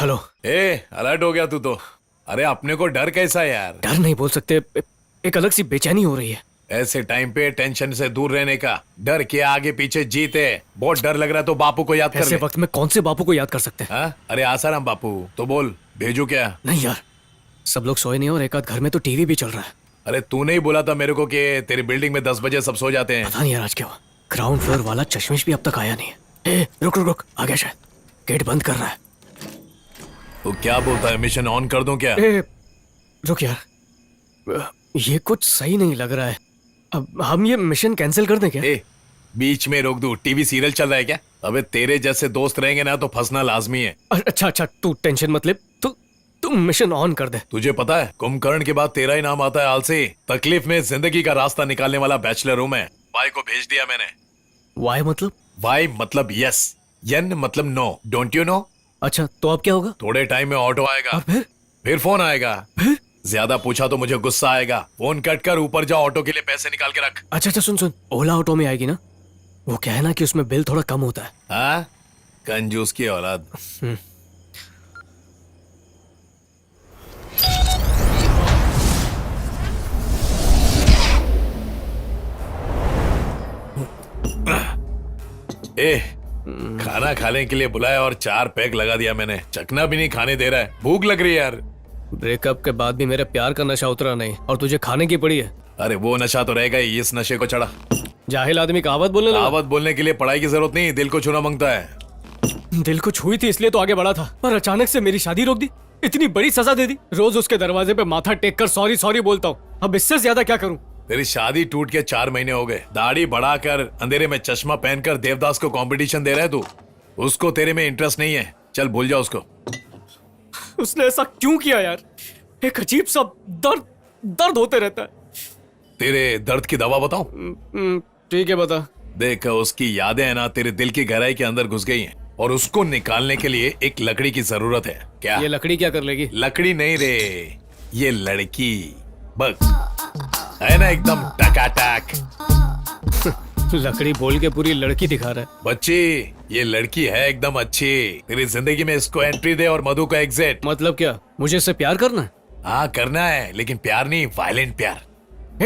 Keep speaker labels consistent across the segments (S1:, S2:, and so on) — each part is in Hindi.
S1: हेलो।
S2: अलर्ट हो गया तू तो। अरे अपने को डर कैसा है यार?
S1: डर नहीं बोल सकते, एक अलग सी बेचैनी हो रही है।
S2: ऐसे टाइम पे टेंशन से दूर रहने का, डर के आगे पीछे जीते। बहुत डर लग रहा है तो बापू को याद कर
S1: ऐसे
S2: ले।
S1: वक्त में कौन से बापू को याद कर सकते हैं?
S2: हाँ? अरे आसाराम बापू तो बोल, भेजू क्या?
S1: नहीं यार, सब लोग सोए नहीं और एक आध घर में तो टीवी भी चल रहा है।
S2: अरे तूने ही बोला था मेरे को कि तेरी बिल्डिंग में 10 बजे सब सो जाते हैं।
S1: पता नहीं यार आज क्या हुआ, ग्राउंड फ्लोर वाला चश्मिश भी अब तक आया नहीं है। रुक रुक रुक, आ गया शायद, गेट बंद कर रहा है।
S2: तो क्या बोलता है, मिशन ऑन कर दूं क्या?
S1: रुक यार, ये कुछ सही नहीं लग रहा है। अब हम ये मिशन कैंसिल कर दें क्या?
S2: बीच में रोक दूं? टीवी सीरियल चल रहा है क्या? अबे तेरे जैसे दोस्त रहेंगे ना तो फंसना लाजमी है।
S1: अच्छा अच्छा, तू टेंशन मत ले, तू मिशन ऑन कर दे।
S2: तुझे पता है कुंभकर्ण के बाद तेरा ही नाम आता है आलसी। तकलीफ में जिंदगी का रास्ता निकालने वाला बैचलर हूं मैं। वाई को भेज दिया मैंने।
S1: वाई मतलब?
S2: वाई मतलब यस, एन मतलब नो। Don't you know?
S1: अच्छा तो अब क्या होगा?
S2: थोड़े टाइम में ऑटो आएगा।
S1: और
S2: फिर फोन आएगा।
S1: फिर
S2: ज्यादा पूछा तो मुझे गुस्सा आएगा। फोन कट कर ऊपर जाओ, ऑटो के लिए पैसे निकाल के रख।
S1: अच्छा अच्छा, सुन सुन, ओला ऑटो में आएगी ना? वो क्या है ना कि उसमें बिल थोड़ा कम होता है।
S2: हाँ, कंजूस की औलाद। खाना खाने के लिए बुलाया और 4 पैक लगा दिया मैंने। चखना भी नहीं खाने दे रहा है। भूख लग रही है यार।
S1: ब्रेकअप के बाद भी मेरे प्यार का नशा उतरा नहीं और तुझे खाने की पड़ी है।
S2: अरे वो नशा तो रहेगा ही, इस नशे को चढ़ा।
S1: जाहिल आदमी कहावत बोलने लगा।
S2: कहावत बोलने के लिए पढ़ाई की जरूरत नहीं, दिल को छूना मांगता है।
S1: दिल को छुई थी इसलिए तो आगे बढ़ा था, पर अचानक से मेरी शादी रोक दी। इतनी बड़ी सजा दे दी। रोज उसके दरवाजे पे माथा टेक कर सॉरी सॉरी बोलता हूँ। अब इससे ज्यादा क्या करूँ?
S2: तेरी शादी टूट के 4 महीने हो गए। दाढ़ी बढ़ाकर अंधेरे में चश्मा पहनकर देवदास को कंपटीशन दे रहा है तू। उसको तेरे में इंटरेस्ट नहीं है, चल भूल जा उसको।
S1: उसने ऐसा क्यों किया यार? एक अजीब सा दर्द होते रहता है।
S2: तेरे दर्द की दवा बताऊं?
S1: ठीक है बता।
S2: देख, उसकी यादें है ना तेरे दिल की गहराई के अंदर घुस गई हैं और उसको निकालने के लिए एक लकड़ी की जरूरत है। क्या?
S1: ये लकड़ी क्या कर लेगी?
S2: लकड़ी नहीं रे, ये लड़की। बस है ना एकदम टकाटक।
S1: लकड़ी बोल के पूरी लड़की दिखा रहा है।
S2: बच्ची, ये लड़की है एकदम अच्छी। तेरी जिंदगी में इसको एंट्री दे और मधु को एग्जिट।
S1: मतलब क्या, मुझे इससे प्यार करना है?
S2: हाँ करना है, लेकिन प्यार नहीं, वायलेंट प्यार।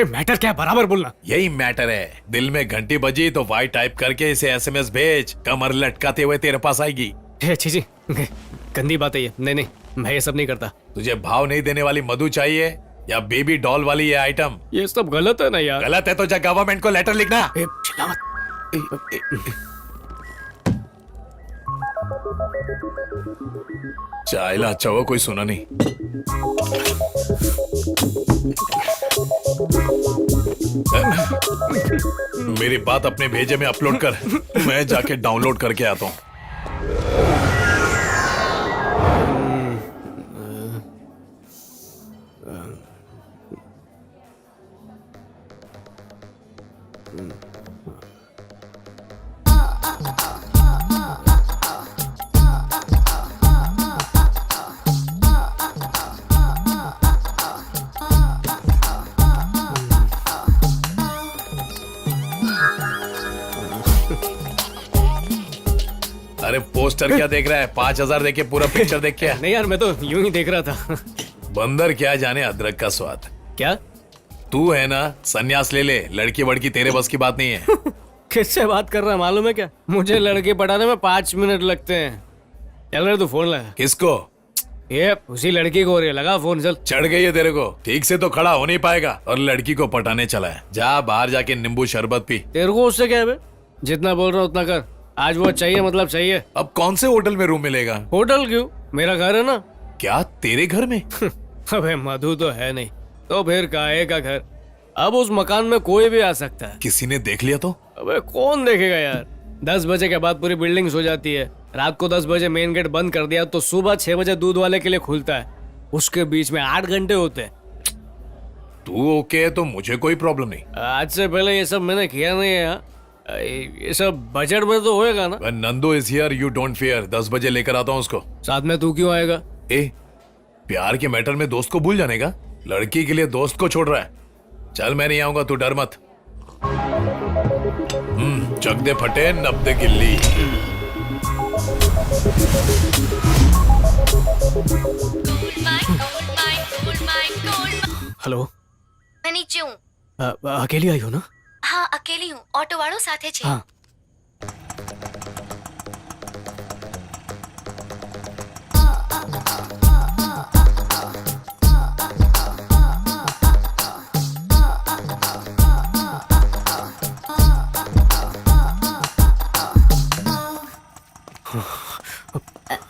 S1: मैटर क्या, बराबर बोलना।
S2: यही मैटर है। दिल में घंटी बजी तो वाई टाइप करके इसे SMS भेज। कमर लटकाते हुए तेरे पास आएगी।
S1: अच्छी जी, गंदी बात है ये। नहीं नहीं, मैं ये सब नहीं करता।
S2: तुझे भाव नहीं देने वाली मधु चाहिए या बेबी डॉल वाली ये आइटम?
S1: ये सब गलत है ना यार।
S2: गलत है तो जा गवर्नमेंट को लेटर लिखना।
S1: चिल्ला मत।
S2: चाइला अच्छा हुआ कोई सुना नहीं। मेरी बात अपने भेजे में अपलोड कर, मैं जाके डाउनलोड करके आता हूँ। अरे पोस्टर क्या देख रहा है? 5000 देके पूरा पिक्चर देख के।
S1: नहीं यार, मैं तो यूं ही देख रहा था।
S2: बंदर क्या जाने अदरक का स्वाद।
S1: क्या?
S2: तू है ना, संन्यास ले ले। लड़की वड़की तेरे बस की बात नहीं है।
S1: किससे बात कर रहा है मालूम है क्या? मुझे लड़के पटाने में 5 मिनट लगते हैं। चल रहे, तू फोन लगा।
S2: किसको?
S1: ये उसी लड़की को हो रही है, लगा फोन। चल।
S2: चढ़ गई है तेरे को, ठीक से तो खड़ा हो नहीं पाएगा और लड़की को पटाने चला है। जा बाहर जाके नींबू शरबत पी।
S1: तेरे को उससे क्या है बे? जितना बोल रहा उतना कर। आज वो चाहिए मतलब चाहिए।
S2: अब कौन से होटल में रूम मिलेगा?
S1: होटल क्यों, मेरा घर है ना।
S2: क्या तेरे घर में?
S1: अबे मधु तो है नहीं तो फिर काहे का घर? अब उस मकान में कोई भी आ सकता है।
S2: किसी ने देख लिया तो?
S1: अबे कौन देखेगा यार? 10 बजे के बाद पूरी बिल्डिंग सो जाती है। रात को 10 बजे मेन गेट बंद कर दिया तो सुबह 6 बजे दूध वाले के लिए खुलता है। उसके बीच में 8 घंटे होते हैं।
S2: तू ओके है तो मुझे कोई प्रॉब्लम नहीं।
S1: आज से पहले ये सब मैंने किया नहीं है यार। ये सब बजट में तो होएगा ना?
S2: Nandu is here, you don't fear. 10 बजे लेकर आता हूँ उसको।
S1: साथ में तू क्यों आएगा?
S2: प्यार के मैटर में दोस्त को भूल जाने का? लड़की के लिए दोस्त को छोड़ रहा है। चल मैं नहीं आऊंगा, तू डर मत। चक दे फटे नब्दे गिल्ली।
S1: हेलो,
S3: मैं नीचे हूँ.
S1: अकेली आई हो ना?
S3: હા અકેલી હું. ઓટો વાળો સાથે છે.
S1: हाँ.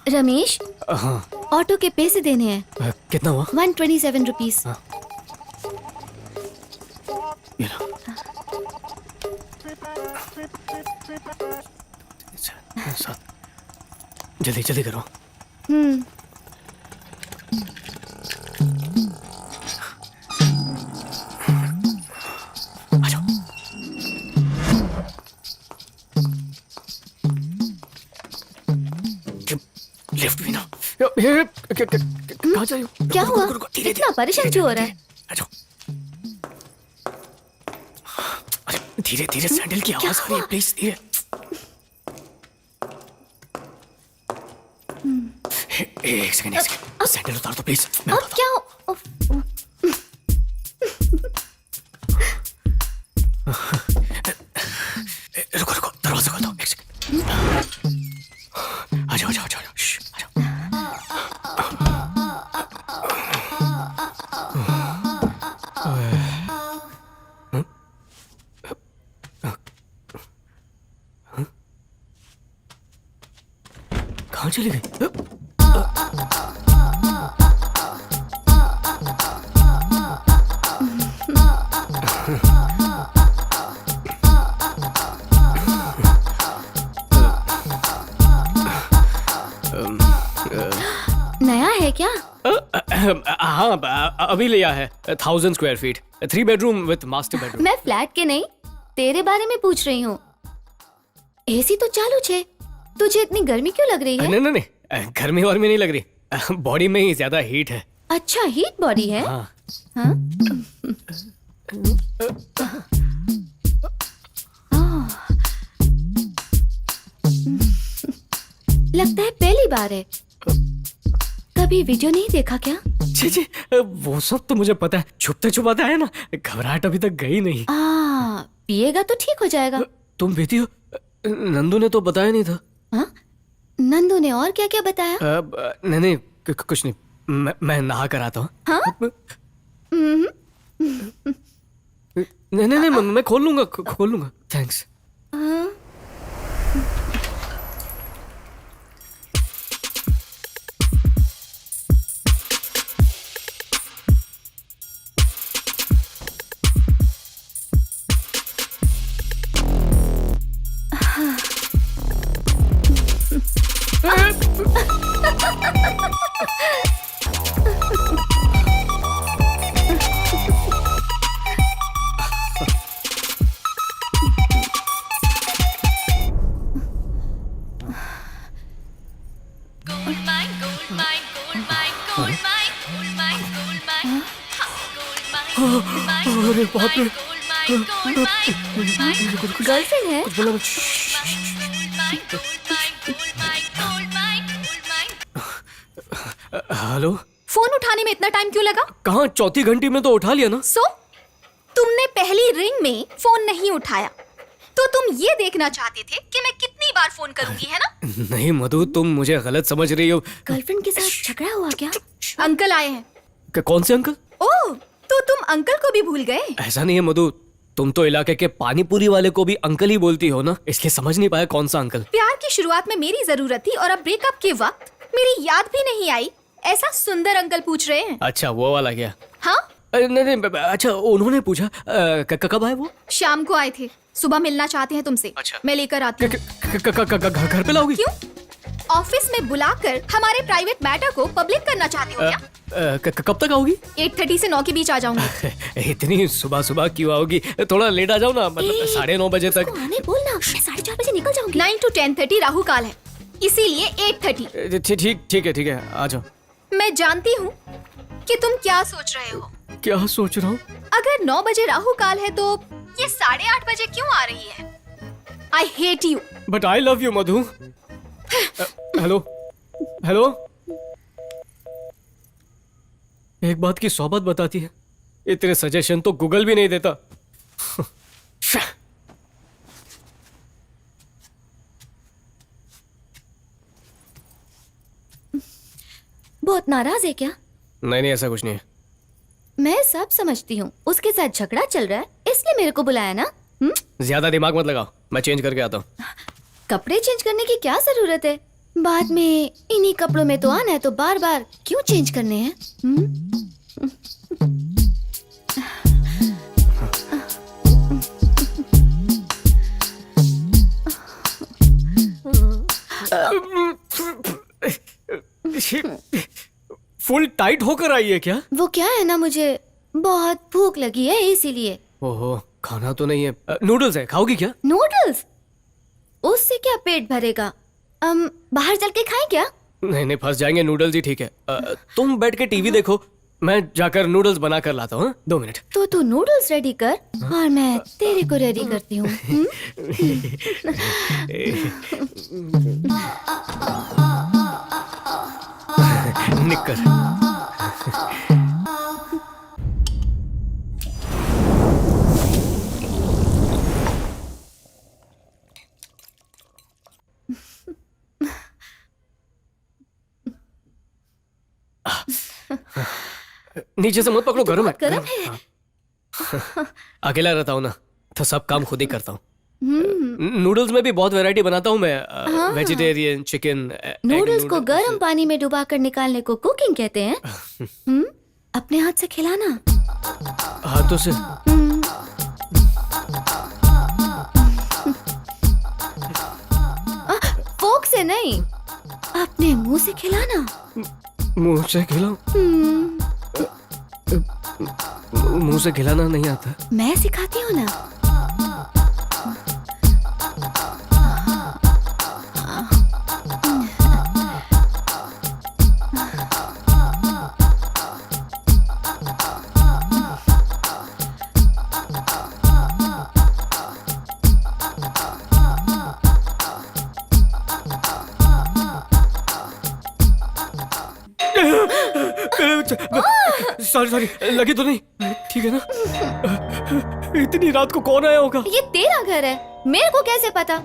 S3: रमेश,
S1: हाँ.
S3: ऑटो के पैसे देने हैं.
S1: कितना हुआ?
S3: 127 रुपीस.
S1: ये लो. सात. जल्दी जल्दी करो. आ जाओ. लिफ्ट भी ना. कहाँ जा रही हो?
S3: क्या हुआ?
S1: रुको, धीरे
S3: इतना परेशान क्यों हो रहा है?
S1: आ जाओ. अरे धीरे धीरे सैंडल की आवाज आ रही है, प्लीज धीरे. एक सेकंड सैंडल उतार दो प्लीज. मैं
S3: अब
S1: बताता
S3: क्या हो?
S1: हूँ. रुको रुको, दरवाजा खोल दो. एक सेकंड. आ जाओ आ जाओ आ जाओ. श्श, आ जाओ. कहाँ चली गई?
S3: नया है क्या?
S1: हाँ, अभी लिया है. 1000 square feet, 3 bedroom with master bedroom.
S3: मैं फ्लैट के नहीं, तेरे बारे में पूछ रही हूँ. एसी तो चालू छे. तुझे इतनी गर्मी क्यों लग रही है?
S1: नहीं नहीं नहीं, गर्मी और में नहीं लग रही. बॉडी में ही ज्यादा हीट है.
S3: अच्छा, हीट बॉडी है.
S1: हाँ.
S3: हाँ? लगता है पहली बार है. कभी वीडियो नहीं देखा क्या?
S1: जी जी, वो सब तो मुझे पता है. छुपते छुपाते आए ना, घबराहट अभी तक गई नहीं.
S3: पिएगा तो ठीक हो जाएगा.
S1: तुम पीती हो? नंदू ने तो बताया नहीं था.
S3: हाँ? नंदू ने और क्या क्या बताया?
S1: नहीं नहीं, कुछ नहीं. मैं नहा कर आता हूँ.
S3: हाँ?
S1: नहीं नहीं नहीं, मैं खोल लूंगा, खोल लूंगा. थैंक्स.
S3: हाँ?
S1: अरे बाप रे.
S3: गर्लफ्रेंड है?
S1: कुछ बोला मत. हेलो.
S3: फोन उठाने में इतना टाइम क्यों लगा?
S1: कहाँ, चौथी घंटी में तो उठा लिया ना.
S3: सो तुमने पहली रिंग में फोन नहीं उठाया तो तुम ये देखना चाहते थे कि मैं कितनी बार फोन करूंगी, है ना?
S1: नहीं मधु, तुम मुझे गलत समझ रही हो.
S3: गर्लफ्रेंड के साथ झगड़ा हुआ क्या? अंकल आए हैं.
S1: कौन से अंकल?
S3: ओह, तो तुम अंकल को भी भूल गए?
S1: ऐसा नहीं है मधु, तुम तो इलाके के पानी पूरी वाले को भी अंकल ही बोलती हो ना, इसलिए समझ नहीं पाया कौन सा अंकल.
S3: प्यार की शुरुआत में मेरी जरूरत थी और अब ब्रेकअप के वक्त मेरी याद भी नहीं आई, ऐसा सुंदर अंकल पूछ रहे हैं.
S1: अच्छा, वो वाला क्या?
S3: हाँ,
S1: नहीं नहीं, अच्छा उन्होंने पूछा. कब आए वो?
S3: शाम को आए थे. सुबह मिलना चाहते हैं तुमसे.
S1: अच्छा.
S3: मैं लेकर आती हूँ.
S1: घर पे लाओगी?
S3: क्यों? ऑफिस में बुलाकर हमारे प्राइवेट मैटर को पब्लिक करना चाहते हो क्या?
S1: कब तक आओगी?
S3: 8:30 से 9 के बीच आ जाऊंगी.
S1: इतनी सुबह सुबह क्यों आओगी? थोड़ा लेट आ जाओ ना, मतलब 9:30 बजे तक.
S3: आने बोलना, मैं 4:30 बजे निकल जाऊंगी. 9 to 10:30 राहु काल है, इसीलिए 8:30.
S1: ठीक है, आ जाओ.
S3: मैं जानती हूँ कि तुम क्या सोच रहे हो.
S1: क्या सोच रहा हूँ?
S3: अगर 9 बजे राहु काल है तो ये 8:30 बजे क्यों आ रही है? I hate you.
S1: But I love you Madhu. Hello hello. एक बात की 100 बात बताती है। इतने सजेशन तो गूगल भी नहीं देता।
S4: बहुत नाराज है क्या?
S1: नहीं नहीं, ऐसा कुछ नहीं है।
S4: मैं सब समझती हूँ, उसके साथ झगड़ा चल रहा है इसलिए मेरे को बुलाया ना।
S1: ज्यादा दिमाग मत लगाओ, मैं चेंज करके आता हूँ।
S4: कपड़े चेंज करने की क्या जरूरत है? बाद में इन्हीं कपड़ों में तो आना है, तो बार बार क्यों चेंज करने हैं?
S1: फुल टाइट होकर आई है क्या?
S4: वो क्या है ना, मुझे बहुत भूख लगी है इसीलिए।
S1: ओहो, खाना तो नहीं है। नूडल्स है, खाओगी क्या?
S4: नूडल्स? उससे क्या पेट भरेगा? बाहर चल के खाएं क्या?
S1: नहीं नहीं, फंस जाएंगे। नूडल्स ही ठीक है। तुम बैठ के टीवी देखो, मैं जाकर नूडल्स बना कर लाता हूँ। 2 मिनट।
S4: तो तू नूडल्स रेडी कर और मैं तेरे को रेडी करती हूँ।
S1: निकर। नीचे से मत पकड़ो, गरम है।
S4: गरम है।
S1: अकेला रहता हूँ ना, तो सब काम खुद ही करता हूँ। नूडल्स में भी बहुत वैरायटी बनाता हूँ मैं। Vegetarian, chicken.
S4: नूडल्स को गर्म पानी में डुबा कर निकालने को कुकिंग कहते हैं। अपने हाथ से खिलाना।
S1: हाथों से?
S4: फोक से नहीं, अपने मुंह से खिलाना।
S1: मुंह से खिलाओ? मुंह से खिलाना नहीं आता।
S4: मैं सिखाती हूँ ना।
S1: सॉरी, लगी तो नहीं? ठीक है ना? इतनी रात को कौन आया होगा?
S4: ये तेरा घर है, मेरे को कैसे पता?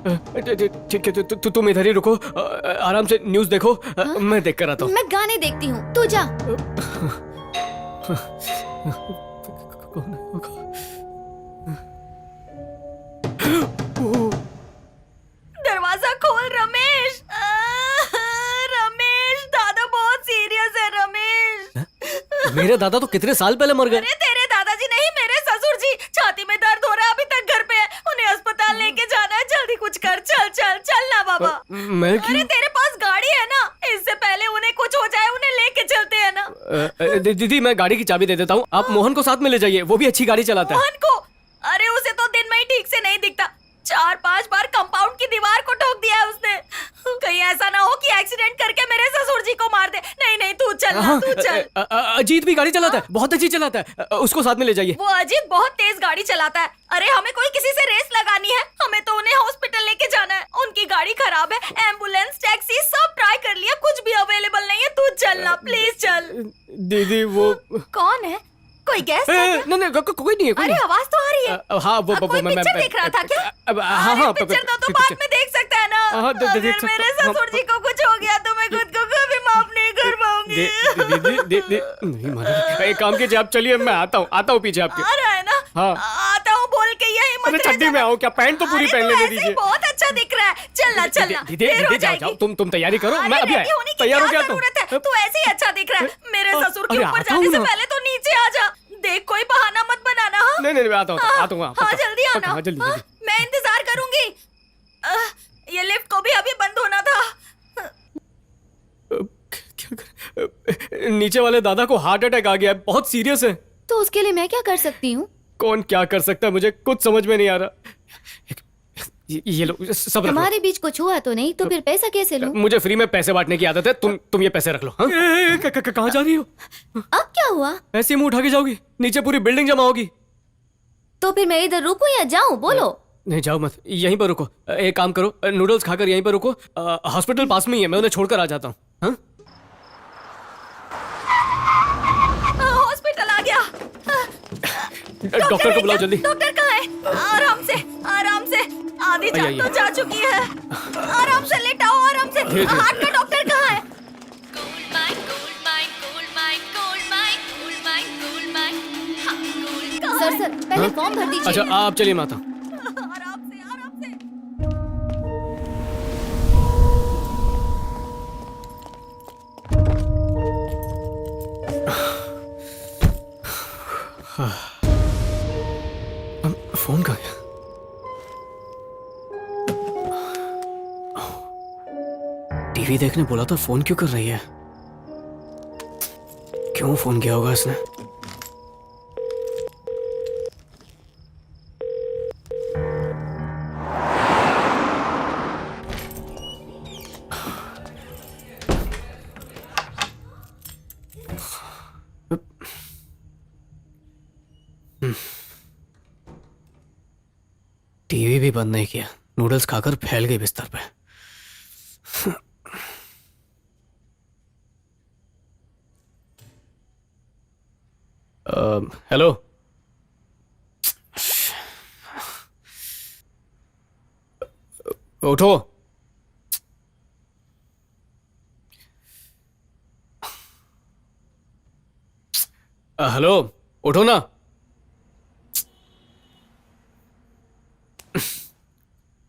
S1: ठीक है, तुम इधर ही रुको, आराम से न्यूज़ देखो। मैं देख कर आता हूँ।
S4: मैं गाने देखती हूँ, तू जा।
S1: कौन होगा?
S3: दरवाजा खोल रमेश। रमेश, दादा बहुत सीरियस है रमेश।
S1: मेरे दादा तो कितने साल पहले मर गए।
S3: अरे तेरे दादाजी नहीं, मेरे ससुर जी। छाती में दर्द हो रहा है, अभी तक घर पे है। उन्हें अस्पताल लेके जाना है, जल्दी कुछ कर। चल चल चल ना बाबा।
S1: मैं क्यों?
S3: अरे तेरे पास गाड़ी है ना, इससे पहले उन्हें कुछ हो जाए, उन्हें लेके चलते हैं ना।
S1: दीदी, मैं गाड़ी की चाबी दे देता हूँ, आप मोहन को साथ में ले जाइए, वो भी अच्छी गाड़ी चलाता है।
S3: मोहन को? अरे उसे तो दिन में ही ठीक से नहीं दिखता। 4-5 बार कंपाउंड की दीवार को ठोक दिया है उसने। कहीं ऐसा ना हो कि एक्सीडेंट करके मेरे ससुर जी को मार दे। नहीं नहीं, तू चल ना, तू चल।
S1: अजीत भी गाड़ी चलाता है, बहुत अच्छी चलाता है, उसको साथ में ले जाइए।
S3: वो अजीत बहुत तेज गाड़ी चलाता है। अरे हमें कोई किसी से रेस लगानी है, हमें तो उन्हें हॉस्पिटल लेके जाना है। उनकी गाड़ी खराब है, एम्बुलेंस, टैक्सी सब ट्राई कर लिया, कुछ भी अवेलेबल नहीं है। तू चल ना, प्लीज चल।
S1: दीदी वो
S3: कौन है? कोई गेस्ट है क्या?
S1: नहीं, कोई नहीं है, कोई
S3: अरे
S1: नहीं।
S3: आवाज तो आ रही है।
S1: हाँ, वो
S3: कोई पिक्चर देख रहा था क्या?
S1: हाँ,
S3: पिक्चर तो तू बाद में देख सकता है ना।
S1: हाँ,
S3: अगर
S1: देख सकता
S3: मेरे
S1: हूँ।
S3: ससुर जी को कुछ हो गया तो मैं खुद को कभी माफ नहीं कर पाऊंगी।
S1: दीदी नहीं मानो। एक काम कीजिए, आप चलिए, मैं आता हूँ पीछे आपके।
S3: आ रहा है ना?
S1: हाँ।
S3: आता हूँ बोल के यही मत
S1: अरे
S3: रह
S1: चड्डी
S3: जा।
S1: में आओ क्या? पैंट तो पूरी
S3: अरे
S1: पहन
S3: तू
S1: लेने
S3: ऐसे ही
S1: दीजिए।
S3: बहुत अच्छा दिख रहा है। चलना चलना,
S1: दीदी
S3: देर हो
S1: जाओ,
S3: जाएगी।
S1: तुम तैयारी करो, मैं
S3: अरे
S1: अभी
S3: रेडी होने की
S1: तैयार हो
S3: क्या
S1: गया।
S3: जरूरत है? तू ऐसे ही अच्छा दिख रहा है। मेरे ससुर के
S1: अरे
S3: ऊपर
S1: आता
S3: जाने
S1: हूँ
S3: से
S1: ना।
S3: पहले तो नीचे आ जा। देख, कोई बहाना मत बनाना। हाँ?
S1: नहीं मैं आता हूँ।
S3: हाँ, जल्दी आना।
S1: हाँ, जल्दी।
S3: हाँ, मैं इंतजार करूंगी। ये लिफ्ट को भी अभी बंद होना था।
S1: क्या कर... नीचे वाले दादा को हार्ट अटैक आ गया है, बहुत सीरियस है।
S4: तो उसके लिए मैं क्या कर सकती हूँ?
S1: कौन क्या कर सकता है, मुझे कुछ समझ में नहीं आ रहा। ये लो, सब रख लो।
S4: हमारे बीच कुछ हुआ तो नहीं, तो फिर पैसा कैसे लूं?
S1: मुझे फ्री में पैसे बांटने की आदत है, तुम ये पैसे रख लो। हाँ? कहाँ जा रही हो?
S4: अब क्या हुआ?
S1: ऐसे ही मुंह उठा के जाओगी? नीचे पूरी बिल्डिंग जमा होगी।
S4: तो फिर मैं इधर रुकूं या जाऊं? बोलो।
S1: नहीं, जाओ मत, यहीं पर रुको। एक काम करो, नूडल्स खाकर यहीं पर रुको। हॉस्पिटल पास में ही है, मैं उन्हें छोड़कर आ जाता हूँ। हाँ? डॉक्टर को बुलाओ जल्दी।
S3: डॉक्टर कहाँ है? आराम से, आराम से। आधी जान
S1: आइए,
S3: तो जा चुकी है। आराम से लेटाओ, आराम से।
S1: धीरे, धीरे।
S3: हार्ट का डॉक्टर कहाँ है?
S4: सर सर पहले फॉर्म भर दीजिए।
S1: अच्छा आप चलिए माता।
S3: आराम से, आराम से।
S1: फोन कहाँ गया? टीवी देखने बोला तो फोन क्यों कर रही है? क्यों फोन किया होगा इसने? टीवी भी बंद नहीं किया, नूडल्स खाकर फैल गई बिस्तर पे। हेलो। उठो। हेलो, उठो ना।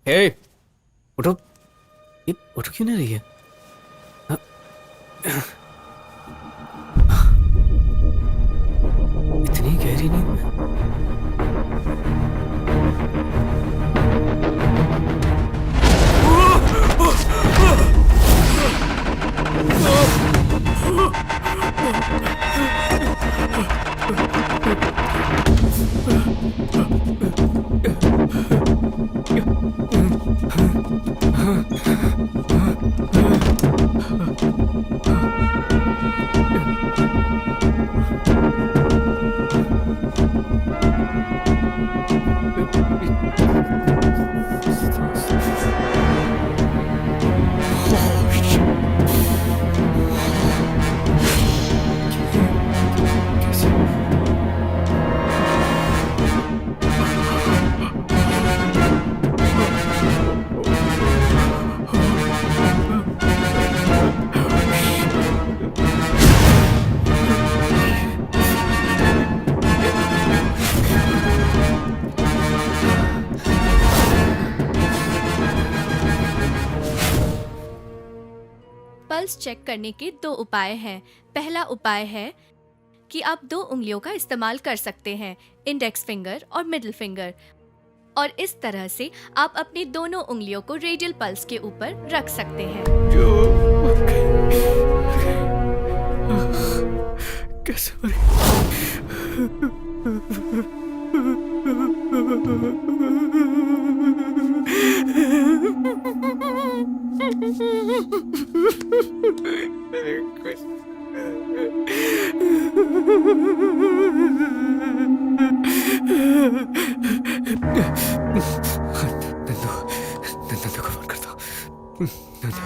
S1: हे, उठो। ये उठ क्यों नहीं रही है? इतनी गहरी नींद में।
S5: पल्स चेक करने के दो उपाय हैं। पहला उपाय है कि आप दो उंगलियों का इस्तेमाल कर सकते हैं, इंडेक्स फिंगर और मिडिल फिंगर, और इस तरह से आप अपनी दोनों उंगलियों को रेडियल पल्स के ऊपर रख सकते हैं।
S1: नंदू को फोन करता हूँ। नंदू।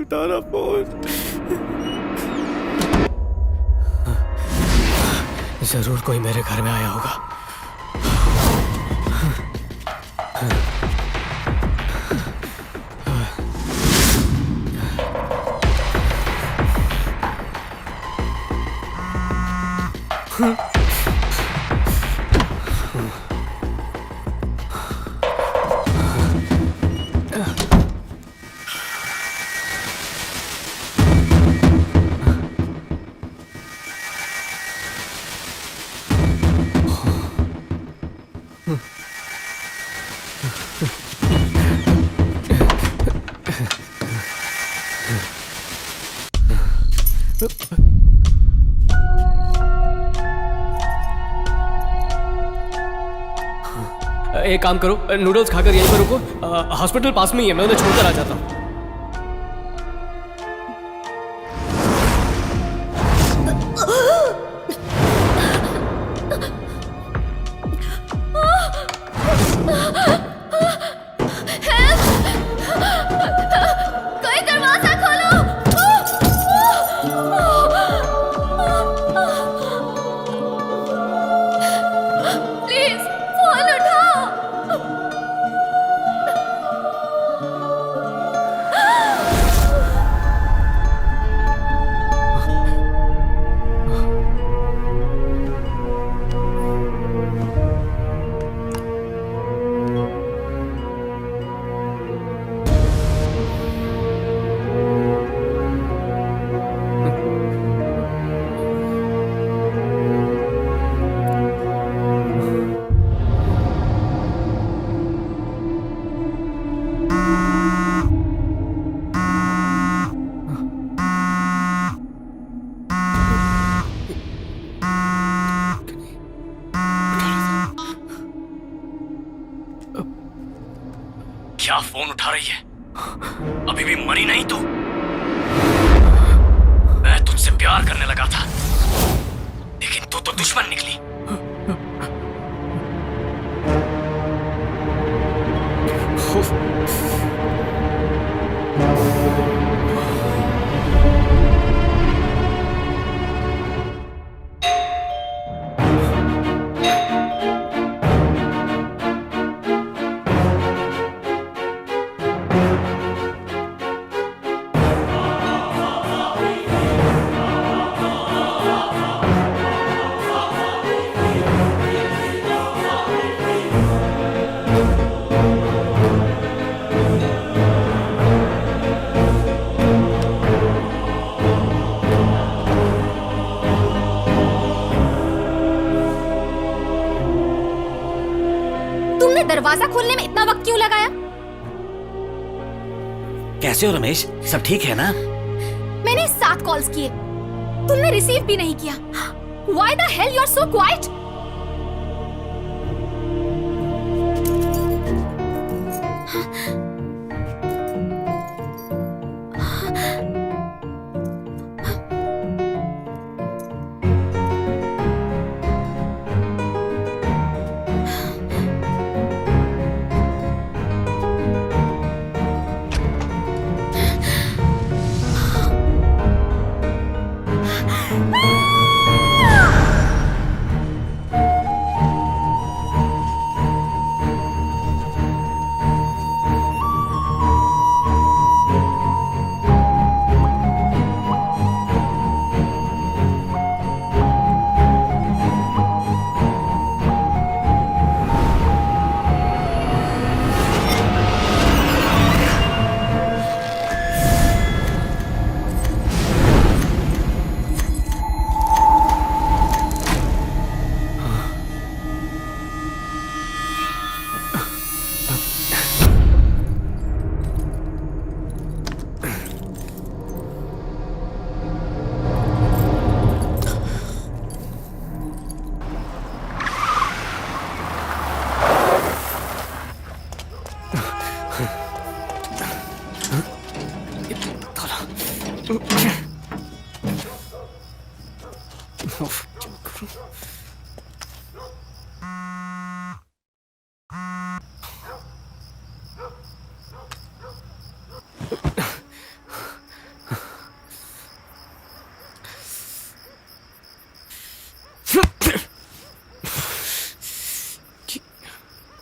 S1: उठाना फोन। जरूर कोई मेरे घर में आया होगा। एक काम करो, नूडल्स खाकर यहीं पर रुको। हॉस्पिटल पास में ही है, मैं उन्हें छोड़कर आ जाता हूँ।
S6: क्या फोन उठा रही है? अभी भी मरी नहीं तू? मैं तुझसे प्यार करने लगा था, लेकिन तू तो दुश्मन निकली।
S3: तुमने दरवाजा खोलने में इतना वक्त क्यों लगाया?
S6: कैसे हो रमेश? सब ठीक है ना?
S3: मैंने 7 कॉल्स किए, तुमने रिसीव भी नहीं किया। Why the hell you are so quiet?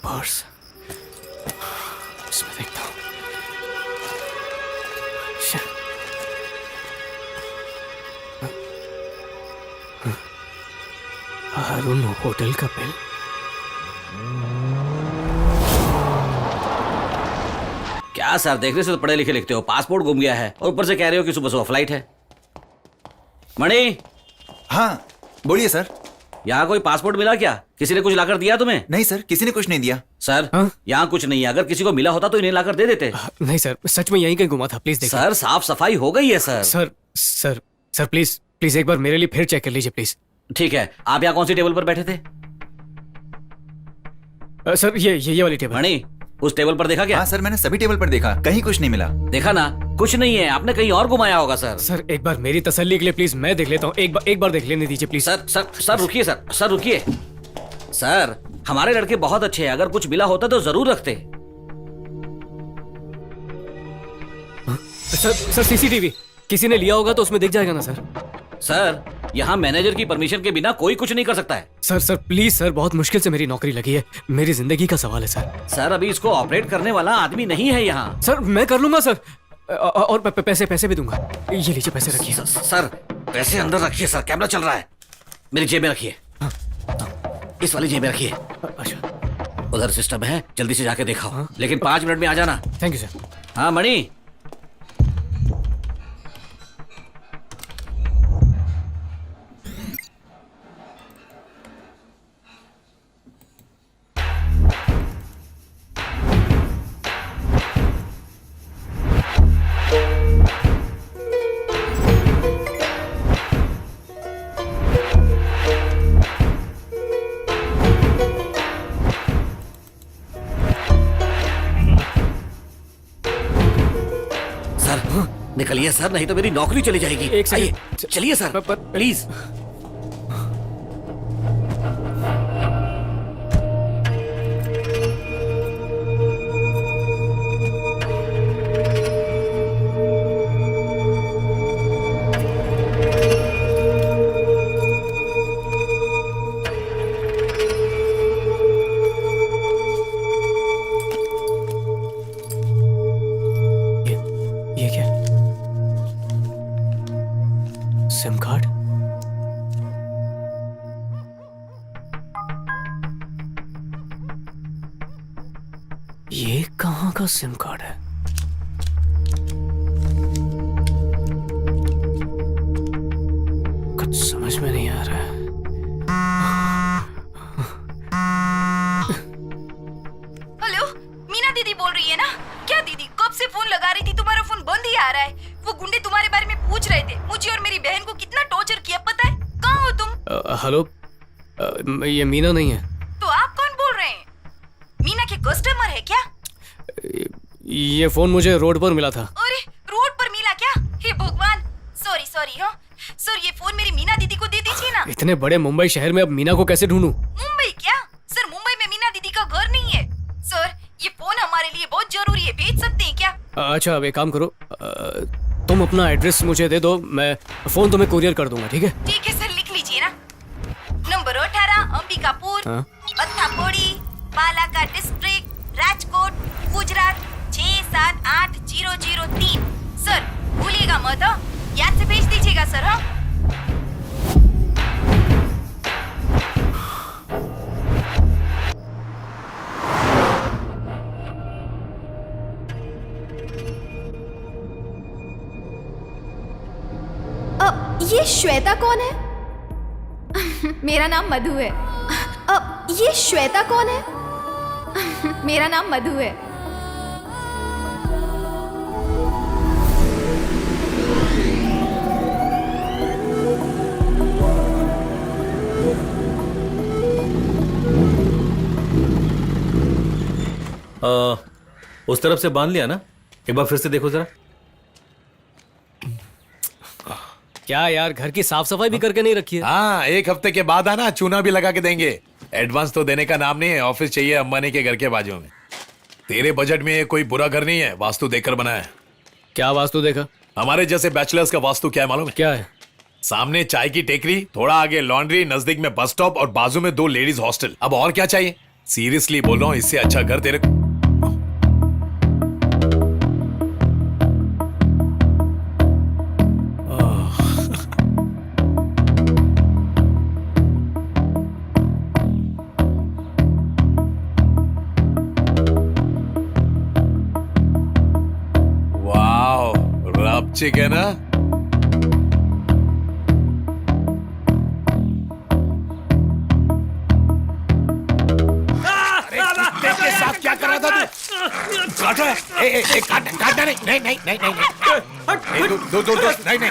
S1: Purse इसमें देखता हूँ। अरुण होटल का बिल।
S6: क्या सर, देखने से तो पढ़े लिखे लिखते हो। पासपोर्ट गुम गया है और ऊपर से कह रहे हो कि सुबह सुबह फ्लाइट है। मणि।
S7: हाँ बोलिए सर।
S6: यहाँ कोई पासपोर्ट मिला क्या? किसी ने कुछ लाकर दिया तुम्हें?
S7: नहीं सर, किसी ने कुछ नहीं दिया।
S6: सर
S1: हाँ?
S6: यहाँ कुछ नहीं है। अगर किसी को मिला होता तो इन्हें लाकर दे देते।
S1: नहीं सर, सच में यहीं कहीं घुमा था। प्लीज देखिए।
S6: सर साफ सफाई हो गई है sir.
S1: Sir sir sir please please एक बार मेरे लिए फिर चेक कर लीजिए प्लीज।
S6: ठीक है, आप यहाँ कौन सी टेबल पर बैठे थे?
S1: सर ये वाली टेबल।
S6: मणि, उस टेबल पर देखा क्या?
S7: हाँ सर, मैंने सभी टेबल पर देखा, कहीं कुछ नहीं मिला।
S6: देखा ना, कुछ नहीं है। आपने कहीं और घुमाया होगा सर।
S1: सर एक बार मेरी तसल्ली के लिए प्लीज मैं देख लेता हूँ। एक बार देख लेने दीजिए प्लीज।
S6: सर सर सर रुकिए सर, सर रुकिए। सर हमारे लड़के बहुत अच्छे हैं, अगर कुछ मिला होता तो जरूर रखते।
S1: सर सीसीटीवी किसी ने लिया होगा तो उसमें दिख जाएगा ना सर।
S6: सर यहाँ मैनेजर की परमिशन के बिना कोई कुछ नहीं कर सकता है।
S1: सर प्लीज सर, बहुत मुश्किल से मेरी नौकरी लगी है, मेरी जिंदगी का सवाल है सर।
S6: सर अभी इसको ऑपरेट करने वाला आदमी नहीं है यहाँ।
S1: सर मैं कर लूंगा सर, और पैसे भी दूंगा। ये लीजिए पैसे रखिए।
S6: सर पैसे अंदर रखिए सर, कैमरा चल रहा है। मेरी जेब में रखिए। इस वाली जेब में रखिए।
S1: अच्छा
S6: उधर सिस्टम है, जल्दी से जाके दिखाओ। लेकिन 5 मिनट में आ जाना।
S1: Thank you sir.
S6: हाँ मणि। सर निकलिए सर, नहीं तो मेरी नौकरी चली जाएगी।
S1: एक सेकंड।
S6: आइए, चलिए सर
S1: पर-
S6: प्लीज।
S1: ये क्या? SIM card? ये कहाँ का सिम कार्ड है? कुछ समझ में नहीं आ रहा है।
S3: हेलो, मीना दीदी बोल रही है ना? क्या दीदी, कब से फोन लगा रही थी, तुम्हारा फोन बंद ही आ रहा है। वो गुंडे तुम्हारे बारे में पूछ रहे थे, मुझे और मेरी बहन को कितना टॉर्चर किया पता है? कहाँ हो तुम?
S1: हेलो, ये मीना नहीं है।
S3: तो आप कौन बोल रहे हैं? मीना के कस्टमर है क्या?
S1: ये फोन मुझे रोड पर मिला था।
S3: अरे रोड पर मिला क्या? हे भगवान, सॉरी सॉरी। हाँ सर, ये फोन मेरी मीना दीदी को दे दीजिए ना।
S1: इतने बड़े मुंबई शहर में अब मीना को कैसे ढूंढूं?
S3: मुंबई क्या सर? मुंबई में मीना दीदी का घर नहीं है सर। ये फोन हमारे लिए बहुत जरूरी है, भेज सकते हैं क्या?
S1: अच्छा, अब एक काम करो, तुम अपना एड्रेस मुझे दे दो, मैं फोन तुम्हें कुरियर कर दूंगा, ठीक है?
S3: ठीक है सर, लिख लीजिए ना। नंबर 18 अंबिकापुर,
S1: हाँ।
S3: अत्थापोड़ी, बालाघाट डिस्ट्रिक्ट, राजकोट, गुजरात 678003। सर भूलिएगा मत, हाँ? याद से भेज दीजिएगा सर। हाँ
S4: ये श्वेता कौन है? मेरा नाम मधु है। ये श्वेता कौन है? मेरा नाम मधु है।
S8: उस तरफ से बांध लिया ना? एक बार फिर से देखो जरा।
S1: क्या यार, घर की साफ सफाई भी करके नहीं रखी है?
S2: हाँ, एक हफ्ते के बाद आना, चूना भी लगा के देंगे। एडवांस तो देने का नाम नहीं है। ऑफिस चाहिए अंबानी के घर के बाजू में। तेरे बजट में ये कोई बुरा घर नहीं है, वास्तु देखकर बना है।
S1: क्या वास्तु देखा?
S2: हमारे जैसे बैचलर्स का वास्तु क्या है मालूम है?
S1: क्या है?
S2: सामने चाय की टेकरी, थोड़ा आगे लॉन्ड्री, नजदीक में बस स्टॉप और बाजू में 2 लेडीज हॉस्टल। अब और क्या चाहिए? सीरियसली बोल रहा हूँ, इससे अच्छा घर तेरे वाओ, रबचिक है ना? क्या कर रहा था तू? काट रहा है? काटना नहीं, नहीं नहीं नहीं नहीं नहीं दो नहीं नहीं नहीं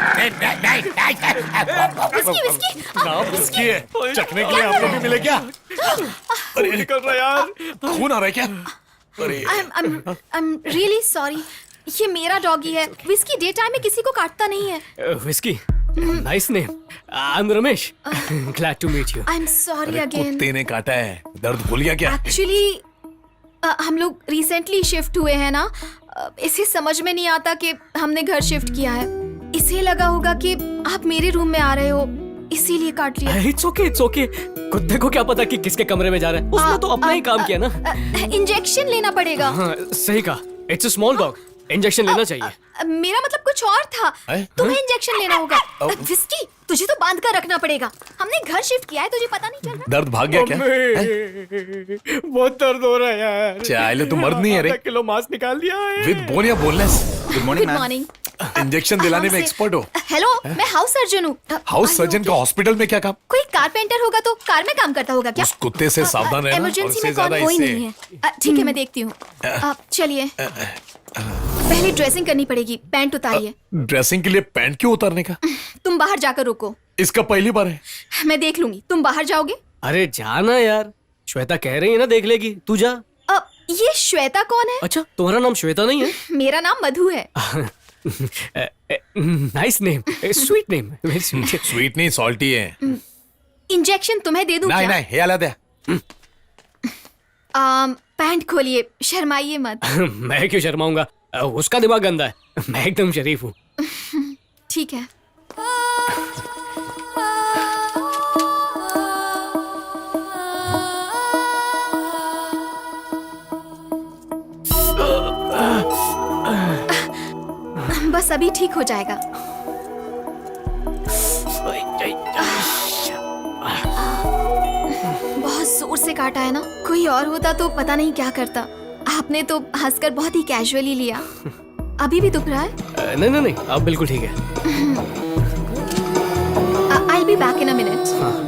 S2: नहीं नाम विस्की है, चखने के लिए आपको भी मिले क्या? अरे निकल रहा यार, खून आ रहा है क्या? अरे
S4: I'm really sorry. ये मेरा डॉगी है। विस्की डे टाइम में किसी को काटता नहीं है।
S1: Whisky, nice name. I am Ramesh, glad to meet you.
S4: I'm sorry again.
S2: कुत्ते ने काटा है, दर्द भूल गया क्या?
S4: एक्चुअली हम लोग रिसेंटली शिफ्ट हुए हैं ना, इसे समझ में नहीं आता कि हमने घर शिफ्ट किया है। इसे लगा होगा कि आप मेरे रूम में आ रहे हो, इसीलिए काट लिया।
S1: It's okay, it's okay. कुत्ते को क्या पता कि किसके कमरे में जा रहा है? उसने तो अपना ही काम किया ना।
S4: इंजेक्शन लेना पड़ेगा।
S1: हाँ, सही कहा। It's a small dog, injection लेना चाहिए।
S4: मेरा मतलब कुछ और था।
S2: हैं?
S4: तुम्हें इंजेक्शन लेना होगा। विस्की, तुझे तो बांध कर रखना पड़ेगा। हमने घर शिफ्ट किया है, तुझे पता नहीं चल रहा?
S2: दर्द भाग गया क्या?
S1: बहुत दर्द हो रहा है यार।
S2: चाहे तू मर्द नहीं है रे,
S1: 1 किलो मांस निकाल दिया है।
S2: विद बोन या boneless.
S7: Good morning
S4: good
S7: ma'am.
S4: Morning.
S2: Injection दिलाने में एक्सपर्ट हो।
S4: हेलो, मैं हाउस सर्जन हूँ।
S2: हाउस सर्जन का हॉस्पिटल में क्या काम?
S4: कोई कारपेंटर होगा तो कार में काम करता होगा क्या?
S2: उस कुत्ते से सावधान रहना, और
S4: इमरजेंसी
S2: इससे
S4: में कौन
S2: ज्यादा
S4: कोई
S2: इससे।
S4: नहीं है। ठीक है, मैं देखती हूँ। आप चलिए, पहले ड्रेसिंग करनी पड़ेगी। पैंट उतारिए।
S2: ड्रेसिंग के लिए पैंट क्यों उतारने का?
S4: तुम बाहर जाकर रुको,
S2: इसका पहली बार है।
S4: मैं देख लूंगी। तुम बाहर जाओगे?
S1: अरे जाना यार, श्वेता कह रही है ना, देख लेगी। तू जा।
S4: ये श्वेता कौन है?
S1: अच्छा, तुम्हारा नाम श्वेता नहीं है?
S4: मेरा नाम मधु है।
S1: Nice name, sweet name, very sweet.
S2: Sweet नहीं सॉल्टी है.
S4: इंजेक्शन तुम्हें दे दूं
S2: नहीं
S4: क्या?
S2: नहीं हे आला दे.
S4: पैंट खोलिए, शर्माइए मत.
S1: मैं क्यों शर्माऊंगा? उसका दिमाग गंदा है, मैं एकदम शरीफ हूँ.
S4: ठीक है. बस अभी ठीक हो जाएगा. बहुत जोर से काटा है ना. कोई और होता तो पता नहीं क्या करता. आपने तो हंसकर बहुत ही कैजुअली लिया. अभी भी दुख रहा है?
S1: नहीं नहीं नहीं, अब बिल्कुल ठीक है.
S4: I be back in a minute.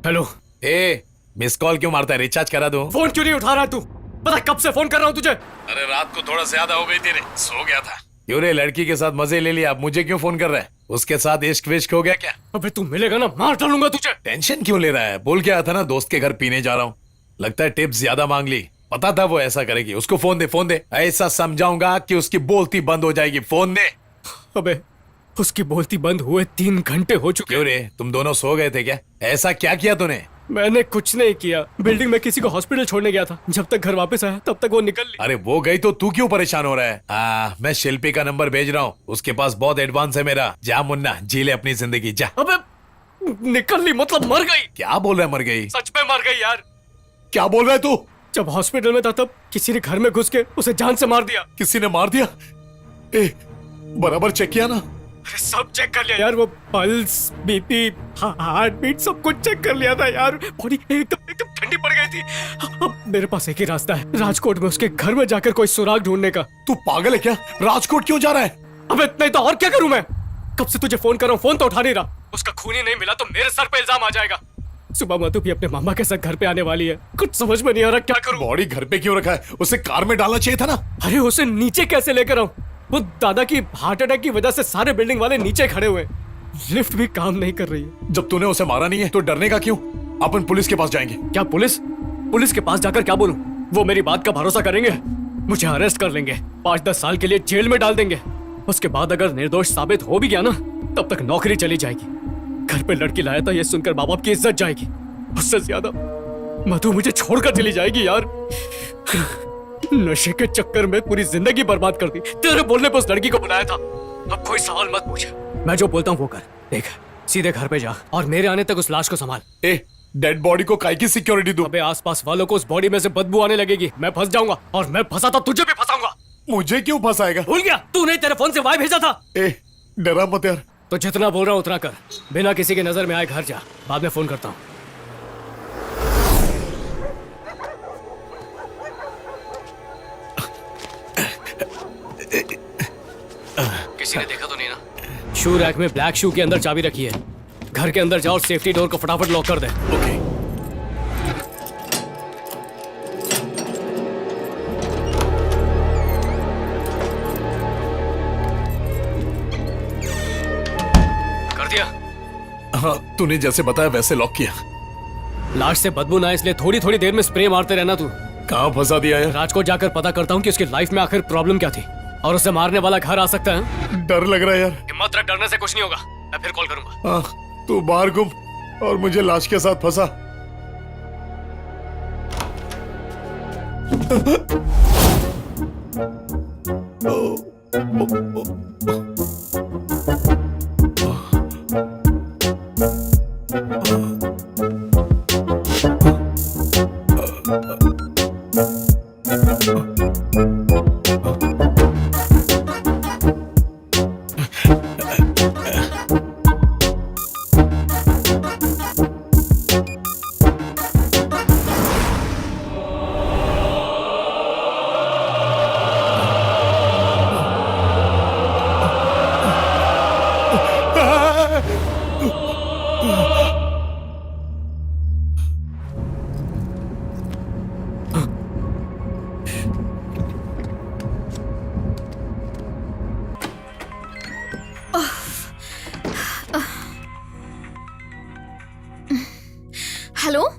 S1: Hello.
S2: A miss call क्यों मारता है? रिचार्ज करा दूं?
S1: फोन क्यों नहीं उठा रहा तू? पता कब से फोन कर रहा हूँ तुझे.
S2: अरे रात को थोड़ा ज्यादा हो गई तेरे, सो गया था. क्यों रे, लड़की के साथ मजे ले लिया, अब मुझे क्यों फोन कर रहा है? उसके साथ इश्क विश्क हो गया क्या?
S1: अबे तू मिलेगा ना, मार डालूंगा तुझे.
S2: टेंशन क्यों ले रहा है? बोल के आया था ना दोस्त के घर पीने जा रहा हूँ. लगता है टिप्स ज्यादा मांग ली. पता था वो ऐसा करेगी. उसको फोन दे, फोन दे. ऐसा समझाऊंगा कि उसकी बोलती बंद हो जाएगी. फोन दे.
S1: अबे उसकी बोलती बंद हुए 3 घंटे हो चुके.
S2: क्यों रे, तुम दोनों सो गए थे क्या? ऐसा क्या किया तूने?
S1: मैंने कुछ नहीं किया. बिल्डिंग में किसी को हॉस्पिटल छोड़ने गया था. जब तक घर वापस आया तब तक वो निकल ली.
S2: अरे वो गई तो तू क्यों परेशान हो रहा है? मैं शिल्पी का नंबर भेज रहा हूँ. उसके पास बहुत एडवांस है मेरा. जा मुन्ना, जी ले अपनी जिंदगी, जा.
S1: अबे निकल ली मतलब मर गई.
S2: क्या बोल रहा है? मर गई?
S1: सच में मर गई यार.
S2: क्या बोल रहा है तू?
S1: जब हॉस्पिटल में था तब किसी ने घर में घुस के उसे जान से मार दिया.
S2: किसी ने मार दिया? ए, बराबर चेक किया ना?
S1: अरे सब चेक कर लिया यार. वो पल्स, बीपी, हार्ट बीट सब कुछ चेक कर लिया था यार. बॉडी एकदम एकदम ठंडी पड़ गई थी. अब मेरे पास एक ही रास्ता है, राजकोट में उसके घर में जाकर कोई सुराग ढूंढने का.
S2: तू पागल है क्या? राजकोट क्यों जा रहा है?
S1: अबे नहीं तो और क्या करूं मैं? कब से तुझे फोन कर रहा हूं, फोन तो उठा नहीं रहा. उसका खून ही नहीं मिला तो मेरे सर पे इल्जाम आ जाएगा. सुबह मधु भी अपने मामा के साथ घर पे आने वाली है. कुछ समझ में नहीं आ रहा क्या करूं.
S2: बॉडी घर पे क्यों रखा है? उसे कार में डालना चाहिए था ना.
S1: अरे उसे नीचे कैसे लेकर आऊं? वो दादा की हार्ट अटैक की वजह से सारे बिल्डिंग वाले नीचे खड़े हुए. लिफ्ट भी काम नहीं कर रही है.
S2: जब तूने उसे मारा नहीं है तो डरने का क्यों? अपन पुलिस के पास जाएंगे.
S1: क्या पुलिस? पुलिस के पास जाकर क्या बोलूं? वो मेरी बात का भरोसा करेंगे, मुझे अरेस्ट कर लेंगे, 5-10 साल के लिए जेल में डाल देंगे. उसके बाद अगर निर्दोष साबित हो भी गया ना, तब तक नौकरी चली जाएगी. घर पे लड़की लाया था ये सुनकर माँ बाप की इज्जत जाएगी. उससे ज्यादा मधु मुझे छोड़कर चली जाएगी यार. नशे के चक्कर में पूरी जिंदगी बर्बाद कर दी. तेरे बोलने पर उस लड़की को बुलाया था. अब कोई सवाल मत पूछ. मैं जो बोलता हूँ वो कर. देख, सीधे घर पे जा और मेरे आने तक उस लाश को संभाल.
S2: ए, डेड बॉडी को काय की सिक्योरिटी दूं?
S1: अबे आसपास वालों को उस बॉडी में से बदबू आने लगेगी. मैं फंस जाऊंगा और मैं फंसा तो तुझे भी फंसाऊंगा.
S2: मुझे क्यों फंसाएगा?
S1: भूल गया? तू नहीं, तेरे फोन से वाई भेजा था.
S2: ए, डरा मत यार.
S1: तो जितना बोल रहा हूँ उतना कर. बिना किसी के नजर में आए घर जा. बाद में फोन करता हूँ. किसी ने देखा तो नहीं ना? शू रैक में ब्लैक शू के अंदर चाबी रखी है. घर के अंदर जाओ और सेफ्टी डोर को फटाफट लॉक कर दे.
S2: ओके.
S1: कर दिया?
S2: हाँ, तूने जैसे बताया वैसे लॉक किया.
S1: लाश से बदबू ना इसलिए थोड़ी थोड़ी देर में स्प्रे मारते रहना. तू
S2: कहाँ फंसा दिया यार?
S1: राजकोट जाकर पता करता हूँ कि उसकी लाइफ में आखिर प्रॉब्लम क्या थी और उसे मारने वाला घर आ सकता है.
S2: डर लग रहा है यार.
S1: हिम्मत रख, डरने से कुछ नहीं होगा. मैं फिर कॉल करूंगा.
S2: हाँ, तू बाहर घूम और मुझे लाश के साथ फंसा.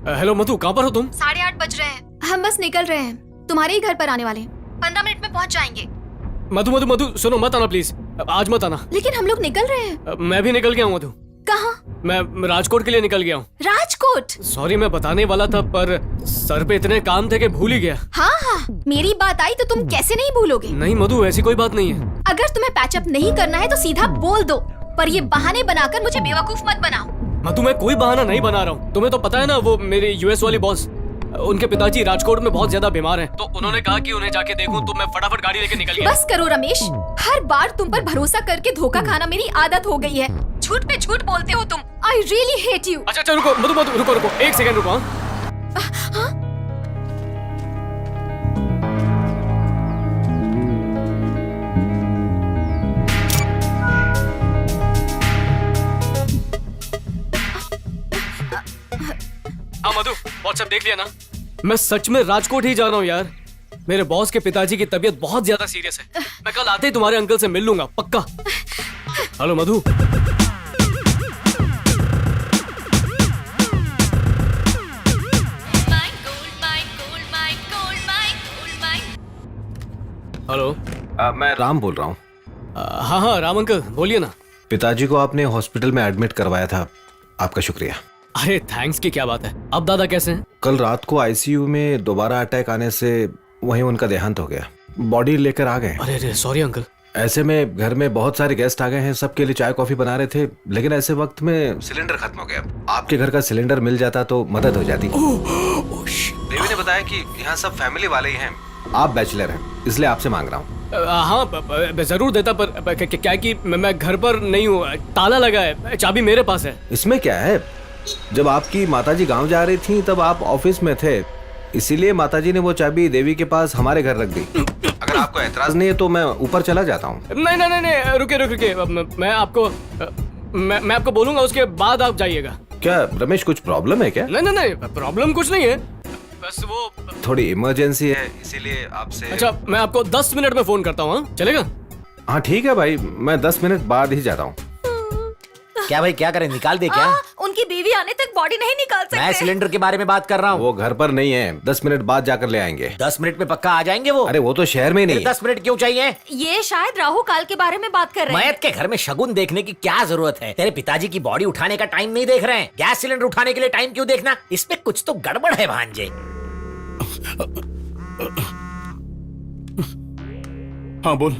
S1: हेलो मधु, कहाँ पर हो तुम?
S4: 8:30 बज रहे हैं, हम बस निकल रहे हैं, तुम्हारे ही घर पर आने वाले हैं, 15 मिनट में पहुंच जाएंगे।
S1: मधु मधु मधु सुनो, मत आना प्लीज, आज मत आना।
S4: लेकिन हम लोग निकल रहे हैं।
S1: मैं भी निकल गया हूँ मधु,
S4: कहाँ?
S1: मैं राजकोट के लिए निकल गया हूँ।
S4: राजकोट?
S1: सॉरी, मैं बताने वाला था पर सर पे इतने काम थे कि भूल ही गया।
S4: हाँ, मेरी बात आई तो तुम कैसे नहीं भूलोगे?
S1: नहीं मधु, ऐसी कोई बात नहीं है।
S4: अगर तुम्हें पैचअप नहीं करना है तो सीधा बोल दो, पर ये बहाने बनाकर मुझे बेवकूफ मत बनाओ।
S1: मधु, मैं कोई बहाना नहीं बना रहा हूँ। तुम्हें तो पता है ना, वो मेरे यूएस वाली बॉस, उनके पिताजी राजकोट में बहुत ज्यादा बीमार हैं, तो उन्होंने कहा कि उन्हें जाके देखूं, तो मैं फटाफट गाड़ी लेके निकल गया।
S4: बस करो रमेश, हर बार तुम पर भरोसा करके धोखा खाना मेरी आदत हो गई है। झूठ पे झूठ बोलते हो तुम। I really hate you.
S1: अच्छा रुको मधु मधु, रुको एक सेकंड रुको।
S4: हाँ?
S1: हाँ मधु, व्हाट्सएप देख लिया ना? मैं सच में राजकोट ही जा रहा हूँ यार। मेरे बॉस के पिताजी की तबीयत बहुत ज्यादा सीरियस है। मैं कल आते ही तुम्हारे अंकल से मिल लूंगा, पक्का। हेलो मधु। हेलो,
S9: मैं राम बोल रहा हूँ।
S1: हाँ हाँ राम अंकल, बोलिए ना।
S9: पिताजी को आपने हॉस्पिटल में एडमिट करवाया था, आपका शुक्रिया।
S1: अरे थैंक्स की क्या बात है। अब दादा कैसे हैं?
S9: कल रात को आईसीयू में दोबारा अटैक आने से वहीं उनका देहांत हो गया। बॉडी लेकर आ गए।
S1: अरे सॉरी अंकल।
S9: ऐसे में घर में बहुत सारे गेस्ट आ गए हैं, सबके लिए चाय कॉफी बना रहे थे, लेकिन ऐसे वक्त में सिलेंडर खत्म हो गया। आपके घर का सिलेंडर मिल जाता तो मदद हो जाती। देवी ने बताया कि यहाँ सब फैमिली वाले ही हैं, आप बैचलर हैं, इसलिए आपसे मांग रहा हूँ।
S1: हाँ जरूर देता, पर क्या कि मैं घर पर नहीं हूँ, ताला लगा है, चाबी मेरे पास है।
S9: इसमें क्या है, जब आपकी माताजी गांव जा रही थी तब आप ऑफिस में थे, इसीलिए माताजी ने वो चाबी देवी के पास हमारे घर रख दी। अगर आपको एतराज नहीं है तो मैं ऊपर चला जाता हूँ।
S1: नहीं रुके, मैं आपको बोलूंगा, उसके बाद आप जाइएगा।
S9: क्या रमेश, कुछ प्रॉब्लम है क्या?
S1: नहीं प्रॉब्लम कुछ नहीं है, बस वो
S9: थोड़ी इमरजेंसी है, इसीलिए आपसे।
S1: अच्छा, मैं आपको 10 मिनट में फोन करता हूँ, चलेगा?
S9: हाँ ठीक है भाई, मैं 10 मिनट बाद ही जाता हूँ।
S10: क्या भाई, क्या करें, निकाल दे क्या?
S3: उनकी बीवी आने तक बॉडी नहीं निकाल सकते।
S10: मैं सिलेंडर के बारे में बात कर रहा हूँ।
S9: वो घर पर नहीं है, 10 मिनट बाद जाकर ले आएंगे।
S10: 10 मिनट में पक्का आ जाएंगे वो?
S9: अरे वो तो शहर में नहीं।
S10: 10 मिनट क्यों चाहिए?
S3: ये शायद राहु काल के बारे में बात कर रहे हैं।
S10: मयत के घर में शगुन देखने की क्या जरूरत है? तेरे पिताजी की बॉडी उठाने का टाइम नहीं देख रहे हैं, गैस सिलेंडर उठाने के लिए टाइम क्यों देखना? इसमें कुछ तो गड़बड़ है भांजे।
S2: हाँ बोल।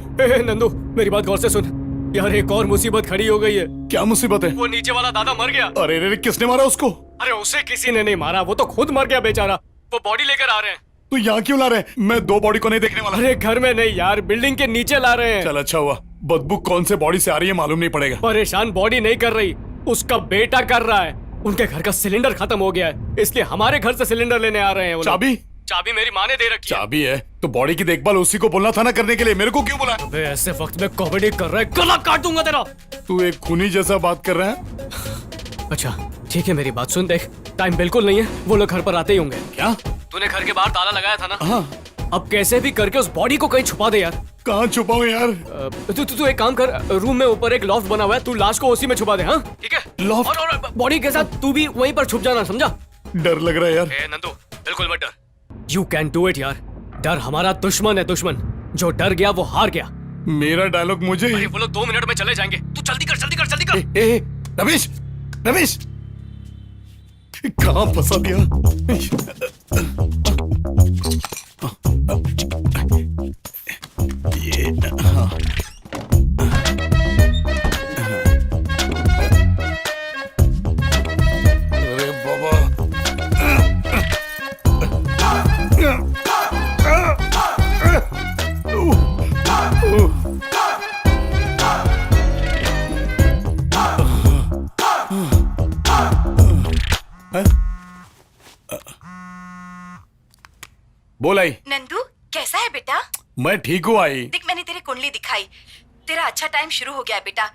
S1: नंदू, मेरी बात गौर से सुन यार, एक और मुसीबत खड़ी हो गई है।
S2: क्या मुसीबत है?
S1: वो नीचे वाला दादा मर गया।
S2: अरे किसने मारा उसको?
S1: अरे उसे किसी ने नहीं मारा, वो तो खुद मर गया बेचारा। वो बॉडी लेकर आ रहे हैं।
S2: तू यहाँ क्यों ला रहे हैं? मैं 2 बॉडी को नहीं देखने वाला।
S1: अरे घर में नहीं यार, बिल्डिंग के नीचे ला रहे हैं।
S2: चल अच्छा हुआ, बदबू कौन से बॉडी से आ रही है मालूम नहीं पड़ेगा।
S1: परेशान बॉडी नहीं कर रही, उसका बेटा कर रहा है। उनके घर का सिलेंडर खत्म हो गया है, इसलिए हमारे घर से सिलेंडर लेने आ रहे हैं। चाबी मेरी माँ ने दे रखी है।
S2: चाबी है तो बॉडी की देखभाल उसी को बोलना था ना करने के लिए, मेरे को क्यों बोला?
S1: अबे ऐसे वक्त में कॉमेडी कर रहा है, गला काट दूंगा तेरा।
S2: तू एक खूनी जैसा बात कर रहा है।
S1: अच्छा ठीक है, मेरी बात सुन, देख टाइम बिल्कुल नहीं है, वो लोग घर पर आते ही होंगे।
S2: क्या
S1: तूने घर के बाहर ताला लगाया था ना?
S2: हाँ।
S1: अब कैसे भी करके उस बॉडी को कहीं छुपा दे यार।
S2: कहाँ छुपाऊं यार?
S1: तू एक काम कर, रूम में ऊपर एक लॉफ्ट बना हुआ है, तू लाश को उसी में छुपा दे। हाँ ठीक है।
S2: लॉफ्ट?
S1: और बॉडी के साथ तू भी वहीं पर छुप जाना, समझा?
S2: डर लग रहा है यार।
S1: नंदू बिल्कुल मत डर, यू कैन डू इट यार। डर हमारा दुश्मन है, दुश्मन। जो डर गया वो हार गया।
S2: मेरा डायलॉग मुझे?
S1: अरे वो लोग 2 मिनट में चले जाएंगे, तू जल्दी कर।
S2: रमेश कहाँ फंसा दिया? अरे बाबा, बोल आई।
S3: नंदू कैसा है बेटा?
S2: मैं ठीक हूँ आई।
S3: देख, मैंने तेरी कुंडली दिखाई, तेरा अच्छा टाइम शुरू हो गया है बेटा।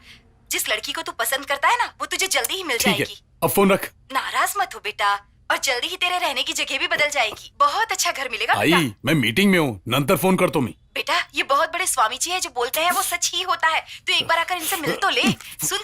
S3: जिस लड़की को तू पसंद करता है ना, वो तुझे जल्दी ही मिल
S2: ठीक है,
S3: जाएगी।
S2: अब फोन रख।
S3: नाराज मत हो बेटा, और जल्दी ही तेरे रहने की जगह भी बदल जाएगी। बहुत अच्छा घर मिलेगा
S2: आई
S3: बेटा।
S2: मैं मीटिंग में हूँ, नंतर फोन करतो मी।
S3: बेटा ये बहुत बड़े स्वामी जी है, जो बोलते हैं वो सच ही होता है। तू एक बार आकर इनसे मिल तो ले। सुन,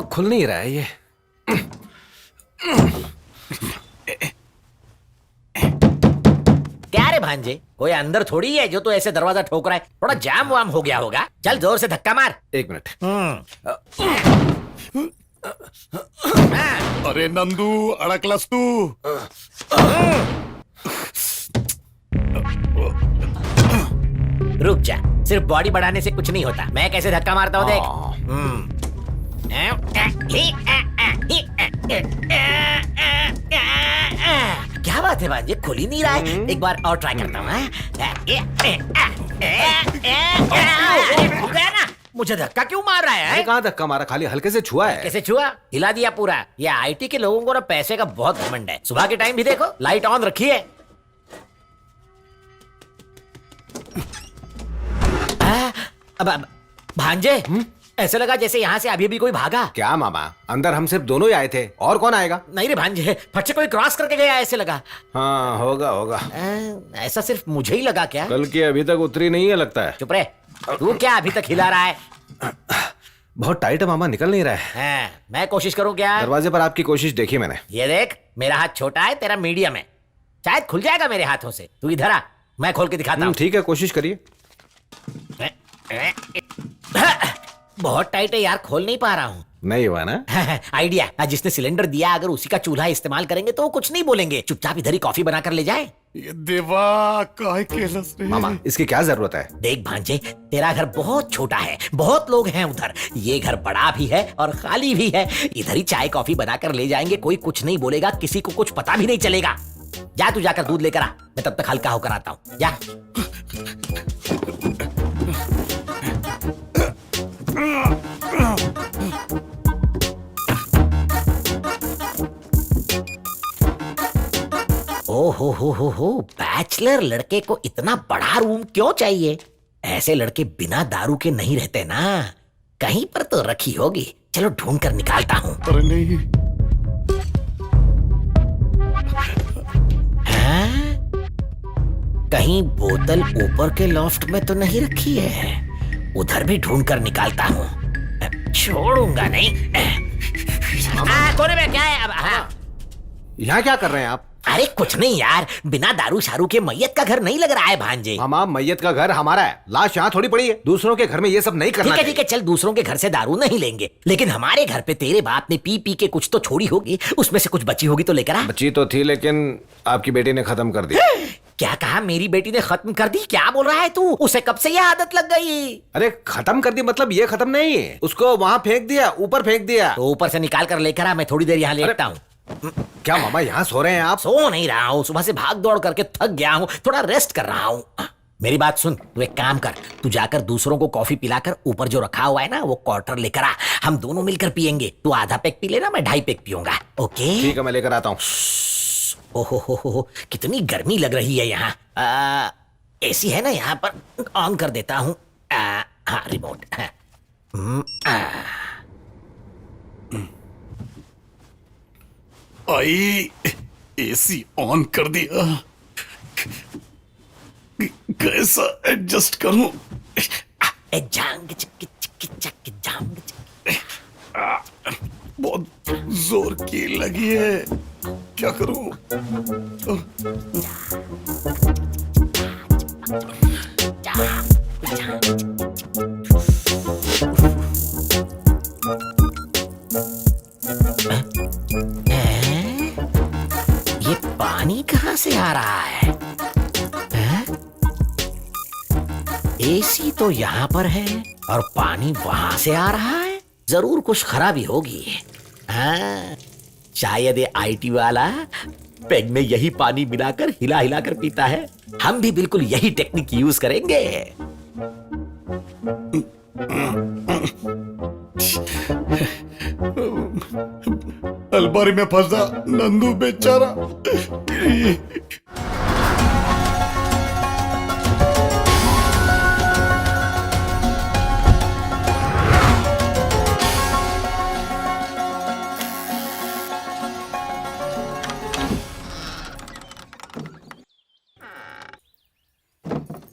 S9: खुल नहीं रहा है ये।
S10: क्या रे भांजे, कोई अंदर थोड़ी है जो तो ऐसे दरवाजा ठोक रहा है। थोड़ा जाम वाम हो गया होगा। चल जोर से धक्का मार।
S9: 1 मिनट।
S2: अरे नंदू, अड़कलस तू।
S10: रुक जा, सिर्फ बॉडी बढ़ाने से कुछ नहीं होता। मैं कैसे धक्का मारता हूँ देख। क्या बात है भांजे, खुल ही नहीं रहा है। एक बार और ट्राई करता हूँ। हो गया ना। मुझे धक्का क्यों मार रहा है?
S9: कहाँ धक्का मारा, खाली हल्के से छुआ है।
S10: कैसे छुआ? हिला दिया पूरा। ये आईटी के लोगों को ना पैसे का बहुत घमंड है। सुबह के टाइम भी देखो लाइट ऑन रखी है। अब भांजे, ऐसे लगा जैसे यहाँ से अभी भी कोई भागा।
S9: क्या मामा, अंदर हम सिर्फ दोनों ही आए थे, और कौन आएगा?
S10: नहीं रे भांजे, फट से कोई क्रॉस करके गया ऐसे लगा।
S9: हाँ होगा होगा।
S10: ऐसा सिर्फ मुझे ही लगा क्या?
S9: कल की अभी तक उतरी नहीं है लगता है।
S10: चुप रहे, तू क्या अभी तक हिला रहा है?
S9: बहुत टाइट है मामा, निकल नहीं रहा है।
S10: मैं कोशिश करूं क्या?
S9: दरवाजे पर आपकी कोशिश देखी मैंने।
S10: ये देख, मेरा हाथ छोटा है, तेरा मीडियम है। शायद खुल जाएगा मेरे हाथों से। तू इधर आ, मैं खोल के दिखाता हूँ।
S9: ठीक है, कोशिश करिए।
S10: बहुत टाइट है यार, खोल नहीं पा रहा हूँ।
S9: नहीं हुआ ना?
S10: आइडिया, जिसने सिलेंडर दिया अगर उसी का चूल्हा इस्तेमाल करेंगे तो वो कुछ नहीं बोलेंगे। चुपचाप इधर ही कॉफी बनाकर ले जाए।
S2: ये देवा काहे केलस रे?
S9: मामा, इसकी क्या जरूरत है?
S10: देख भांजे, तेरा घर बहुत छोटा है, बहुत लोग हैं उधर। ये घर बड़ा भी है और खाली भी है। इधर ही चाय कॉफी बनाकर ले जाएंगे, कोई कुछ नहीं बोलेगा, किसी को कुछ पता भी नहीं चलेगा। जा तू जाकर दूध लेकर आ, मैं तब तक हल्का होकर आता हूँ। जा। हो बैचलर लड़के को इतना बड़ा रूम क्यों चाहिए? ऐसे लड़के बिना दारू के नहीं रहते ना। कहीं पर तो रखी होगी, चलो ढूंढ कर निकालता हूँ।
S2: अरे नहीं।
S10: कहीं बोतल ऊपर के लॉफ्ट में तो नहीं रखी है। उधर भी ढूंढ कर निकालता हूँ, छोड़ूंगा नहीं। कोने में क्या है अब?
S9: यहाँ क्या कर रहे हैं आप?
S10: अरे कुछ नहीं यार, बिना दारू शारू के मैयत का घर नहीं लग रहा है भांजे।
S9: मामा, मैयत का घर हमारा है, लाश यहाँ थोड़ी पड़ी है। दूसरों के घर में ये सब नहीं करना।
S10: ठीक है, चल दूसरों के घर से दारू नहीं लेंगे, लेकिन हमारे घर पे तेरे बाप ने पी पी के कुछ तो छोड़ी होगी, उसमें से कुछ बची होगी तो लेकर आ।
S9: बची तो थी, लेकिन आपकी बेटी ने खत्म कर दी।
S10: क्या कहा? मेरी बेटी ने खत्म कर दी? क्या बोल रहा है तू? उसे कब से ये आदत लग गई?
S9: अरे खत्म कर दी मतलब ये खत्म नहीं है, उसको वहाँ फेंक दिया, ऊपर फेंक दिया।
S10: तो ऊपर से निकाल कर लेकर आ, मैं थोड़ी देर यहाँ लेटता हूँ।
S9: क्या मामा, यहाँ सो रहे हैं आप?
S10: सो नहीं रहा हूँ, सुबह से भाग दौड़ करके थक गया हूँ, थोड़ा रेस्ट कर रहा हूँ। मेरी बात सुन, तू एक काम कर, तू जाकर दूसरों को कॉफी पिलाकर ऊपर जो रखा हुआ है ना वो क्वार्टर लेकर आ, हम दोनों मिलकर पियेंगे। तू आधा पैक पी लेना, मैं 2.5 पैक पीऊंगा। ओके
S9: ठीक है, मैं लेकर आता हूँ।
S10: ओहो, कितनी गर्मी लग रही है यहाँ। एसी है ना यहाँ पर, ऑन कर देता हूँ। हाँ, रिमोट।
S2: आई एसी ऑन कर दिया, कैसा एडजस्ट करूं? बहुत जोर की लगी है, क्या करूं?
S10: ये पानी कहाँ से आ रहा है? एसी तो यहाँ पर है और पानी वहां से आ रहा है। जरूर कुछ खराबी होगी। हाँ, शायद ये आईटी वाला पेग में यही पानी मिलाकर हिला हिला कर पीता है। हम भी बिल्कुल यही टेक्निक यूज करेंगे।
S2: अलमारी में फंसा नंदू बेचारा।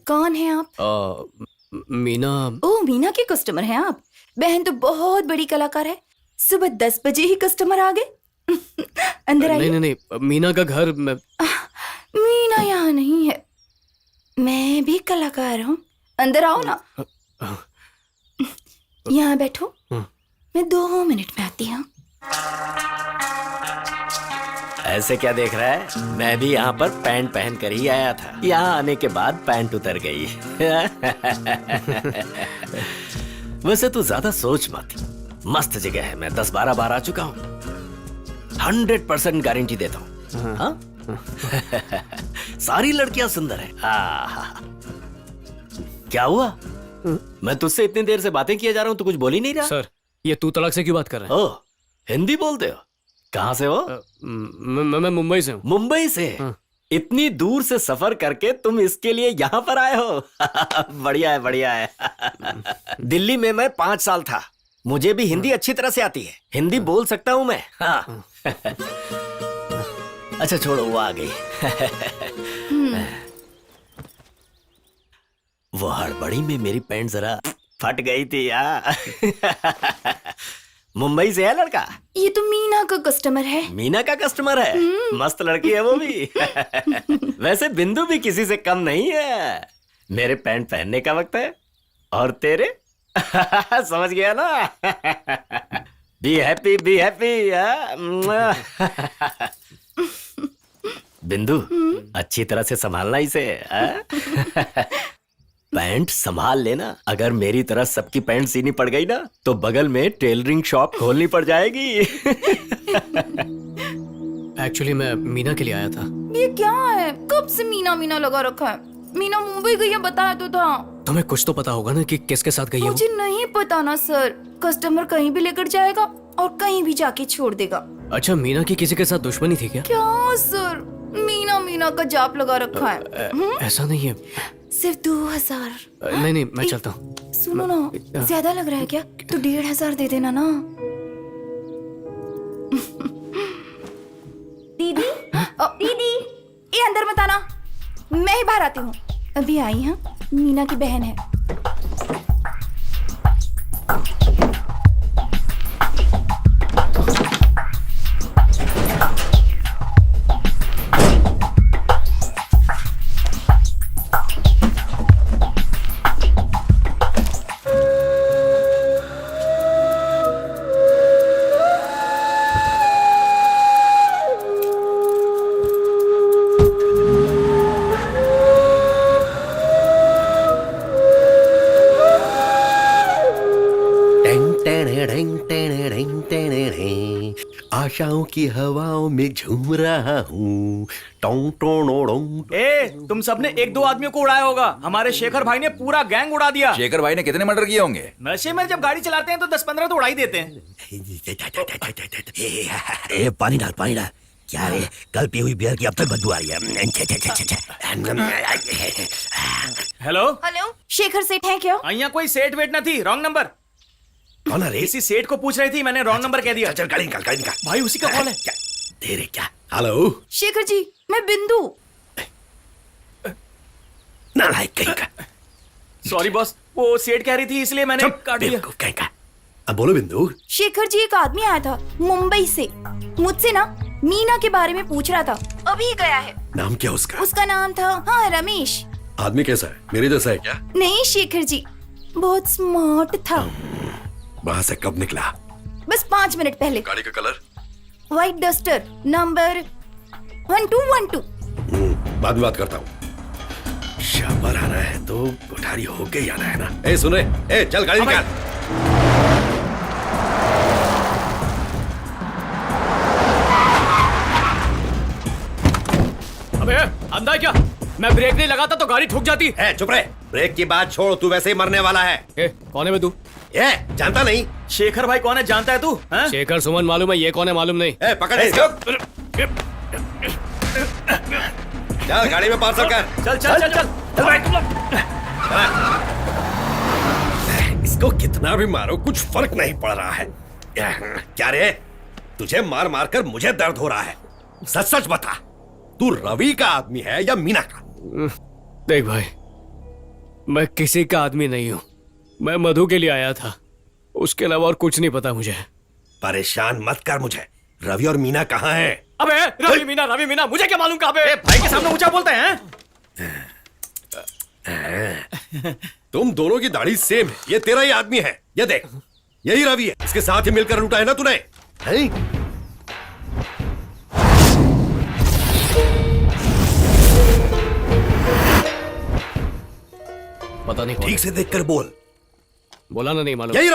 S3: कौन है आप?
S1: मीना।
S3: ओह, मीना के कस्टमर हैं आप? बहन तो बहुत बड़ी कलाकार है, सुबह 10 बजे ही कस्टमर आ गए। अंदर
S1: नहीं
S3: आइए।
S1: नहीं नहीं, मीना का घर
S3: मीना यहाँ नहीं है, मैं भी कलाकार हूँ। अंदर आओ ना, यहाँ बैठो, मैं 2 मिनट में आती हूँ।
S10: ऐसे क्या देख रहा है? मैं भी यहाँ पर पैंट पहन कर ही आया था। यहाँ आने के बाद पैंट उतर गई। वैसे तू ज्यादा सोच मत, मस्त जगह है। मैं 10-12 बार आ चुका हूँ, 100% गारंटी देता हूँ। हाँ? सारी लड़कियां सुंदर है। क्या हुआ? मैं तुझसे इतनी देर से बातें किए जा रहा हूँ, तू कुछ बोल ही नहीं रहा।
S1: सर, ये तू तलाक से क्यों बात कर रहे हैं?
S10: ओह, हिंदी बोलते हो? कहाँ से हो?
S1: मैं मुंबई से हूँ।
S10: मुंबई से? इतनी दूर से सफर करके तुम इसके लिए यहाँ पर आए हो? बढ़िया है, बढ़िया है। दिल्ली में मैं 5 साल था, मुझे भी हिंदी अच्छी तरह से आती है, हिंदी बोल सकता हूँ मैं। हाँ। अच्छा छोड़ो, वो आ गई। वो हड़बड़ी में मेरी पैंट जरा फट गई थी यार। मुंबई से है लड़का?
S3: ये तो मीना का कस्टमर है।
S10: मीना का कस्टमर है? मस्त लड़की है वो भी। वैसे बिंदु भी किसी से कम नहीं है। मेरे पैंट पहनने का वक्त है और तेरे समझ गया ना? Be happy, be happy. बिंदु, अच्छी तरह से संभालना इसे। पैंट संभाल लेना, अगर मेरी तरह सबकी पैंट सीनी पड़ गई ना तो बगल में टेलरिंग शॉप खोलनी पड़ जाएगी।
S1: एक्चुअली मैं मीना के लिए आया था।
S3: ये क्या है? कब से मीना मीना लगा रखा है? मीना मुंबई गई है, बताया तो था।
S1: तुम्हें कुछ तो पता होगा ना कि किसके साथ गई है वो?
S3: मुझे नहीं पता ना सर। कस्टमर कहीं भी लेकर जाएगा और कहीं भी जाके छोड़ देगा।
S1: अच्छा, मीना की किसी के साथ दुश्मनी थी क्या?
S3: क्या सर, मीना मीना का जाप लगा रखा है।
S1: ऐसा नहीं है।
S3: सिर्फ 2000।
S1: नहीं नहीं, मैं चलता हूँ।
S3: सुनो ना, ज्यादा लग रहा है क्या? तो 1500 दे देना ना। दीदी, दीदी, ये अंदर मत आना, मैं ही बाहर आती हूँ। अभी आई हैं, मीना की बहन है।
S10: आशाओं की हवाओं में झूम रहा हूँ। टों टों टों।
S11: ए, तुम सबने 1-2 आदमियों को उड़ाया होगा, हमारे शेखर भाई ने पूरा गैंग उड़ा दिया।
S7: शेखर भाई ने कितने मर्डर किए होंगे?
S11: नशे में जब गाड़ी चलाते हैं तो 10-15 तो उड़ा ही देते हैं।
S10: ए, पानी डाल, पानी डाल। क्या रे, कल पी हुई बियर की अब तक बदबू आ रही है।
S11: हेलो
S3: हेलो, शेखर सेठ है क्या?
S11: यहाँ कोई सेठ वेट न थी, रॉन्ग नंबर।
S10: कौन है रे?
S11: इसी सेठ को पूछ रही थी, मैंने रॉन्ग नंबर कह दिया।
S10: चल गाड़ी निकाल, गाड़ी निकाल।
S11: भाई उसी का कॉल है।
S10: तेरे क्या? हेलो
S3: शेखर जी, मैं बिंदु।
S10: नालायक कहीं का।
S11: सॉरी बॉस, वो सेठ कह रही थी इसलिए मैंने काट दिया।
S10: कहीं का। अब बोलो बिंदु।
S3: शेखर जी, एक आदमी आया था मुंबई से, मुझसे ना मीना के बारे में पूछ रहा था, अभी गया है।
S10: नाम क्या उसका?
S3: उसका नाम था, हाँ, रमेश।
S10: आदमी कैसा है? मेरे जैसा है क्या?
S3: नहीं शेखर जी, बहुत स्मार्ट था।
S10: वहां से कब निकला?
S3: बस 5 मिनट पहले।
S10: गाड़ी का कलर?
S3: White duster, number 1212।
S10: बाद में बात करता हूँ। शाबार आना है तो कोठारी होके ही आना है ना। ए सुन रहे, ए चल गाड़ी निकाल।
S1: अबे अंधा है क्या? मैं ब्रेक नहीं लगाता तो गाड़ी ठुक जाती।
S10: ए चुप रहे, ब्रेक की बात छोड़, तू वैसे ही मरने वाला है।
S1: ए, कौन है बे तू?
S10: ए जानता नहीं?
S11: शेखर भाई कौन है जानता है तू? हाँ?
S1: शेखर सुमन मालूम है, ये कौन है मालूम नहीं।
S10: ए पकड़ इसको। चल गाड़ी में पार्सल कर।
S11: चल चल चल चल,
S10: इसको कितना भी मारो कुछ फर्क नहीं पड़ रहा है। क्या रे, तुझे मार मार कर मुझे दर्द हो रहा है। सच सच बता, तू रवि का आदमी है या मीना का?
S1: देख भाई, मैं किसी का आदमी नहीं हूँ। मैं मधु के लिए आया था, उसके अलावा और कुछ नहीं पता मुझे।
S10: परेशान मत कर मुझे। रवि और मीना कहाँ हैं?
S1: अबे रवि मीना मुझे क्या मालूम कहाँ पे?
S11: भाई के सामने ऊंचा बोलते हैं।
S10: तुम दोनों की दाढ़ी सेम है। ये तेरा ही आदमी है, ये देख, यही रवि है। इसके साथ ही मिलकर लूटा है ना तूने? हैं?
S1: पता नहीं
S10: ठीक से देखकर बोल।
S1: बोला ना, नहीं मालूम।
S10: यही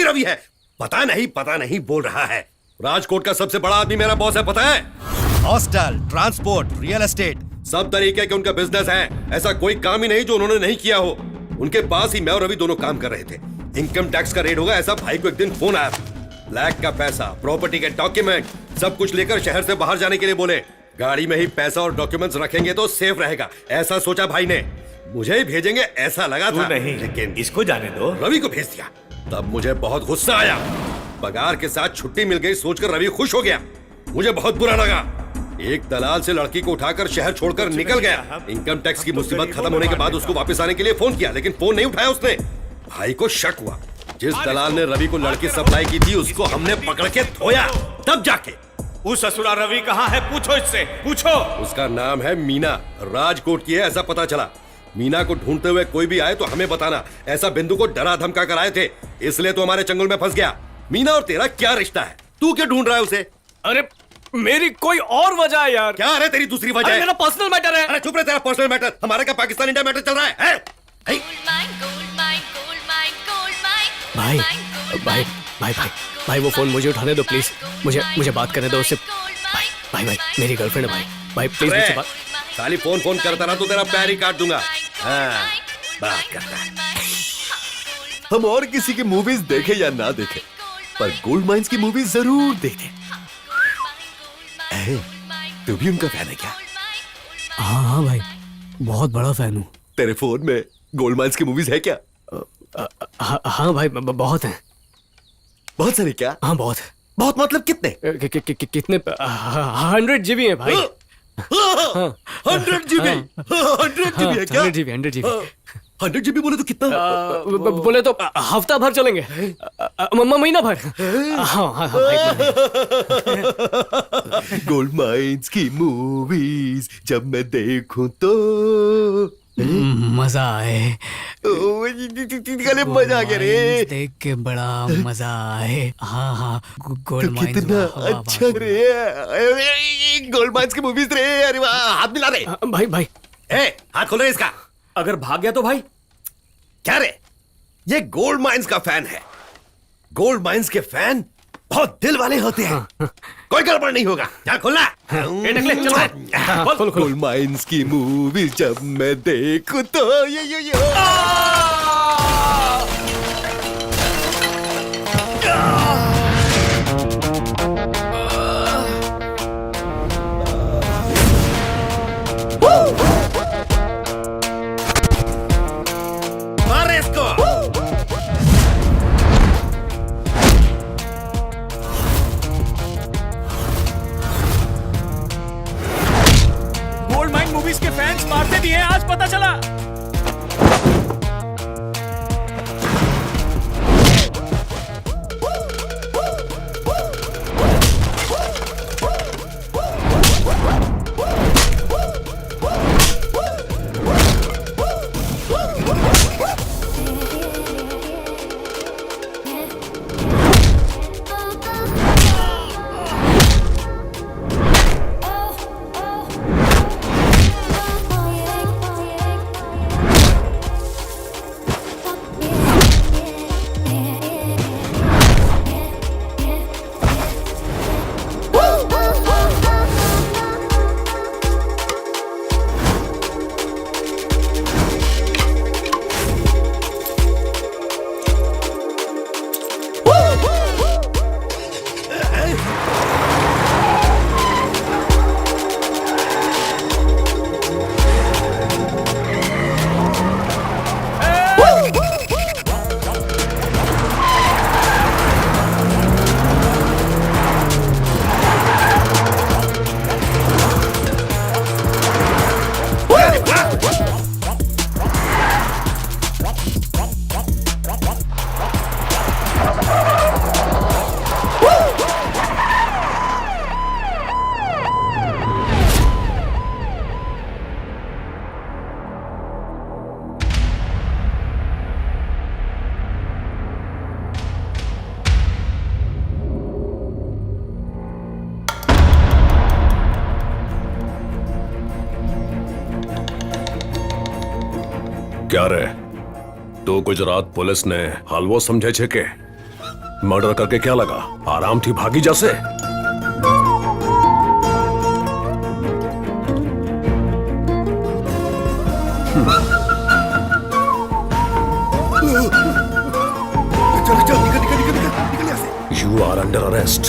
S10: रवि है। पता नहीं बोल रहा है। राजकोट का सबसे बड़ा आदमी मेरा बॉस है, पता है? हॉस्टल, ट्रांसपोर्ट, रियल एस्टेट, सब तरीके के उनका बिजनेस है। ऐसा कोई काम ही नहीं जो उन्होंने नहीं किया हो। उनके पास ही मैं और रवि दोनों काम कर रहे थे। इनकम टैक्स का रेड होगा ऐसा भाई को एक दिन फोन आया। ब्लैक का पैसा, प्रॉपर्टी के डॉक्यूमेंट सब कुछ लेकर शहर से बाहर जाने के लिए बोले। गाड़ी में ही पैसा और डॉक्यूमेंट्स रखेंगे तो सेफ रहेगा, ऐसा सोचा भाई ने। मुझे ही भेजेंगे ऐसा लगा था,
S2: नहीं,
S10: लेकिन
S2: इसको जाने दो।
S10: रवि को भेज दिया। तब मुझे बहुत गुस्सा आया। पगार के साथ छुट्टी मिल गई सोचकर रवि खुश हो गया। मुझे बहुत बुरा लगा। एक दलाल से लड़की को उठाकर शहर छोड़कर निकल गया। इनकम टैक्स की मुसीबत खत्म होने के बाद उसको वापस आने के लिए फोन किया, लेकिन फोन नहीं उठाया उसने। भाई को शक हुआ। जिस दलाल ने रवि को लड़की सप्लाई की थी उसको हमने पकड़ के धोया। तब जाके
S2: उस ससुरा रवि कहाँ है? पूछो इससे, पूछो।
S10: उसका नाम है मीना, राजकोट की है ऐसा पता चला। मीना को ढूंढते हुए कोई भी आए तो हमें बताना। ऐसा बिंदु को डरा धमका कर आए थे, इसलिए तो हमारे चंगुल में फंस गया। मीना और तेरा क्या रिश्ता है? तू क्यों ढूंढ रहा है उसे?
S1: अरे मेरी कोई और वजह है यार।
S10: क्या है तेरी दूसरी वजह?
S1: मेरा पर्सनल मैटर है।
S10: अरे चुप रहे, तेरा पर्सनल मैटर। हमारा क्या पाकिस्तान इंडिया मैटर चल रहा है?
S1: भाई भाई भाई भाई भाई वो फोन मुझे उठाने दो प्लीज। मुझे बात करने दो उससे। भाई मेरी गर्लफ्रेंड है भाई प्लीज मुझसे बात।
S10: खाली फोन करता रहा तो तेरा पैर ही काट दूंगा। हाँ, बात करता है।
S12: हम और किसी की मूवीज देखे या ना देखे, पर गोल्ड माइंस की मूवीज जरूर देखें। तू भी उनका फैन है क्या?
S1: हाँ भाई, बहुत बड़ा फैन हूँ।
S12: तेरे फोन में गोल्ड माइंस की मूवीज है क्या?
S1: हाँ भाई बहुत हैं।
S12: बहुत सारे क्या?
S1: हाँ बहुत।
S12: बहुत मतलब कितने?
S1: कितने? 100 GB है भाई।
S12: 100 GB? 100 GB है क्या?
S1: 100 GB
S12: 100 GB बोले तो कितना?
S1: बोले तो हफ्ता भर चलेंगे, महीना भर। हाँ भाई।
S12: गोल्ड माइंस की मूवीज जब मैं देखूं तो
S1: मजा आए।
S12: गले मजा आ गया रे,
S1: देख के बड़ा मजा आए। हाँ गोल्ड माइंस
S12: कितना अच्छा रे। गोल्ड माइंस की मूवीज रे। अरे वाह, हाथ मिला दे
S1: भाई।
S10: हाथ खोल रहे इसका।
S11: अगर भाग गया तो भाई?
S10: क्या रे, ये गोल्ड माइंस का फैन है। गोल्ड माइंस के फैन बहुत दिल वाले होते हैं। कोई गड़बड़ नहीं होगा। क्या खोलना?
S12: गोल्ड माइंस की मूवी जब मैं देखूं तो ये
S10: मार इसको।
S11: गोल्ड माइन मूवीज के फैंस मारते भी हैं, आज पता चला।
S12: ક્યારે તો ગુજરાત પોલીસને હલવો સમજે છે કે મર્ડર કરકે ક્યાં લગા આરામથી ભાગી જશે. You are under arrest.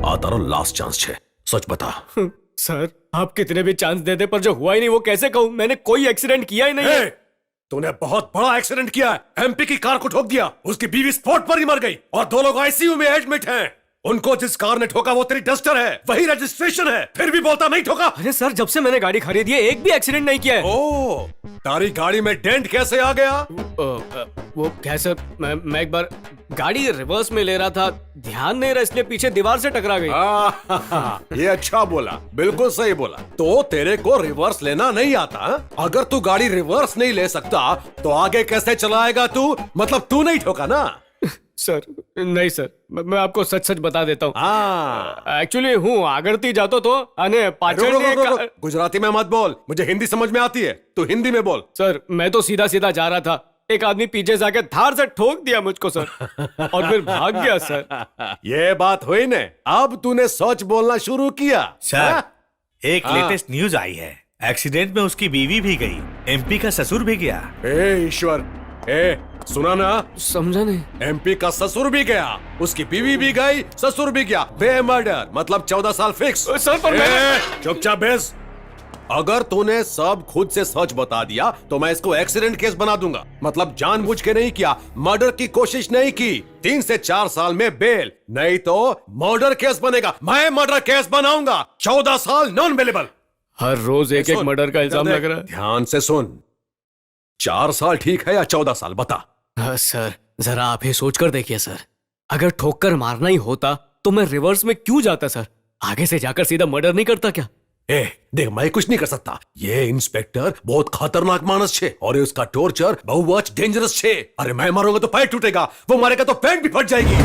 S12: आ तारा लास्ट चांस छे, सच बता.
S1: सर आप कितने भी चांस दे दे पर जो हुआ ही नहीं वो कैसे कहूँ. मैंने कोई एक्सीडेंट किया ही नहीं है.
S12: तूने बहुत बड़ा एक्सीडेंट किया है. एमपी की कार को ठोक दिया, उसकी बीवी स्पॉट पर ही मर गई और 2 लोग आईसीयू में एडमिट हैं. उनको जिस कार ने ठोका वो तेरी डस्टर है, वही रजिस्ट्रेशन है, फिर भी बोलता नहीं ठोका.
S1: अरे सर जब से मैंने गाड़ी खरीदी है एक भी एक्सीडेंट नहीं किया है.
S12: ओ, तारी गाड़ी में डेंट कैसे आ गया?
S1: वो क्या सर, मैं एक बार गाड़ी रिवर्स में ले रहा था, ध्यान नहीं रहा इसलिए पीछे दीवार से टकरा गई.
S12: ये अच्छा बोला, बिल्कुल सही बोला. तो तेरे को रिवर्स लेना नहीं आता? अगर तू गाड़ी रिवर्स नहीं ले सकता तो आगे कैसे चलाएगा तू? मतलब तू नहीं ठोका ना?
S1: सर नहीं सर, मैं आपको सच सच बता देता हूँ. एक्चुअली हूँ आगरती जातो तो अने पाछळ
S12: गुजराती में मत बोल, मुझे हिंदी समझ में आती है, तू हिंदी में बोल.
S1: सर मैं तो सीधा सीधा जा रहा था, एक आदमी पीछे से आके धार से ठोक दिया मुझको सर और फिर भाग गया सर.
S12: ये बात हुई ने, अब तूने सच बोलना शुरू किया.
S13: सर एक लेटेस्ट न्यूज आई है. एक्सीडेंट में उसकी बीवी भी गई, एमपी का ससुर भी गया.
S12: ए ईश्वर, ए सुना ना?
S1: समझा नहीं.
S12: एमपी का ससुर भी गया, उसकी बीवी भी गई, ससुर भी गया. बे मर्डर मतलब 14 साल फिक्स.
S1: सर पर
S12: चुपचाप बेस. अगर तूने सब खुद से सच बता दिया तो मैं इसको एक्सीडेंट केस बना दूंगा. मतलब जानबूझ के नहीं किया, मर्डर की कोशिश नहीं की. 3 से 4 साल में बेल, नहीं तो मर्डर केस बनेगा. मैं मर्डर केस बनाऊंगा. 14 साल नॉन बेलेबल.
S1: हर रोज एक एक मर्डर का इल्जाम लग रहा है.
S12: ध्यान से सुन, 4 साल ठीक है या 14 साल बता?
S1: सर जरा आप ही सोच कर देखिए सर, अगर ठोक कर मारना ही होता तो मैं रिवर्स में क्यों जाता सर? आगे से जाकर सीधा मर्डर नहीं करता क्या?
S12: ए देख, मैं कुछ नहीं कर सकता. ये इंस्पेक्टर बहुत खतरनाक मानस छे और उसका टॉर्चर बहुत डेंजरस छे. अरे मैं मारूंगा तो पैर टूटेगा, वो मारेगा तो पैंट भी फट जाएगी.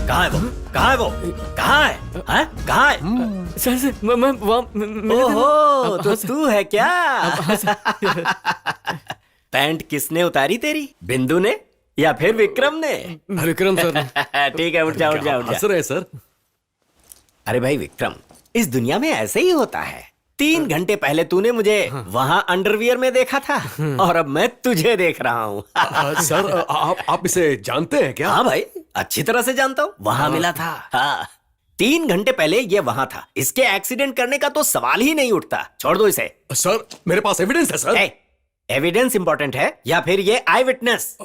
S10: कहाँ है वो? कहाँ है वो? कहाँ है? हैं? कहाँ है?
S1: सर मैं
S10: ओहो, तो तू है क्या? पैंट किसने उतारी तेरी? बिंदु ने या फिर विक्रम ने?
S1: विक्रम सर.
S10: ठीक है, उठ जा उठ जा उठ जा.
S12: हंस रहे सर.
S10: अरे भाई विक्रम, इस दुनिया में ऐसे ही होता है. 3 घंटे पहले तूने मुझे वहाँ अंडरवियर में देखा था और अब मैं तुझे देख रहा हूँ.
S12: सर आप इसे जानते हैं क्या?
S10: हाँ भाई, अच्छी तरह से जानता हूँ. वहाँ मिला था. हाँ, 3 घंटे पहले ये वहाँ था. इसके एक्सीडेंट करने का तो सवाल ही नहीं उठता. छोड़ दो इसे.
S12: सर मेरे पास एविडेंस है सर.
S10: एविडेंस इंपॉर्टेंट है या फिर ये आई विटनेस?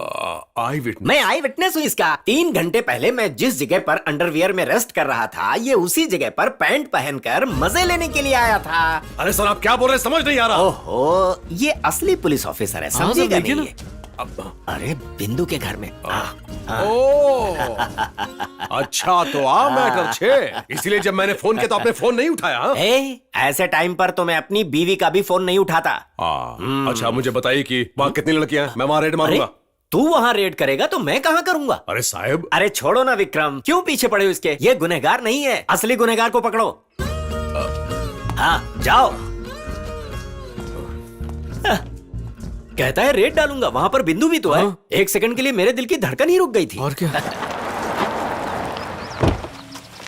S12: आई विटनेस.
S10: मैं आई विटनेस हूँ इसका. 3 घंटे पहले मैं जिस जगह पर अंडरवियर में रेस्ट कर रहा था, ये उसी जगह पर पैंट पहनकर मजे लेने के लिए आया था.
S12: अरे सर आप क्या बोल रहे हैं, समझ नहीं आ रहा.
S10: ओहो, ये असली पुलिस ऑफिसर है, समझेगा नहीं ये. अरे बिंदु के घर में.
S12: ओह, अच्छा तो आ मैटर छे. इसीलिए जब मैंने फोन किया तो आपने फोन नहीं उठाया.
S10: ऐसे टाइम पर तो मैं अपनी बीवी का भी फोन नहीं उठाता.
S12: अच्छा मुझे बताइए कि वहाँ कितनी लड़कियां हैं, मैं वहाँ रेड मारूंगा.
S10: तू वहाँ रेड करेगा तो मैं कहाँ करूंगा?
S12: अरे साहब.
S10: अरे छोड़ो ना विक्रम, क्यों पीछे पड़े हो इसके? ये गुनहगार नहीं है, असली गुनहगार को पकड़ो. हाँ जाओ. कहता है रेड डालूंगा, वहां पर बिंदु भी तो है. 1 सेकंड के लिए मेरे दिल की धड़कन ही रुक गई थी.
S1: और क्या?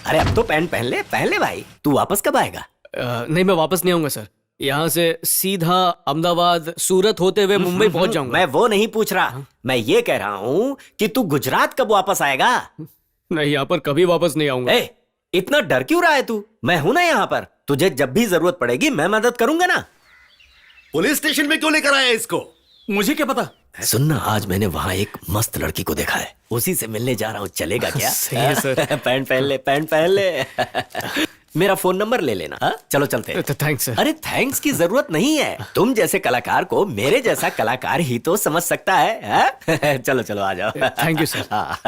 S10: अरे अब तो पैंट पहन ले भाई. तू वापस कब आएगा?
S1: नहीं मैं वापस नहीं आऊंगा सर. यहाँ से सीधा अहमदाबाद सूरत होते हुए मुंबई पहुंच जाऊंगा.
S10: मैं वो नहीं पूछ रहा, मैं ये कह रहा हूँ कि तू गुजरात कब वापस आएगा?
S1: नहीं यहाँ पर कभी वापस नहीं आऊंगा.
S10: इतना डर क्यों रहा है तू? मैं हूं ना यहाँ पर. तुझे जब भी जरूरत पड़ेगी मैं मदद करूंगा ना.
S12: पुलिस स्टेशन में क्यों लेकर आया इसको?
S10: मुझे क्या पता. सुनना, आज मैंने वहाँ एक मस्त लड़की को देखा है, उसी से मिलने जा रहा हूँ. चलेगा क्या?
S1: सही है सर.
S10: पैंट पहन ले, पैंट पहन ले. मेरा फोन नंबर ले लेना। हाँ? चलो चलते हैं।
S1: Thanks sir.
S10: अरे थैंक्स की जरूरत नहीं है, तुम जैसे कलाकार को मेरे जैसा कलाकार ही तो समझ सकता है। हाँ? चलो चलो आ जाओ।
S1: Thank you sir.
S10: हाँ।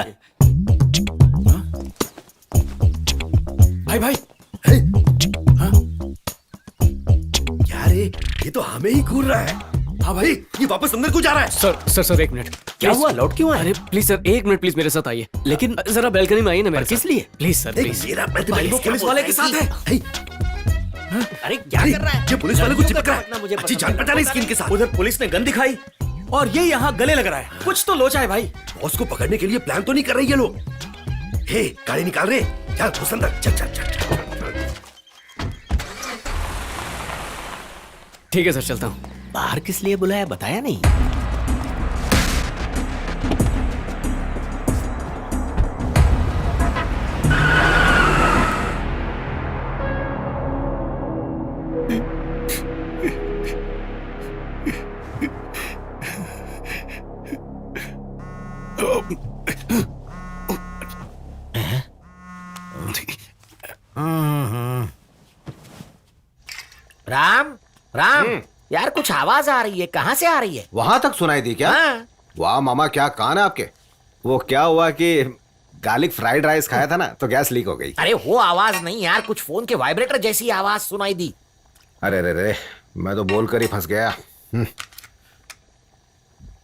S2: भाई भाई
S12: क्या रे, ये तो हमें ही घूर रहा है। हाँ भाई, ये वापस अंदर क्यों जा रहा है?
S1: सर एक मिनट।
S10: क्या हुआ, लौट क्यों आए?
S1: अरे प्लीज सर, एक मिनट प्लीज मेरे साथ आइए।
S10: लेकिन
S1: जरा बैल्कनी में आइए ना मेरे
S10: किस
S1: साथ।
S10: लिए?
S1: Please sir please.
S12: भाई वो पुलिस वाले के साथ है।
S10: अरे क्या कर रहा है?
S12: ये पुलिस वाले को चिपक रहा
S10: रखना मुझे
S12: है। अच्छी
S10: पसंद
S12: जान
S10: है।
S12: पहचान है इसकी इनके साथ।
S11: उधर पुलिस ने गन दिखाई और ये यहाँ गले लग रहा है। कुछ तो लोचा है भाई।
S12: बॉस को पकड़ने के लिए प्लान तो नहीं कर रहे ये लोग। हे, गाड़ी निकाल रहे। चल घुस अंदर, चल चल चल।
S1: ठीक है सर, चलता हूँ।
S10: बाहर किस लिए बुलाया बताया नहीं? राम राम, यार कुछ आवाज आ रही है, कहाँ से आ रही है?
S9: वहां तक सुनाई दी क्या?
S10: हाँ।
S9: वाह मामा, क्या कान है आपके। वो क्या हुआ कि गार्लिक फ्राइड राइस खाया था ना, तो गैस लीक हो गई।
S10: अरे वो आवाज नहीं यार, कुछ फोन के वाइब्रेटर जैसी आवाज सुनाई दी।
S9: अरे रे रे, मैं तो बोलकर ही फंस गया।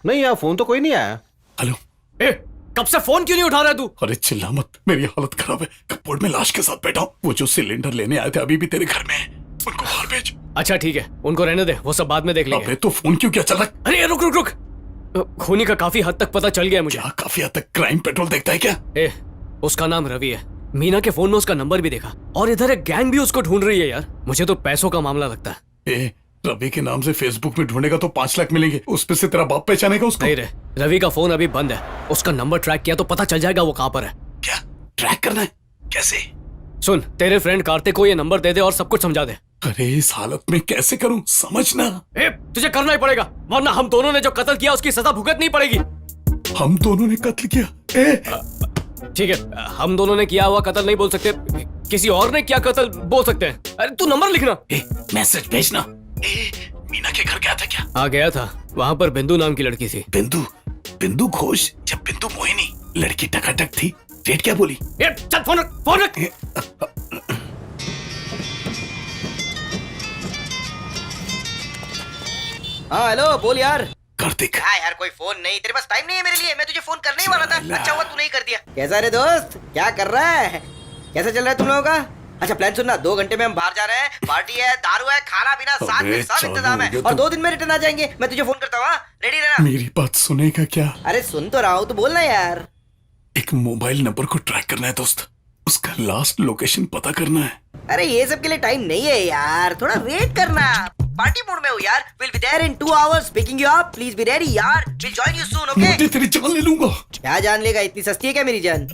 S9: नहीं यार, फोन तो कोई नहीं आया।
S2: हेलो।
S1: ए, कब से फोन क्यों नहीं उठा रहा तू?
S2: अरे चिल्ला मत, मेरी हालत खराब है। कपबोर्ड में लाश के साथ बैठा हूँ। वो जो सिलेंडर लेने आए थे अभी भी तेरे घर में है, उनको बाहर भेज।
S1: अच्छा ठीक है, उनको रहने दे, वो सब बाद में देख लेंगे।
S2: अबे तो फोन क्यों क्या चल रहा है?
S1: अरे रुक रुक रुक, खूनी का काफी हद तक पता चल गया है मुझे।
S2: क्या काफी हद तक क्राइम पेट्रोल देखता है क्या?
S1: ए, उसका नाम रवि है। मीना के फोन में उसका नंबर भी देखा, और इधर एक गैंग भी उसको ढूंढ रही है यार। मुझे तो पैसों का मामला लगता है।
S2: ए, रवि के नाम से फेसबुक में ढूंढेगा तो 5 लाख मिलेंगे। उस पे से तेरा बाप पहचानेगा उसको?
S1: नहीं रे, रवि का फोन अभी बंद है। उसका नंबर ट्रैक किया तो पता चल जाएगा वो कहाँ पर है।
S2: क्या ट्रैक करना है? कैसे?
S1: सुन, तेरे फ्रेंड कार्तिक को ये नंबर दे दे और सब कुछ समझा दे।
S2: अरे इस हालत में कैसे करूं, समझना।
S1: ए, तुझे करना ही पड़ेगा, वरना हम दोनों ने जो कत्ल किया उसकी सजा भुगतनी पड़ेगी।
S2: हम दोनों ने कत्ल किया?
S1: ठीक है, हम दोनों ने किया हुआ कत्ल नहीं बोल सकते, किसी और ने किया कत्ल बोल सकते हैं। अरे तू नंबर लिखना।
S2: मैसेज भेजना। मीना के घर गया था क्या?
S1: हाँ गया था, वहाँ पर बिंदु नाम की लड़की थी।
S2: बिंदु घोष या बिंदु मोहिनी? लड़की टकाटक थी। डेट क्या बोली?
S1: चल फोन रख, फोन रख।
S10: हाँ हेलो, बोल यार।
S2: कार्तिक।
S10: हाँ यार, कोई फोन नहीं, तेरे पास टाइम नहीं है मेरे लिए, मैं तुझे फोन करने ही वाला था। अच्छा हुआ तू नहीं कर दिया। कैसा रे दोस्त, क्या कर रहा है? कैसा चल रहा है तुम लोगों का? अच्छा प्लान सुनना, 2 घंटे में हम बाहर जा रहे हैं, पार्टी है, दारू है, खाना पीना साथ में सब इंतजाम है, और 2 दिन में रिटर्न आ जाएंगे। मैं तुझे फोन करता हूँ, रेडी रहना।
S2: मेरी बात सुनेगा क्या?
S10: अरे सुन तो रहा हूँ, तो बोलना यार।
S2: एक मोबाइल नंबर को ट्रैक करना है दोस्त, उसका लास्ट लोकेशन पता करना है।
S10: अरे ये सब के लिए टाइम नहीं है यार, थोड़ा वेट करना। पार्टी मूड में हो यार। We'll be there in 2 hours picking you up. Please be ready यार। We'll join you soon, okay?
S2: मुझे तेरी जान ले लूंगा।
S10: क्या जान लेगा, इतनी सस्ती है क्या मेरी जान?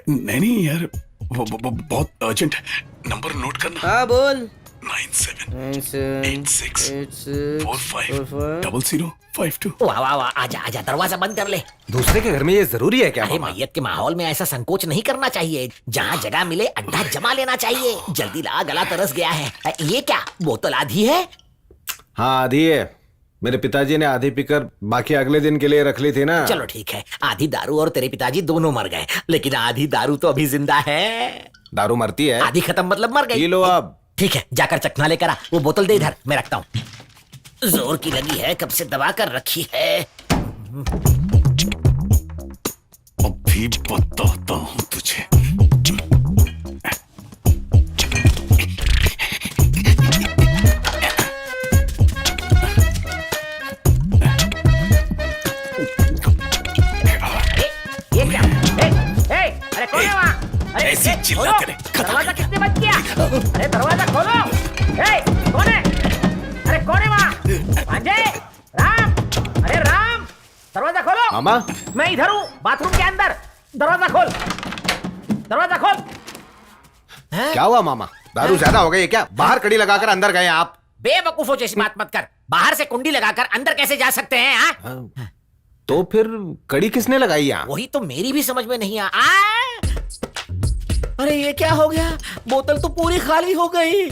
S2: नहीं यार, वो बहुत अर्जेंट है। नंबर नोट करना।
S10: हाँ बोल।
S2: 9786450052।
S10: वाह वाह वाह, आजा आजा, दरवाजा बंद कर ले।
S9: दूसरे के घर में ये जरूरी है क्या?
S10: अरे मैयत के माहौल में ऐसा संकोच नहीं करना चाहिए, जहाँ जगह मिले अड्डा जमा लेना चाहिए। जल्दी ला, गला तरस गया है। ये क्या, बोतल आधी है?
S9: हाँ आधी है, मेरे पिताजी ने आधी पीकर बाकी अगले दिन के लिए रख ली थी ना।
S10: चलो ठीक है, आधी दारू और तेरे पिताजी दोनों मर गए, लेकिन आधी दारू तो अभी जिंदा है।
S9: दारू मरती है?
S10: आधी खत्म मतलब मर गई।
S9: पी लो अब।
S10: ठीक है, जाकर चखना लेकर आ। वो बोतल दे इधर, मैं रखता हूँ। जोर की लगी है, कब से दबा कर रखी है।
S2: अभी बताता हूँ तुझे।
S10: ये क्या? अरे कौन है वहाँ?
S2: ऐसी चिल्ला करे।
S10: दरवाजा किसने बंद किया? अरे दरवाजा खोलो। कौन है? अरे कौन है वहाँ? भांजे, राम, अरे राम, दरवाजा खोलो।
S9: मामा,
S10: मैं इधर हूँ, बाथरूम के अंदर। दरवाजा खोल, दरवाजा खोल।
S9: क्या हुआ मामा? दारू ज्यादा हो गई है क्या? बाहर कड़ी लगाकर अंदर गए आप?
S10: बेवकूफों जैसी बात मत कर। बाहर से कुंडी लगाकर अंदर कैसे जा सकते हैं? हाँ?
S9: तो फिर कड़ी किसने लगाई यहाँ?
S10: वही तो मेरी भी समझ में नहीं आ। अरे ये क्या हो गया, बोतल तो पूरी खाली हो गई।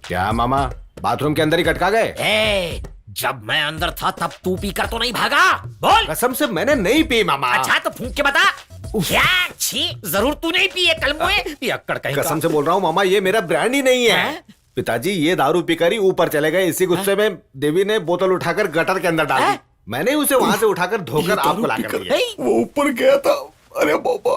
S9: क्या मामा बाथरूम के अंदर ही कटका गए?
S10: जब मैं अंदर था तब तू पीकर तो नहीं भागा? बोल।
S9: कसम से मैंने नहीं पी मामा।
S10: अच्छा तो फूंक के बता। क्या? छी, जरूर तू नहीं पिए कल मुए पियक्कड़ कहीं का।
S9: कसम से बोल रहा हूँ मामा, ये मेरा ब्रांड ही नहीं है। पिताजी ये दारू पीकर ही ऊपर चले गए, इसी गुस्से में देवी ने बोतल उठाकर गटर के अंदर डाल दी। मैंने उसे वहां से उठाकर धोकर आपको लाकर दिया।
S2: वो ऊपर गया था। अरे बाबा,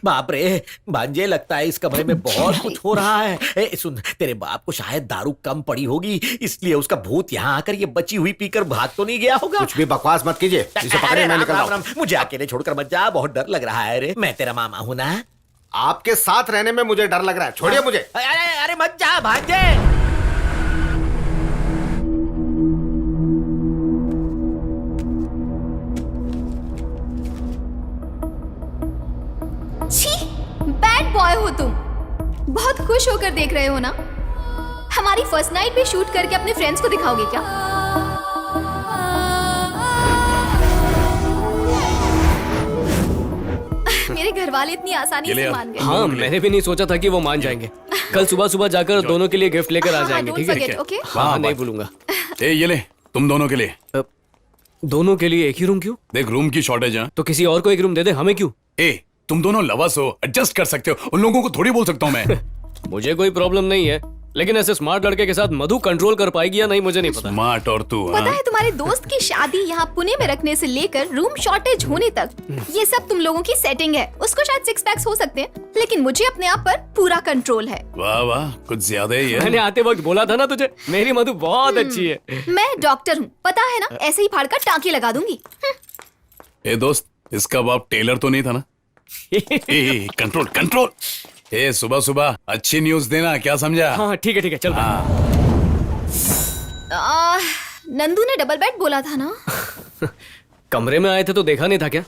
S10: बाप रे भांजे, लगता है इस कमरे में बहुत कुछ हो रहा है। सुन, तेरे बाप को शायद दारू कम पड़ी होगी, इसलिए उसका भूत यहाँ आकर ये बची हुई पीकर भाग तो नहीं गया होगा।
S9: कुछ भी बकवास मत कीजिए, इसे पकड़े मैं निकल रहा हूं।
S10: मुझे अकेले छोड़कर मत जा, बहुत डर लग रहा है रे। मैं तेरा मामा हूँ ना।
S9: आपके साथ रहने में मुझे डर लग रहा है, छोड़िए मुझे।
S10: अरे मत जा भांजे।
S4: छी, बैड बॉय हो तुम। बहुत खुश होकर देख रहे हो ना? हमारी फर्स्ट नाइट भी शूट करके अपने फ्रेंड्स को दिखाओगे क्या? मेरे घर वाले इतनी आसानी से मान गए।
S1: हाँ, मैंने भी नहीं सोचा था कि वो मान जाएंगे। कल सुबह सुबह जाकर दोनों के लिए गिफ्ट लेकर आ जाएंगे, ठीक है?
S4: ओके?
S1: हाँ, नहीं भूलूंगा।
S2: ये ले, तुम दोनों के लिए।
S1: दोनों के लिए एक ही रूम क्यों?
S2: देख, रूम की शॉर्टेज है
S1: तो किसी और को एक रूम दे दे, हमें क्यों?
S2: तुम दोनों लवर्स हो, एडजस्ट कर सकते हो। उन लोगों को थोड़ी बोल सकता हूँ मैं।
S1: मुझे कोई प्रॉब्लम नहीं है, लेकिन ऐसे स्मार्ट लड़के के साथ मधु कंट्रोल कर पाएगी या नहीं मुझे नहीं पता।
S2: स्मार्ट और तू,
S4: पता है तुम्हारे दोस्त की शादी यहाँ पुणे में रखने से लेकर रूम शॉर्टेज होने तक ये सब तुम लोगों की सेटिंग है। उसको शायद 6 पैक्स हो सकते हैं, लेकिन मुझे अपने आप पर पूरा कंट्रोल है।
S2: वाह वाह, कुछ ज्यादा ही है।
S1: मैंने आते वक्त बोला था ना तुझे, मेरी मधु बहुत अच्छी है।
S4: मैं डॉक्टर हूँ, पता है ना? ऐसे ही फाड़ कर टाँके लगा दूंगी।
S2: दोस्त, इसका बाप टेलर तो नहीं था ना? Control control. सुबह सुबह अच्छी न्यूज देना, क्या समझा?
S1: हाँ ठीक है चल।
S4: नंदू ने डबल बेड बोला था ना?
S1: कमरे में आए थे तो देखा नहीं था क्या?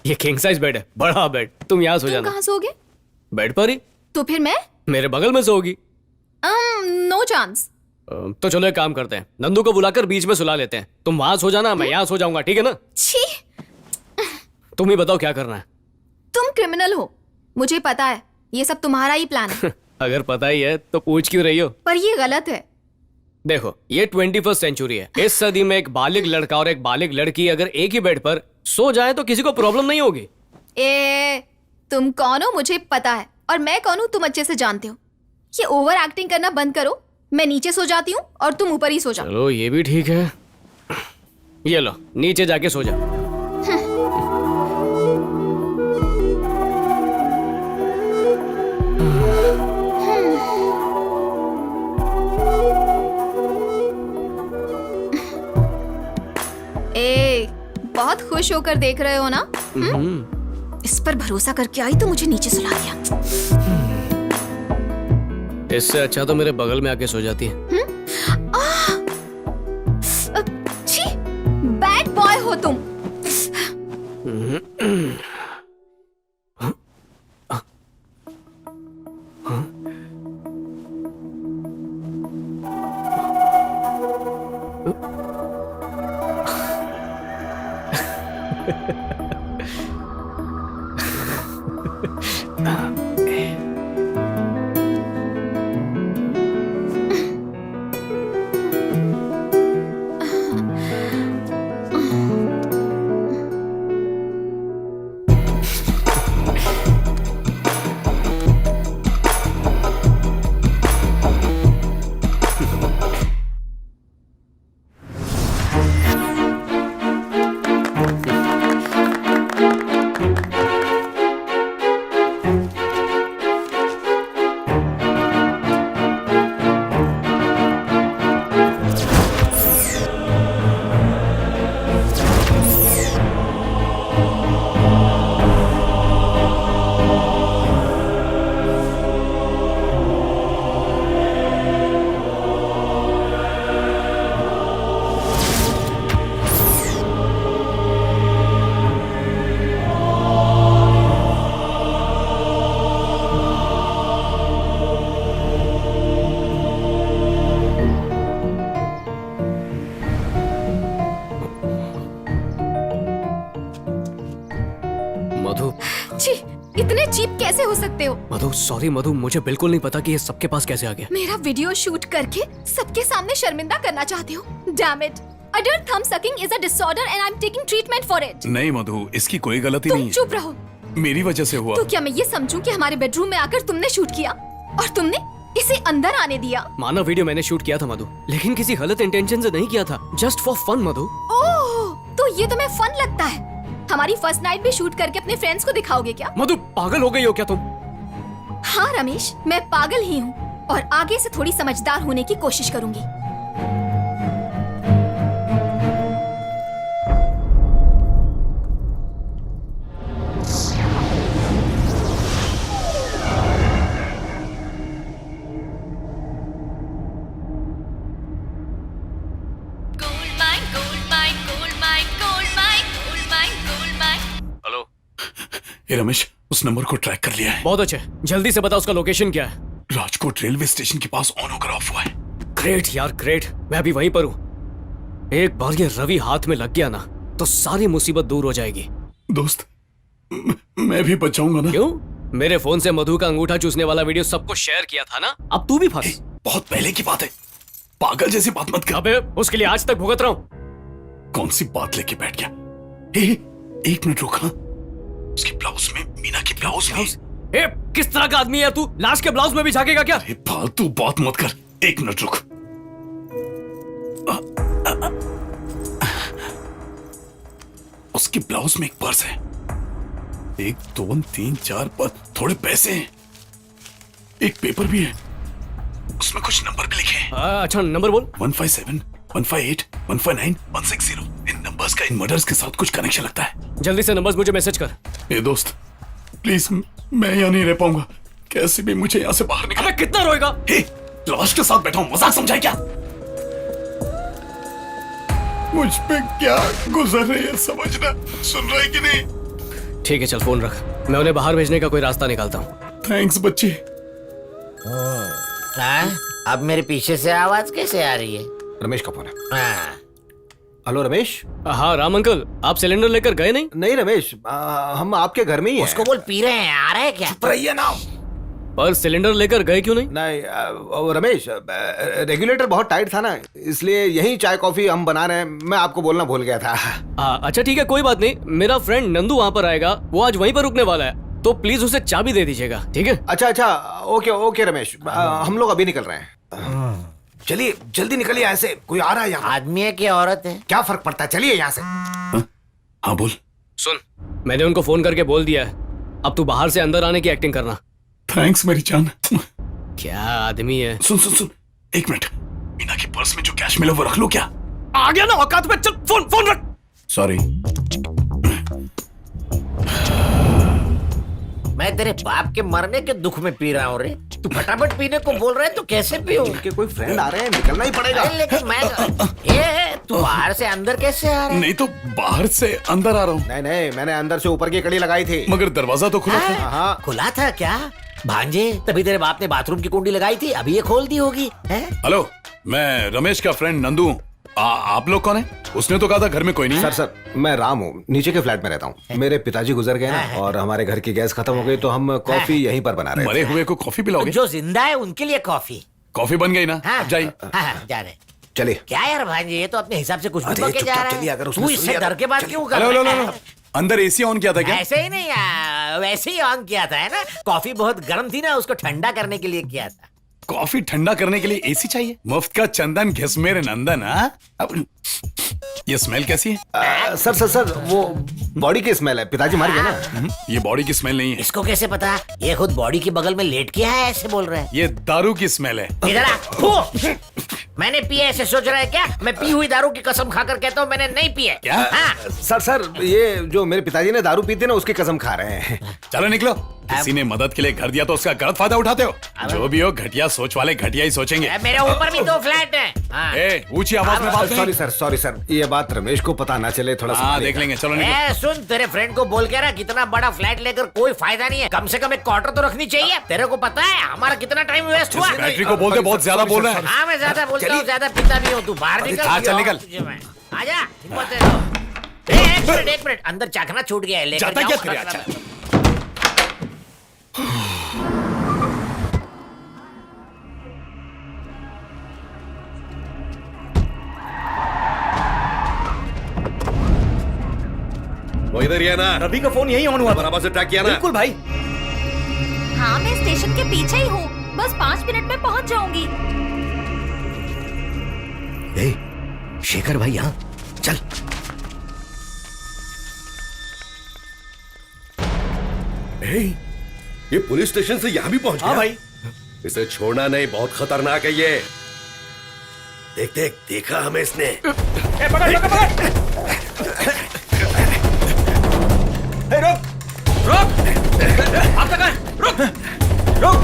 S1: ये किंग साइज बेड है, बड़ा बेड। तुम यहाँ सो जाना।
S4: कहाँ सोओगे?
S1: बेड पर ही।
S4: तो फिर मैं?
S1: मेरे बगल में सोओगी।
S4: No chance.
S1: तो चलो एक काम करते हैं, नंदू को बुलाकर बीच में सुला लेते हैं। तुम वहां सो जाना, मैं यहाँ सो जाऊंगा, ठीक है ना?
S4: छी,
S1: तुम ही बताओ क्या करना है।
S4: तुम क्रिमिनल हो, मुझे पता है। ये सब तुम्हारा ही प्लान है।
S1: अगर पता ही है तो पूछ क्यों रही हो?
S4: पर ये गलत है।
S1: देखो, ये 21st सेंचुरी है। इस सदी में एक बालिग लड़का और एक बालिग लड़की अगर एक ही बेड पर सो जाए तो किसी को प्रॉब्लम नहीं होगी।
S4: तुम कौन हो मुझे पता है, और मैं कौन हूँ तुम अच्छे से जानते हो। ये ओवर एक्टिंग करना बंद करो। मैं नीचे सो जाती हूँ और तुम ऊपर ही सो जाओ।
S1: चलो ये भी ठीक है। ये लो, नीचे जाके सो जाओ।
S4: बहुत खुश होकर देख रहे हो ना? इस पर भरोसा करके आई तो मुझे नीचे सुला दिया।
S1: इससे अच्छा तो मेरे बगल में आके सो जाती है।
S4: छी, बैड बॉय हो तुम। चीप कैसे हो सकते हो?
S1: मधु सॉरी मधु, मुझे बिल्कुल नहीं पता कि ये सबके पास कैसे आ गया।
S4: मेरा वीडियो शूट करके सबके सामने शर्मिंदा करना चाहते हो? Damn it! Adult thumb sucking is a disorder and I'm taking treatment for it.
S2: नहीं मधु, इसकी कोई गलती
S4: तुम
S2: नहीं
S4: चुप रहो।
S2: है, मेरी वजह से हुआ।
S4: तो क्या मैं ये समझूं कि हमारे बेडरूम में आकर तुमने शूट किया और तुमने इसे अंदर आने दिया?
S1: माना वीडियो मैंने शूट किया था मधु, लेकिन किसी गलत इंटेंशन से नहीं किया था, जस्ट फॉर फन मधु।
S4: ओह, तो ये तुम्हें फन लगता है? हमारी फर्स्ट नाइट भी शूट करके अपने फ्रेंड्स को दिखाओगे क्या?
S1: मधु पागल हो गई हो क्या तुम?
S4: हाँ रमेश, मैं पागल ही हूँ और आगे से थोड़ी समझदार होने की कोशिश करूंगी।
S2: हेलो, ये रमेश, उस नंबर को ट्रैक कर लिया है।
S1: बहुत अच्छे, जल्दी से बता उसका लोकेशन क्या है।
S2: राजकोट रेलवे स्टेशन के पास ऑन होकर ऑफ हुआ है।
S1: ग्रेट यार ग्रेट, मैं अभी वहीं पर हूँ। एक बार ये रवि हाथ में लग गया ना तो सारी मुसीबत दूर हो जाएगी।
S2: दोस्त, मैं भी बचाऊंगा ना?
S1: क्यों? मेरे फोन से मधु का अंगूठा चूसने वाला वीडियो सबको शेयर किया था ना, अब तू भी फंस।
S2: बहुत पहले की बात है, पागल जैसी बात मत कर।
S1: अबे उसके लिए आज तक भुगत रहा हूँ।
S2: कौन सी बात लेके बैठ गया? एक मिनट रुक। हाँ, उसकी ब्लाउज में, मीना की ब्लाउज में।
S1: ए, किस तरह का आदमी है तू? लाश के ब्लाउज में भी झाकेगा क्या?
S2: फालतू बात मत कर, एक मिनट रुक। उसकी ब्लाउज में एक पर्स है, 1 2 3 4 पर थोड़े पैसे हैं, एक पेपर भी है, उसमें कुछ नंबर भी लिखे हैं।
S1: अच्छा नंबर बोल।
S2: 157 158 159 160। इन नंबर्स का इन मर्डर्स के साथ कुछ कनेक्शन लगता है।
S1: जल्दी से नंबर्स मुझे मैसेज कर।
S2: ए दोस्त प्लीज, मैं यहाँ नहीं रह पाऊंगा, कैसे भी मुझे यहाँ से बाहर निकाल।
S1: अबे कितना रोएगा?
S2: लाश के साथ बैठा हूँ, मजाक समझाए क्या? मुझ पे क्या गुजर रही है समझना, सुन रहा है कि नहीं?
S1: ठीक है चल फोन रख, मैं उन्हें बाहर भेजने का कोई रास्ता निकालता हूँ।
S2: थैंक्स बच्चे।
S10: अब मेरे पीछे से आवाज कैसे आ रही है?
S9: रमेश का फोन है।
S10: हाँ।
S9: हेलो रमेश।
S1: हाँ राम अंकल, आप सिलेंडर लेकर गए नहीं?
S9: नहीं रमेश, हम आपके घर में ही हैं।
S10: उसको बोल पी रहे हैं, आ रहे हैं क्या?
S2: चुप रहिए ना।
S1: पर सिलेंडर लेकर गए क्यों नहीं?
S9: नहीं रमेश, रेगुलेटर बहुत टाइट था ना, इसलिए यही चाय कॉफी हम बना रहे हैं, मैं आपको बोलना भूल गया था।
S1: अच्छा ठीक है कोई बात नहीं, मेरा फ्रेंड नंदू वहाँ पर आएगा, वो आज वहीं पर रुकने वाला है, तो प्लीज उसे चाबी दे दीजिएगा, ठीक है?
S9: अच्छा ओके ओके रमेश, हम लोग अभी निकल रहे हैं। चलिए जल्दी निकलिए, ऐसे कोई आ रहा है यहाँ।
S10: आदमी है कि औरत है?
S9: क्या फर्क पड़ता है, चलिए यहाँ से।
S2: हाँ बोल।
S1: सुन, मैंने उनको फोन करके बोल दिया है, अब तू बाहर से अंदर आने की एक्टिंग करना।
S2: थैंक्स मेरी जान।
S1: क्या आदमी है।
S2: सुन, एक मिनट, मीना के पर्स में जो कैश मिला वो रख लो क्या?
S1: आ गया ना औकात में, चल फोन रख।
S2: सॉरी।
S10: मैं तेरे बाप के मरने के दुख में पी रहा हूँ रे, तू फटाफट पीने को बोल रहा है तो कैसे पीऊं?
S9: उनके कोई फ्रेंड आ रहे हैं, निकलना ही पड़ेगा।
S10: लेकिन मैं तू बाहर से अंदर कैसे आ रहा है?
S2: नहीं तो बाहर से अंदर आ रहा हूँ।
S9: नहीं, मैंने अंदर से ऊपर की कड़ी लगाई थी।
S2: मगर दरवाजा तो खुला था।
S9: हाँ
S10: खुला था क्या भांजे? तभी तेरे बाप ने बाथरूम की कुंडी लगाई थी, अभी ये खोल दी होगी।
S2: हेलो, मैं रमेश का फ्रेंड नंदू हूँ। आप लोग कौन है? उसने तो कहा था घर में कोई नहीं है।
S9: सर मैं राम हूँ, नीचे के फ्लैट में रहता हूँ। मेरे पिताजी गुजर गए ना, और हमारे घर की गैस खत्म हो गई, तो हम कॉफी यहीं पर बना रहे हैं।
S2: मरे हुए को कॉफी पिलाओगे?
S10: जो जिंदा है उनके लिए कॉफी।
S2: कॉफी बन गई ना? अब जाइए।
S10: जा रहे।
S9: चलिए।
S10: क्या यार भांजे, ये तो अपने हिसाब से कुछ भी
S9: अरे
S10: बोल के जा
S9: चुपचाप चलिए,
S10: रहा
S9: अगर
S10: है।
S9: उसने
S10: तू इससे
S9: सुन लिया
S10: डर के बात क्यों कर
S2: हेलो,
S10: रहा है?
S2: अंदर एसी ऑन किया था क्या?
S10: ऐसे ही नहीं, वैसे ही ऑन किया था, है ना? कॉफी बहुत गर्म थी ना, उसको ठंडा करने के लिए किया था।
S2: कॉफी ठंडा करने के लिए एसी चाहिए? मुफ्त का चंदन घिस मेरे नंदन। हाँ, ये स्मेल कैसी है?
S9: सर वो बॉडी की स्मेल है, पिताजी मर गए ना।
S2: ये बॉडी की स्मेल नहीं है।
S10: इसको कैसे पता? ये खुद बॉडी के बगल में लेट के है, ऐसे बोल रहा है।
S2: ये दारू की स्मेल है।
S10: इधर आ। मैंने पिया ऐसे सोच रहा है क्या? मैं पी हुई दारू की कसम खाकर कहता हूँ मैंने नहीं पिया।
S2: क्या?
S10: हाँ।
S9: सर ये जो मेरे पिताजी ने दारू पीते ना, उसकी कसम खा रहे हैं।
S2: चलो निकलो, किसी ने मदद के लिए घर दिया तो उसका गलत फायदा उठाते हो। जो भी हो, घटिया सोच वाले घटिया ही सोचेंगे।
S10: मेरे ऊपर भी 2 फ्लैट है।
S2: ऊंची आवाज में बात करें।
S9: सॉरी सर, ये बात रमेश को पता ना चले, थोड़ा सा
S2: देख लेंगे। चलो निकलो।
S10: सुन, तेरे फ्रेंड को बोल के रहा, कितना बड़ा फ्लैट लेकर कोई फायदा नहीं है, कम से कम एक क्वार्टर तो रखनी चाहिए। तेरे को पता है हमारा कितना टाइम वेस्ट हुआ?
S2: बैटरी को बोलते बहुत ज्यादा बोल रहा है।
S10: हाँ मैं ज्यादा बोलता हूँ, ज्यादा पीता भी हूँ। तू बाहर निकल।
S2: चल निकल।
S10: आजा, हिम्मत है तो। एक मिनट, अंदर चाकना छूट गया है, लेकर
S2: जाता क्या
S10: जाओ।
S2: तेरे? अच्छा
S12: वो इधर ही है ना?
S11: रवि का फोन यही ऑन हुआ था।
S12: बराबर से ट्रैक किया ना?
S11: बिल्कुल भाई।
S3: हाँ मैं स्टेशन के पीछे ही हूँ, बस 5 मिनट में पहुँच जाऊंगी।
S10: शेखर भाई यहाँ चल।
S12: ये पुलिस स्टेशन से यहाँ भी पहुंच गया?
S11: हाँ भाई।
S12: इसे छोड़ना नहीं, बहुत खतरनाक है ये। देख देख, देखा हमें इसने।
S11: पकड़ पकड़ पकड़। रुक रुक, आप तक रुक रुक।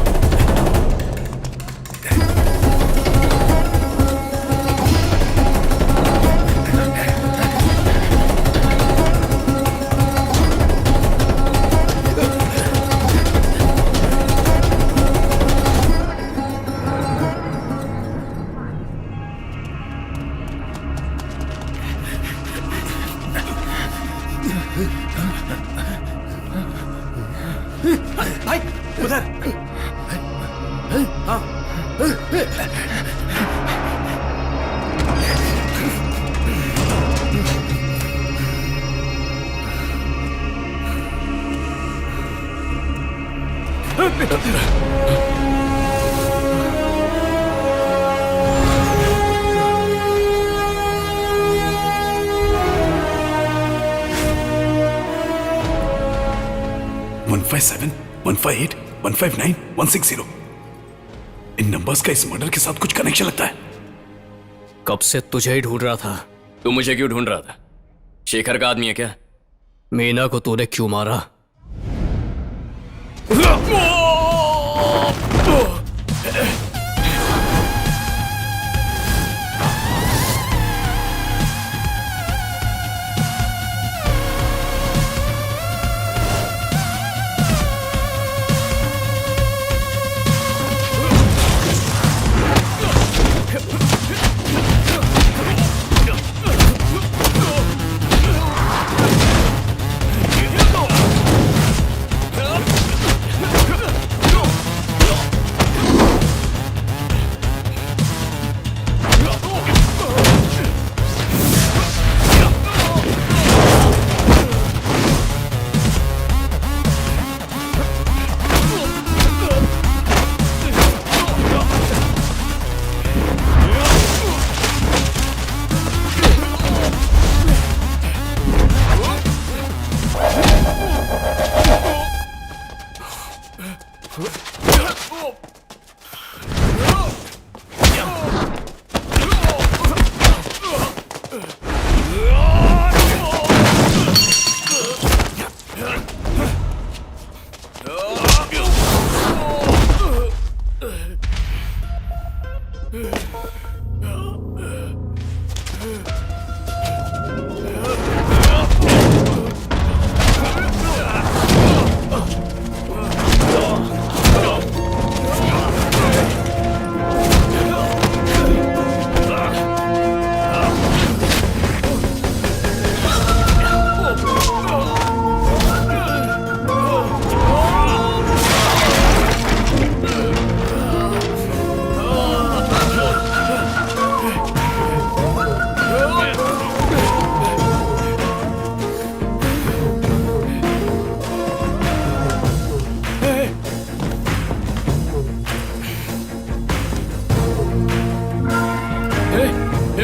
S11: भाई उधर। हाँ।
S2: 157, 158, 159, 160। इन नंबर्स का इस मर्डर के साथ कुछ कनेक्शन लगता है।
S1: कब से तुझे ही ढूंढ रहा था।
S14: तू मुझे क्यों ढूंढ रहा था? शेखर का आदमी है क्या?
S1: मीना को तूने क्यों मारा?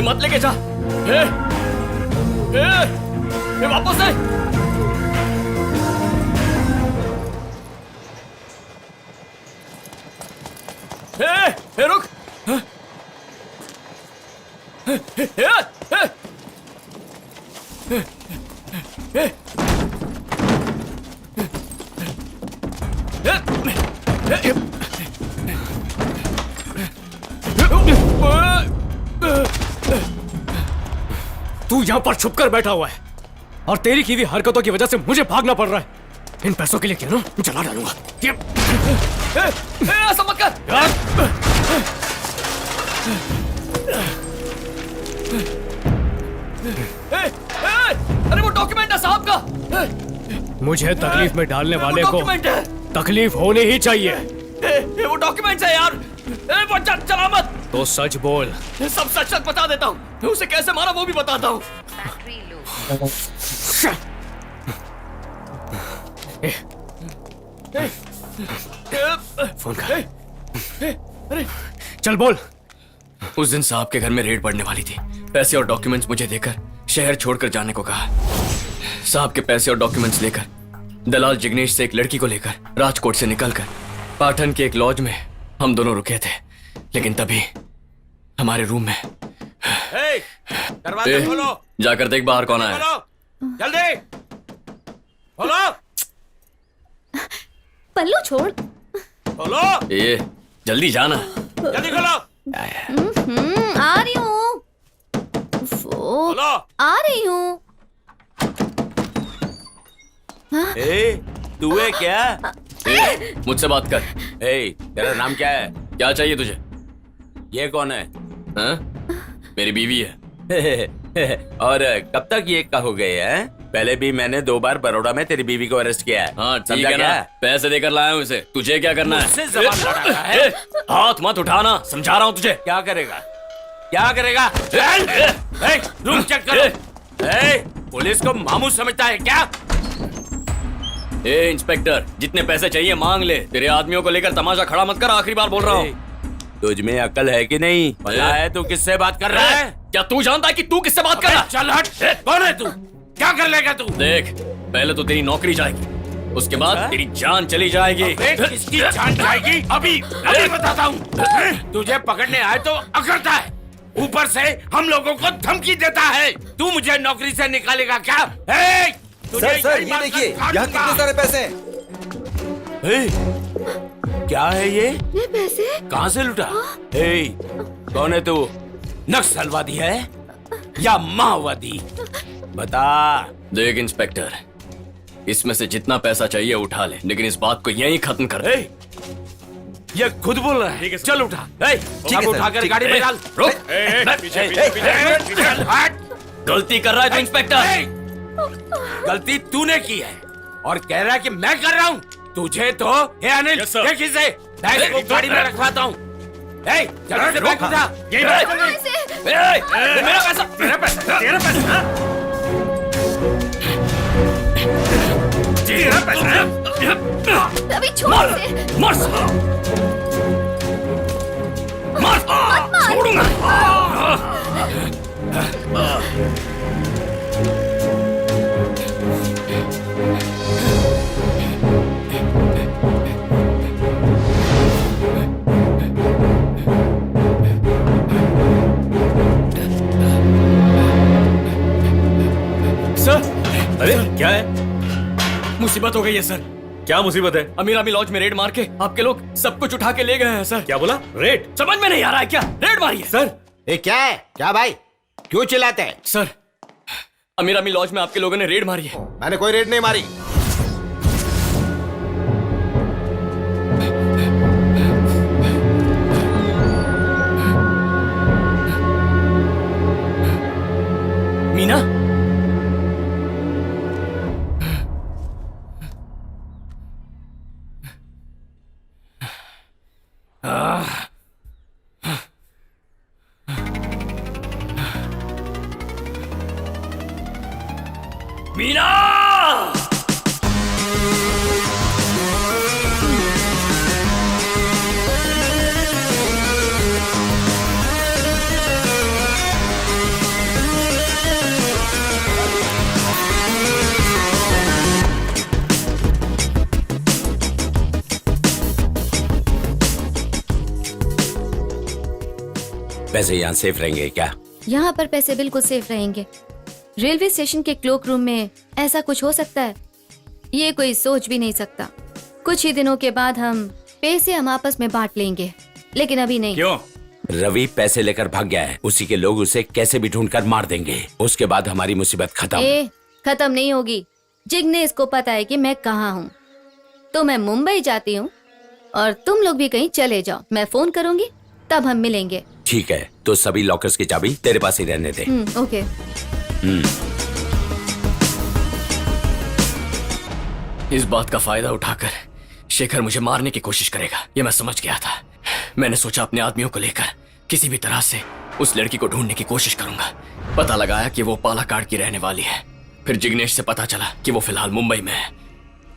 S14: मत लेके जा। वापस आए। रुक।
S1: तू यहाँ पर छुप कर बैठा हुआ है और तेरी की हुई हरकतों की वजह से मुझे भागना पड़ रहा है। इन पैसों के लिए क्या ना जला डालूंगा।
S14: ऐसा मत कर।
S11: अरे वो डॉक्यूमेंट है साहब का।
S1: मुझे तकलीफ में डालने वाले को
S11: डॉक्यूमेंट है।
S1: तकलीफ होनी ही चाहिए।
S14: वो डॉक्यूमेंट्स है यार। वो चला मत।
S1: तो सच बोल।
S14: सब सच सच बता देता हूँ। उसे कैसे मारा वो भी बताता हूँ।
S1: फोन कर। अरे चल बोल।
S14: उस दिन साहब के घर में रेड पड़ने वाली थी। पैसे और डॉक्यूमेंट्स मुझे देकर शहर छोड़कर जाने को कहा। साहब के पैसे और डॉक्यूमेंट्स लेकर दलाल जिग्नेश से एक लड़की को लेकर राजकोट से निकलकर पाटन के एक लॉज में हम दोनों रुके थे। लेकिन तभी हमारे रूम में
S10: दरवाजा खोलो।
S14: जाकर देख बाहर कौन आया।
S10: जल्दी खोलो।
S5: पल्लू छोड़।
S10: खोलो।
S14: ये जल्दी जाना।
S10: जल्दी खोलो।
S5: आ रही हूँ।
S10: खोलो।
S5: आ रही हूँ।
S10: तू है क्या?
S14: मुझसे बात कर।
S10: तेरा नाम क्या है?
S14: क्या चाहिए तुझे?
S10: ये कौन है?
S14: हाँ? मेरी बीवी है।
S10: और कब तक ये का हो गए हैं? पहले भी मैंने 2 बार बड़ौदा में तेरी बीवी को अरेस्ट किया है।
S14: हाँ ठीक है ना, पैसे देकर लाया हूँ इसे। तुझे क्या करना है?
S10: मुझसे जबान लड़ाता है?
S14: हाथ मत उठाना, समझा रहा हूँ तुझे।
S10: क्या करेगा? क्या करेगा? रूम चेक करो। पुलिस को मामू समझता है क्या?
S14: इंस्पेक्टर, जितने पैसे चाहिए मांग ले। तेरे आदमियों को लेकर तमाशा खड़ा मत कर, आखिरी बार बोल रहा हूँ।
S10: तुझ में अकल है कि नहीं? पता है तू किससे बात कर रहा है?
S14: क्या तू जानता है कि तू किससे बात कर रहा है?
S10: चल हट। कौन है तू? क्या कर लेगा तू?
S14: देख, पहले तो तेरी नौकरी जाएगी, उसके बाद तेरी जान चली जाएगी।
S10: किसकी जान जाएगी? अभी बताता हूँ। तुझे पकड़ने आए तो अकड़ता है, ऊपर से हम लोगों को धमकी देता है। तू मुझे नौकरी से निकालेगा क्या?
S7: सर ये देखिए, यहाँ कितने सारे पैसे हैं।
S10: क्या है ये?
S5: पैसे
S10: कहाँ से लुटा? कौन है तू? नक्सलवादी है या माओवादी? बता।
S14: देख इंस्पेक्टर, इसमें से जितना पैसा चाहिए उठा ले, लेकिन इस बात को यहीं खत्म कर दे।
S10: ये खुद बोल रहा है। चल उठा। अब उठाकर गाड़ी में डाल।
S14: रुक। गलती कर रहा है तू इंस्पेक्टर।
S10: गलती तूने की है और कह रहा है कि मैं कर रहा हूँ। तुझे तो अनिल, देख इसे, बैग को गाड़ी में रखवाता हूँ। जल्दी से बैग उठा।
S14: मेरा पैसा, मेरा पैसा, तेरा पैसा, तेरा पैसा।
S5: अभी छोड़ से।
S14: मार, छोड़ूंगा।
S8: सर, अरे क्या है?
S14: मुसीबत हो गई है सर।
S8: क्या मुसीबत है?
S14: अमीर अमी लॉज में रेड मार के आपके लोग सब कुछ उठा के ले गए हैं सर।
S8: क्या बोला? रेड?
S14: समझ में नहीं आ रहा है क्या? रेड मारी है
S8: सर।
S10: क्या है? क्या भाई, क्यों चिल्लाते हैं?
S14: सर, अमीर अमी लॉज में आपके लोगों ने रेड मारी है।
S10: मैंने कोई रेड नहीं मारी।
S14: मीना, मीना!
S10: पैसे यहाँ सेफ रहेंगे क्या?
S5: यहाँ पर पैसे बिल्कुल सेफ रहेंगे। रेलवे स्टेशन के क्लोक रूम में ऐसा कुछ हो सकता है, ये कोई सोच भी नहीं सकता। कुछ ही दिनों के बाद पैसे हम आपस में बांट लेंगे, लेकिन अभी नहीं।
S10: क्यों? रवि पैसे लेकर भाग गया है, उसी के लोग उसे कैसे भी ढूंढकर मार देंगे। उसके बाद हमारी मुसीबत खत्म।
S5: खत्म नहीं होगी। जिग्नेश को पता है कि मैं कहाँ हूँ, तो मैं मुंबई जाती हूँ और तुम लोग भी कहीं चले जाओ। मैं फोन करूंगी, तब हम मिलेंगे।
S10: ठीक है, तो सभी लॉकर्स की चाबी तेरे पास ही रहने दे।
S5: ओके।
S14: इस बात का फायदा उठाकर शेखर मुझे मारने की कोशिश करेगा, ये मैं समझ गया था। मैंने सोचा अपने आदमियों को लेकर किसी भी तरह से उस लड़की को ढूंढने की कोशिश करूंगा। पता लगाया कि वो पालाकाड की रहने वाली है। फिर जिग्नेश से पता चला कि वो फिलहाल मुंबई में है।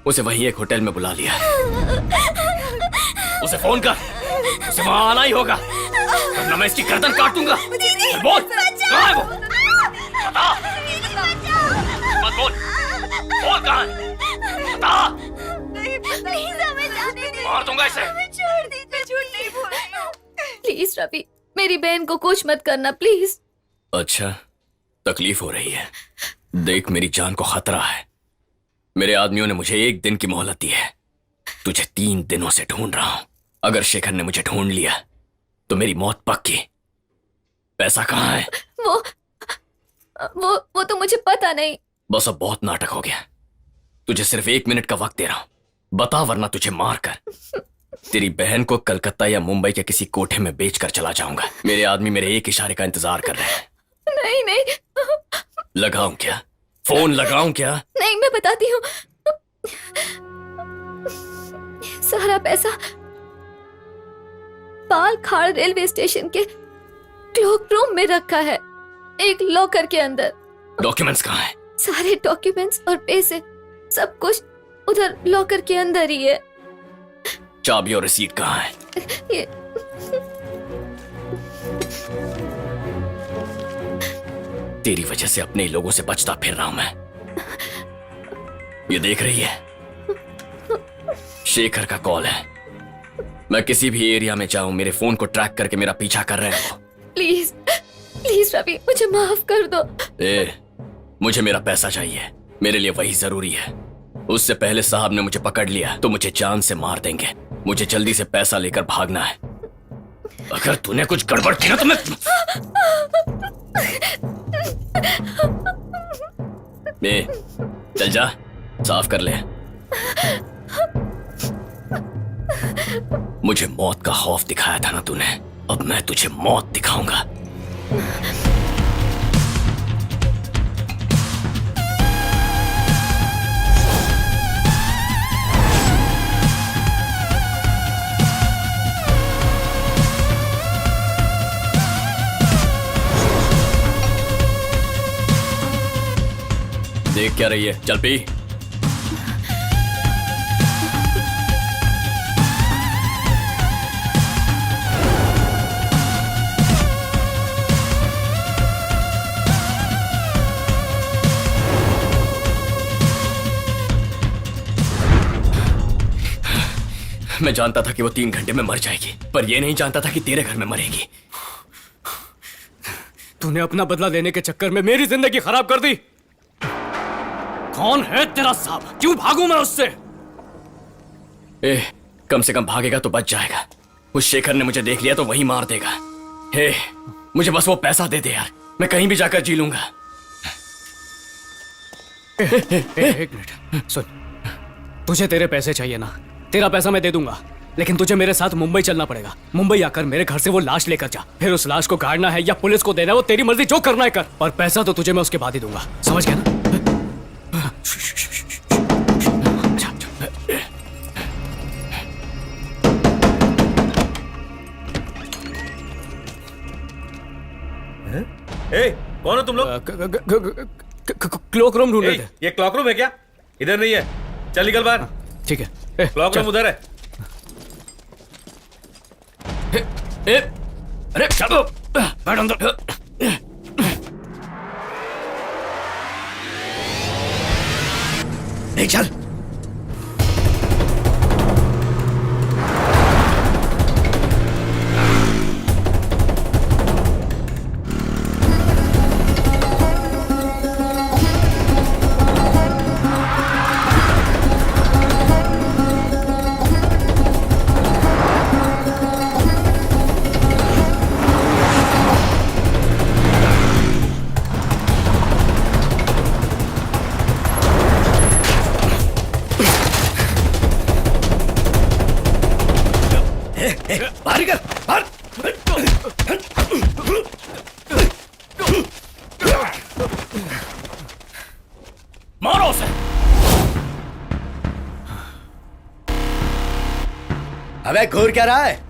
S14: उसे वहीं एक होटल में बुला लिया। उसे फोन कर, उसे वहां आना ही होगा, वरना मैं इसकी गर्दन काट दूंगा। बोल, कहाँ है वो? बता। मत बोल, बोल कहाँ है? बता। मार दूंगा इसे।
S4: छोड़ दीजिए, झूठ नहीं बोल रही हूँ। प्लीज रवि, मेरी बहन को कुछ मत करना प्लीज।
S14: अच्छा, तकलीफ हो रही है। देख, मेरी जान को खतरा है। मेरे आदमियों ने मुझे 1 दिन की मोहलत दी है। तुझे 3 दिनों से ढूंढ रहा हूं। अगर शेखर ने मुझे ढूंढ लिया तो मेरी मौत पक्की। पैसा कहाँ है?
S4: वो तो मुझे पता नहीं।
S14: बस अब बहुत नाटक हो गया। तुझे सिर्फ 1 मिनट का वक्त दे रहा हूं। बता, वरना तुझे मारकर तेरी बहन को कलकत्ता या मुंबई के किसी कोठे में बेचकर चला जाऊंगा। मेरे आदमी मेरे एक इशारे का इंतजार कर रहे हैं।
S4: नहीं।
S14: लगाऊं क्या? फोन लगाऊं क्या?
S4: नहीं, मैं बताती हूँ। सारा पैसा पालखाड़ रेलवे स्टेशन के क्लोक रूम में रखा है, एक लॉकर के अंदर।
S14: डॉक्यूमेंट्स कहाँ हैं?
S4: सारे डॉक्यूमेंट्स और पैसे सब कुछ उधर लॉकर के अंदर ही है।
S14: चाबी और रसीद कहाँ है?
S4: ये
S14: तेरी वजह से अपने लोगों से बचता फिर रहा हूं मैं। ये देख रही है, शेखर का कॉल है। मैं किसी भी एरिया में जाऊं, मेरे फोन को ट्रैक करके मेरा पीछा कर रहे हैं वो।
S4: प्लीज रवि, मुझे माफ कर दो।
S14: मुझे मेरा पैसा चाहिए, मेरे लिए वही जरूरी है। उससे पहले साहब ने मुझे पकड़ लिया तो मुझे जान से मार देंगे। मुझे जल्दी से पैसा लेकर भागना है। अगर तूने कुछ गड़बड़ किया तो मैं चल जा, साफ कर ले। मुझे मौत का खौफ दिखाया था ना तूने, अब मैं तुझे मौत दिखाऊंगा। देख क्या रही है, चल पी। मैं जानता था कि वो 3 घंटे में मर जाएगी, पर यह नहीं जानता था कि तेरे घर में मरेगी।
S1: तूने अपना बदला लेने के चक्कर में मेरी जिंदगी खराब कर दी। कौन है तेरा साहब? क्यों भागूं मैं उससे?
S14: कम से कम भागेगा तो बच जाएगा। उस शेखर ने मुझे देख लिया तो वही मार देगा। मुझे बस वो पैसा दे दे यार, मैं कहीं भी जाकर जी लूंगा।
S1: एक मिनट सुन, तुझे तेरे पैसे चाहिए ना? तेरा पैसा मैं दे दूंगा, लेकिन तुझे मेरे साथ मुंबई चलना पड़ेगा। मुंबई आकर मेरे घर से वो लाश लेकर जा, फिर उस लाश को गाड़ना है या पुलिस को देना है, वो तेरी मर्जी, जो करना है कर। और पैसा तो तुझे मैं उसके बाद ही दूंगा, समझ गया ना?
S8: कौन हो तुम लोग?
S1: क्लॉक रूम ढूंढ रहे थे।
S8: ये क्लॉक रूम है क्या? इधर नहीं है, चल निकल बाहर।
S1: ठीक है,
S8: क्लॉक रूम उधर है।
S14: अरे चलो, बैठ अंदर।
S2: चल।
S10: अबे घूर क्या रहा है?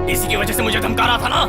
S14: इसी की वजह से मुझे धमका रहा था ना।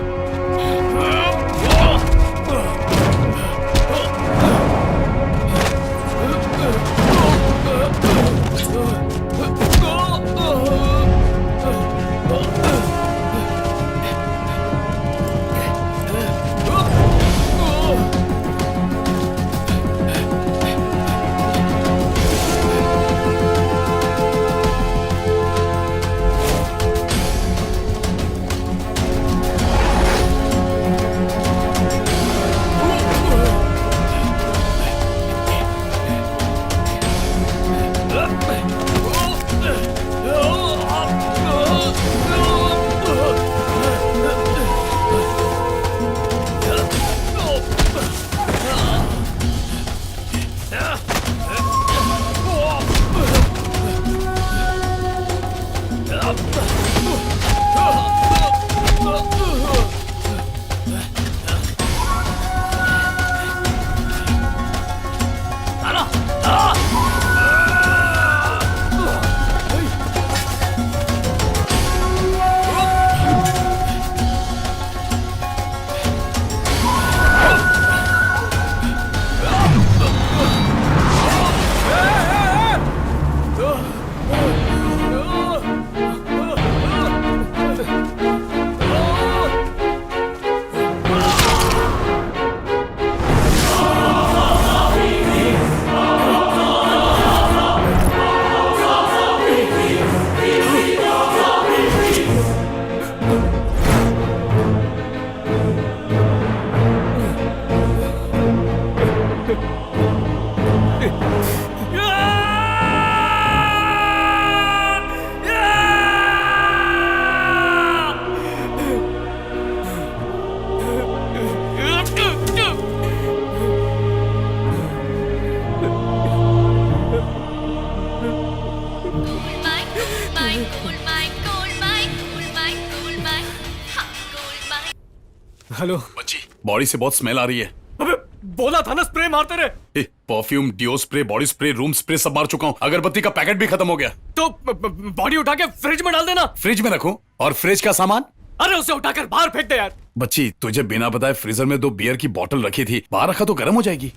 S1: हेलो
S2: बच्ची, बॉडी से बहुत स्मेल आ रही है।
S1: अबे बोला था ना स्प्रे मारते रहे।
S2: Perfume, deo spray, body spray, room spray सब मार चुका हूँ। अगरबत्ती का पैकेट भी खत्म हो गया।
S1: तो बॉडी उठा के फ्रिज में डाल देना।
S2: फ्रिज में रखूं? और फ्रिज का सामान?
S1: अरे उसे उठाकर बाहर फेंक दे यार।
S2: बच्ची, तुझे बिना बताए फ्रीजर में 2 बियर की बोतल रखी थी, बाहर रखा तो गर्म हो जाएगी।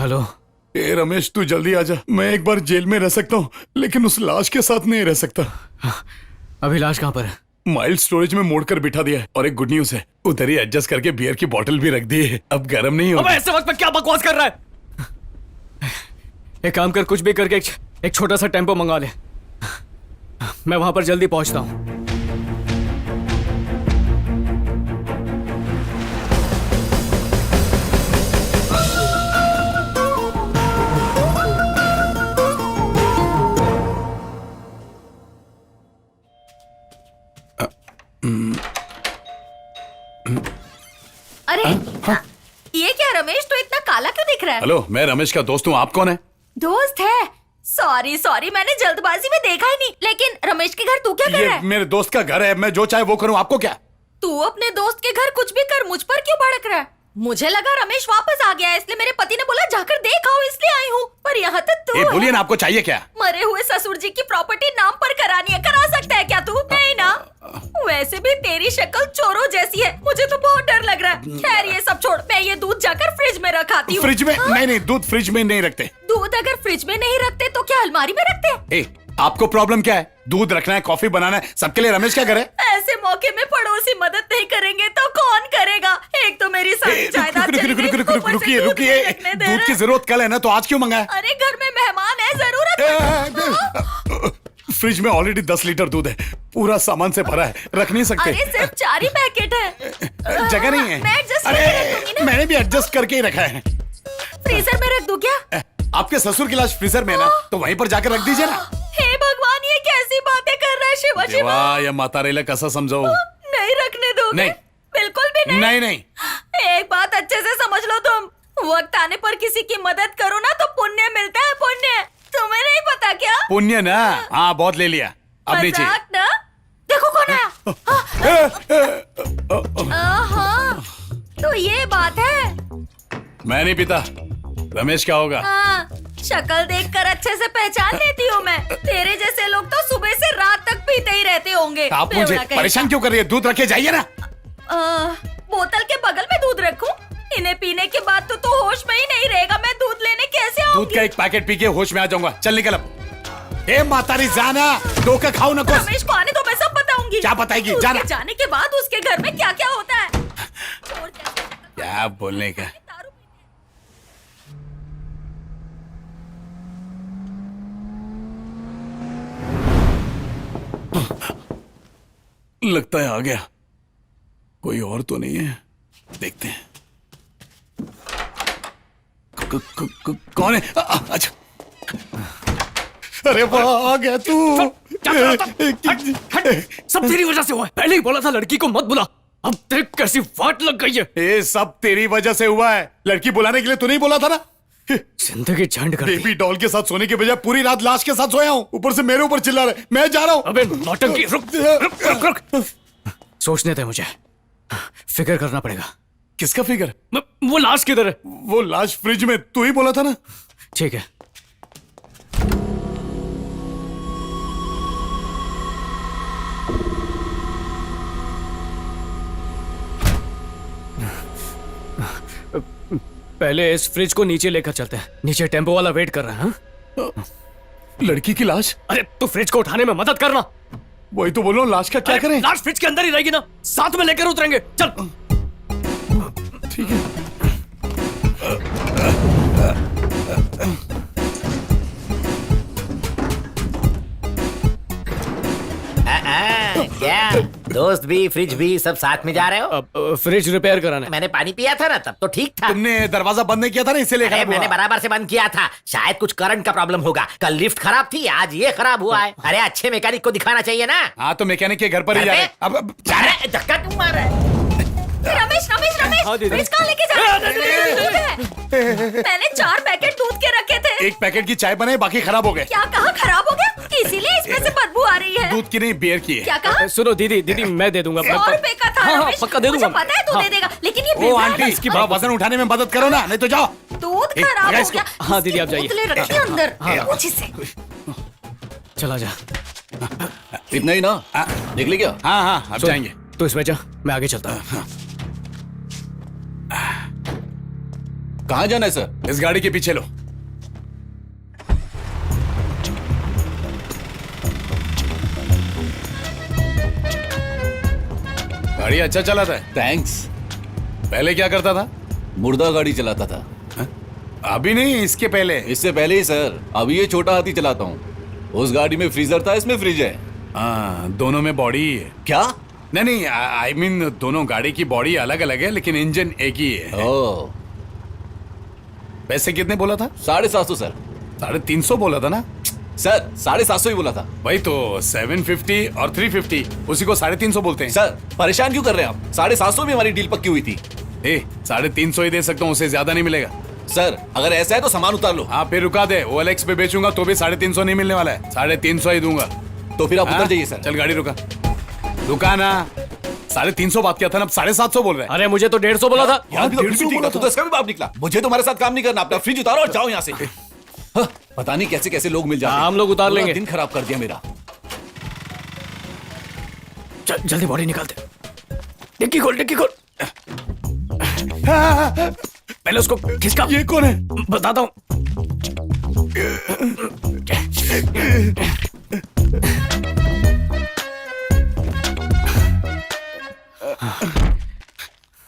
S1: हेलो।
S2: ए रमेश, तू जल्दी आजा। मैं एक बार जेल में रह सकता हूँ, लेकिन उस लाश के साथ नहीं रह सकता।
S1: अभी लाश कहाँ पर है?
S2: माइल्ड स्टोरेज में मोड़ कर बिठा दिया है। और एक गुड न्यूज है, उधर ही एडजस्ट करके बियर की बोतल भी रख दी है। अब गर्म नहीं होगा।
S1: अबे ऐसे वक्त में क्या बकवास कर रहा है? एक काम कर, कुछ भी करके एक छोटा सा टेम्पो मंगा ले। मैं वहां पर जल्दी पहुंचता हूं।
S3: अरे ये क्या रमेश, तो इतना काला क्यों दिख रहा है?
S2: हेलो, मैं रमेश का दोस्त हूँ। आप कौन है?
S3: दोस्त है? सॉरी, मैंने जल्दबाजी में देखा ही नहीं। लेकिन रमेश के घर तू क्या कर रहा है?
S2: मेरे दोस्त का घर है, मैं जो चाहे वो करूँ। आपको क्या?
S3: तू अपने दोस्त के घर कुछ भी कर, मुझ पर क्यों भड़क रहा है? मुझे लगा रमेश वापस आ गया है, इसलिए मेरे पति ने बोला जाकर देख आओ, इसलिए आई हूँ। पर यहाँ तक तू
S2: बोलिए ना, आपको चाहिए क्या?
S3: मरे हुए ससुर जी की प्रॉपर्टी नाम पर करानी है, करा सकता है क्या तू? नहीं ना। वैसे भी तेरी शक्ल चोरों जैसी है, मुझे तो बहुत डर लग रहा है। खैर ये सब छोड़, मैं ये दूध जाकर फ्रिज में रखाती हूँ।
S2: फ्रिज में? नहीं, दूध फ्रिज में नहीं रखते।
S3: दूध अगर फ्रिज में नहीं रखते तो क्या अलमारी में रखते?
S2: आपको प्रॉब्लम क्या है? दूध रखना है, कॉफी बनाना है, सबके लिए रमेश क्या करे?
S3: ऐसे मौके में पड़ोसी मदद नहीं करेंगे तो कौन करेगा? एक तो मेरी सारी जायदाद चली गई, ऊपर से दूध नहीं रखने दे रहा।
S2: दूध की जरूरत कल है ना, तो आज क्यों मंगाया?
S3: अरे घर में मेहमान है, जरूरत।
S2: फ्रिज में ऑलरेडी 10 लीटर दूध है, पूरा सामान से भरा है, रख नहीं सकते।
S3: अरे सिर्फ 4 ही पैकेट है।
S2: जगह नहीं है।
S3: मैं एडजस्ट करके रख दूंगी ना।
S2: मैंने भी एडजस्ट करके ही रखा है।
S3: फ्रीजर में रख दूं क्या?
S2: आपके ससुर की लाश फ्रीजर में है ना, तो वहीं पर जाकर रख दीजिए ना।
S3: हे भगवान, ये कैसी बातें कर रहा है शिवाजी?
S2: देवा या माता रेला कैसा समझाओ?
S3: नहीं रखने दोगे?
S2: नहीं,
S3: बिल्कुल भी नहीं।
S2: नहीं।
S3: एक बात अच्छे से समझ लो, तुम वक्त आने पर किसी की मदद करो ना तो पुण्य मिलता है, पुण्य। तुम्हें नहीं पता क्या?
S2: पुण्य ना? हाँ, बहुत ले लिया, अब नहीं चाहिए।
S3: मजाक ना? देखो कौन आया। तो ये बात है।
S2: मैं नहीं पीता। रमेश क्या होगा?
S3: हाँ, शक्ल देखकर अच्छे से पहचान लेती हूँ मैं। तेरे जैसे लोग तो सुबह से रात तक पीते ही रहते होंगे।
S2: आप मुझे परेशान क्यों कर रही है? दूध रखे जाइए ना।
S3: बोतल के बगल में दूध रखूं? इन्हें पीने के बाद तो तू होश में ही नहीं रहेगा। मैं दूध लेने कैसे आऊंगी?
S2: दूध का एक पैकेट पी के होश में आ जाऊंगा। चल निकल अब। ए मातारी जाना, धोखा खाओ ना कुछ।
S3: रमेश को आने तो मैं सब बताऊंगी।
S2: क्या बताएगी? जाना।
S3: जाने के बाद उसके घर में क्या क्या होता है।
S2: क्या बोलने का? लगता है आ गया। कोई और तो नहीं है, देखते हैं। कौन है? अच्छा, अरे वाह, आ गया तू।
S1: सब तेरी वजह से हुआ है। पहले ही बोला था लड़की को मत बुला, अब देख कैसी वाट लग गई है।
S2: ये सब तेरी वजह से हुआ है। लड़की बुलाने के लिए तू नहीं बोला था ना?
S1: जिंदगी झंड कर दी।
S2: बेबी डॉल के साथ सोने के बजाय पूरी रात लाश के साथ सोया हूँ। ऊपर से मेरे ऊपर चिल्ला रहे। मैं जा रहा हूँ।
S1: अबे नौटंकी, रुक रुक रुक रुक। सोचने दे मुझे, फिक्र करना पड़ेगा।
S2: किसका फिक्र?
S1: वो लाश किधर है?
S2: वो लाश फ्रिज में, तू ही बोला था ना।
S1: ठीक है। पहले इस फ्रिज को नीचे लेकर चलते हैं। नीचे टेम्पो वाला वेट कर रहा है। हाँ?
S2: लड़की की लाश?
S1: अरे तू फ्रिज को उठाने में मदद करना।
S2: वही तो बोलो, लाश का क्या करें?
S1: लाश फ्रिज के अंदर ही रहेगी ना, साथ में लेकर उतरेंगे। चल।
S2: ठीक है।
S10: क्या दोस्त भी फ्रिज भी सब साथ में जा रहे हो?
S1: अब फ्रिज रिपेयर कराने।
S10: मैंने पानी पिया था ना, तब तो ठीक था।
S2: तुमने दरवाजा बंद नहीं किया था ना, इसीलिए
S10: अरे
S2: खराब हुआ।
S10: मैंने बराबर से बंद किया था। शायद कुछ करंट का प्रॉब्लम होगा। कल लिफ्ट खराब थी, आज ये खराब हुआ है। अरे अच्छे मैकेनिक को दिखाना चाहिए ना।
S2: हाँ तो मैकेनिक के घर पर ही जा रहे। अब
S10: जा रहे, धक्का क्यों मार रहा है?
S3: रमेश रमेश रमेश, फ्रिज कहाँ लेके जा रहे हैं? मैंने 4 पैकेट दूध के रखे थे।
S2: एक पैकेट की चाय बनाई, बाकी खराब हो गए।
S3: क्या कहा खराब हो गया? इसीलिए इसमें से बदबू आ रही है।
S2: दूध की नहीं, बियर की है।
S3: क्या कहा?
S1: सुनो दीदी, दीदी मैं दे दूंगा।
S3: 100 रुपए का था।
S1: हाँ, हाँ,
S3: रमेश,
S1: पक्का दे दूंगा।
S3: मुझे पता है तू
S1: हाँ।
S3: दे देगा, लेकिन ये
S2: ओ
S3: बेकार
S2: आंटी,
S3: है।
S2: इसकी वजन उठाने में मदद करो ना, नहीं तो जाओ।
S3: दूध
S2: ए,
S3: खराब
S2: लगा
S3: हो
S2: इसको।
S3: गया।
S1: हाँ, दीदी, आप
S3: इसकी
S1: जाइए।
S3: बोतलें रखी अंदर।
S1: हाँ।
S3: पूछ इससे।
S1: चला जा।
S2: इतना ही ना, निकली क्या? हाँ हाँ, अब जाएंगे।
S1: तो इसमें जा, मैं आगे चलता हूँ।
S2: कहाँ जाना है सर? इस गाड़ी के पीछे लो। गाड़ी अच्छा चलाता है।
S12: थैंक्स।
S2: पहले क्या करता था?
S12: मुर्दा गाड़ी चलाता था।
S2: अभी नहीं, इसके पहले।
S12: इससे पहले ही सर। अभी ये छोटा हाथी चलाता हूँ। उस गाड़ी में फ्रीजर था, इसमें फ्रिज है।
S2: हाँ, दोनों में बॉडी ही है।
S12: क्या?
S2: नहीं, आई मीन दोनों गाड़ी की बॉडी अलग अलग है, लेकिन इंजन एक ही है।
S12: ओह।
S2: पैसे कितने बोला था?
S12: 750 सर।
S2: 350 बोला था ना
S12: सर? 750 ही बोला था
S2: भाई। तो 750 और 350, उसी को 350 बोलते हैं।
S12: सर परेशान क्यों कर रहे हैं आप? 750 में हमारी डील पक्की हुई थी।
S2: 350 ही दे सकता हूँ, उससे ज्यादा नहीं मिलेगा।
S12: सर अगर ऐसा है तो सामान उतार लो।
S2: हाँ फिर रुका दे, OLX पे बेचूंगा तो भी 350 नहीं मिलने वाला है। 350 ही दूंगा।
S12: तो फिर आप उतर जाइए सर।
S2: चल गाड़ी रुका। रुका ना। 350 बात किया था ना, अब 750 बोल रहे हैं।
S1: अरे मुझे तो 150 बोला था।
S12: यार भी तो 150 बोला था। तो इसका भी बाप निकला। मुझे तुम्हारे साथ काम नहीं करना। अपना फ्रिज उतारो और जाओ यहाँ से। हाँ, पता नहीं कैसे कैसे लोग मिल जाते हैं।
S1: हम लोग उतार
S12: पूरा
S1: लेंगे।
S12: दिन खराब कर दिया मेरा।
S1: जल्दी बॉडी निकालते। डिक्की खोल, डिक्की खोल। पहले उसको खिसका।
S2: ये कौन है?
S1: बताता हूँ।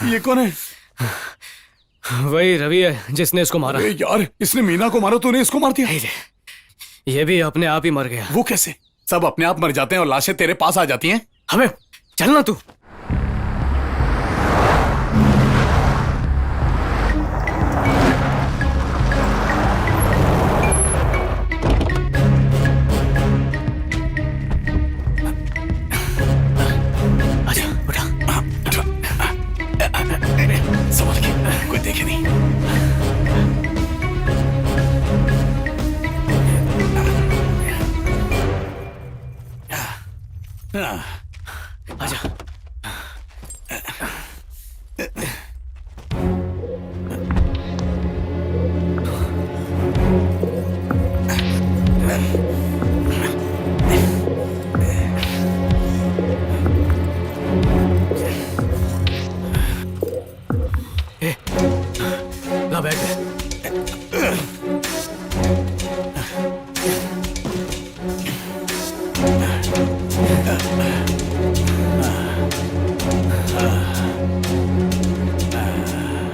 S2: ये कौन है?
S1: वही रवि है जिसने इसको मारा।
S2: यार इसने मीना को मारा, तूने इसको मार दिया।
S1: ये भी अपने आप ही मर गया।
S2: वो कैसे? सब अपने आप मर जाते हैं और लाशें तेरे पास आ जाती हैं।
S1: हमें चलना तू। आजा, उठा।
S2: संभल के, कोई देखे नहीं।
S1: आजा। ला बैठ गए।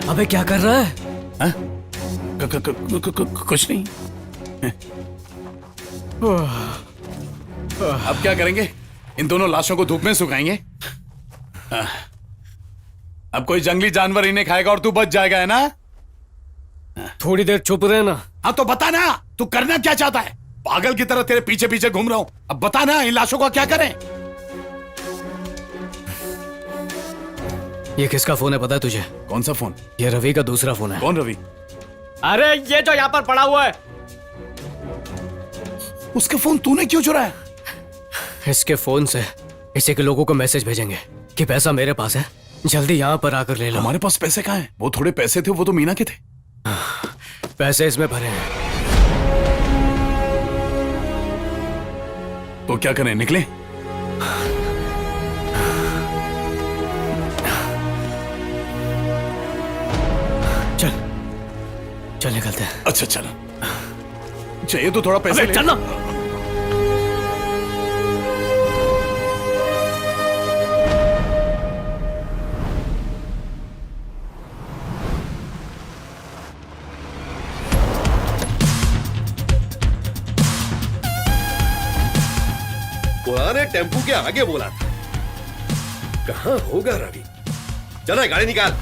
S1: अबे क्या कर रहा है?
S2: हाँ? कुछ नहीं। अब क्या करेंगे? इन दोनों लाशों को धूप में सुखाएंगे। अब कोई जंगली जानवर इन्हें खाएगा और तू बच जाएगा, है ना?
S1: थोड़ी देर चुप रहना।
S2: हाँ तो बता ना, तू करना क्या चाहता है? पागल की तरह तेरे पीछे पीछे घूम रहा हूँ। अब बता ना, इन लाशों का क्या करें?
S1: ये किसका फोन है पता है तुझे?
S2: कौन सा फोन?
S1: ये रवि का दूसरा फोन है।
S2: कौन रवि?
S1: अरे ये जो यहाँ पर पड़ा हुआ है।
S2: उसके फोन तूने क्यों चुराया?
S1: इसके फोन से इसी के लोगों को मैसेज भेजेंगे कि पैसा मेरे पास है, जल्दी यहाँ पर आकर ले लो।
S2: हमारे पास पैसे कहाँ हैं? वो थोड़े पैसे थे, वो तो मीना के थे।
S1: पैसे इसमें भरे हैं।
S2: तो क्या करें, निकले?
S1: चल निकलते हैं।
S2: अच्छा चल, चाहिए तो थोड़ा पैसे ले।
S1: चलना।
S12: पुराने टेम्पू के आगे बोला था। कहां होगा रवि? चला गाड़ी निकाल।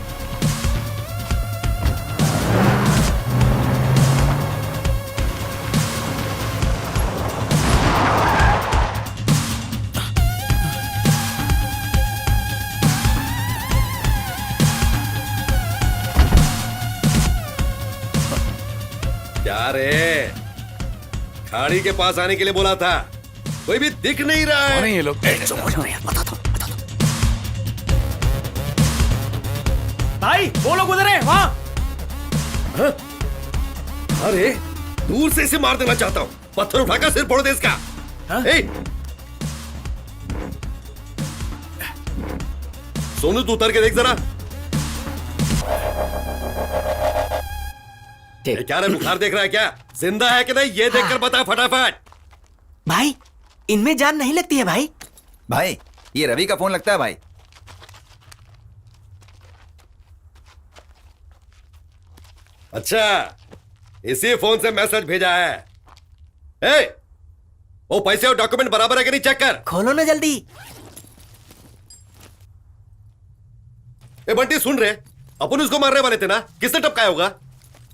S12: क्या रे, खाड़ी के पास आने के लिए बोला था, कोई भी दिख नहीं रहा है।
S2: नहीं ये लोग।
S12: बता दो।
S11: भाई वो लोग उधर है वहां।
S12: हाँ? अरे दूर से इसे मार देना चाहता हूं, पत्थर उठाकर सिर फोड़ दे इसका। सोनू तू उतर के देख जरा। क्या रे, बुखार देख रहा है क्या? जिंदा है कि नहीं ये देखकर बता फटाफट।
S10: भाई इनमें जान नहीं लगती है भाई।
S7: भाई ये रवि का फोन लगता है भाई।
S12: अच्छा, इसी फोन से मैसेज भेजा है। ए, वो पैसे और डॉक्यूमेंट बराबर है कि नहीं चेक कर।
S10: खोलो ना जल्दी।
S12: ए बंटी सुन रहे, अपन उसको मारने वाले थे ना, किसने टपकाया होगा?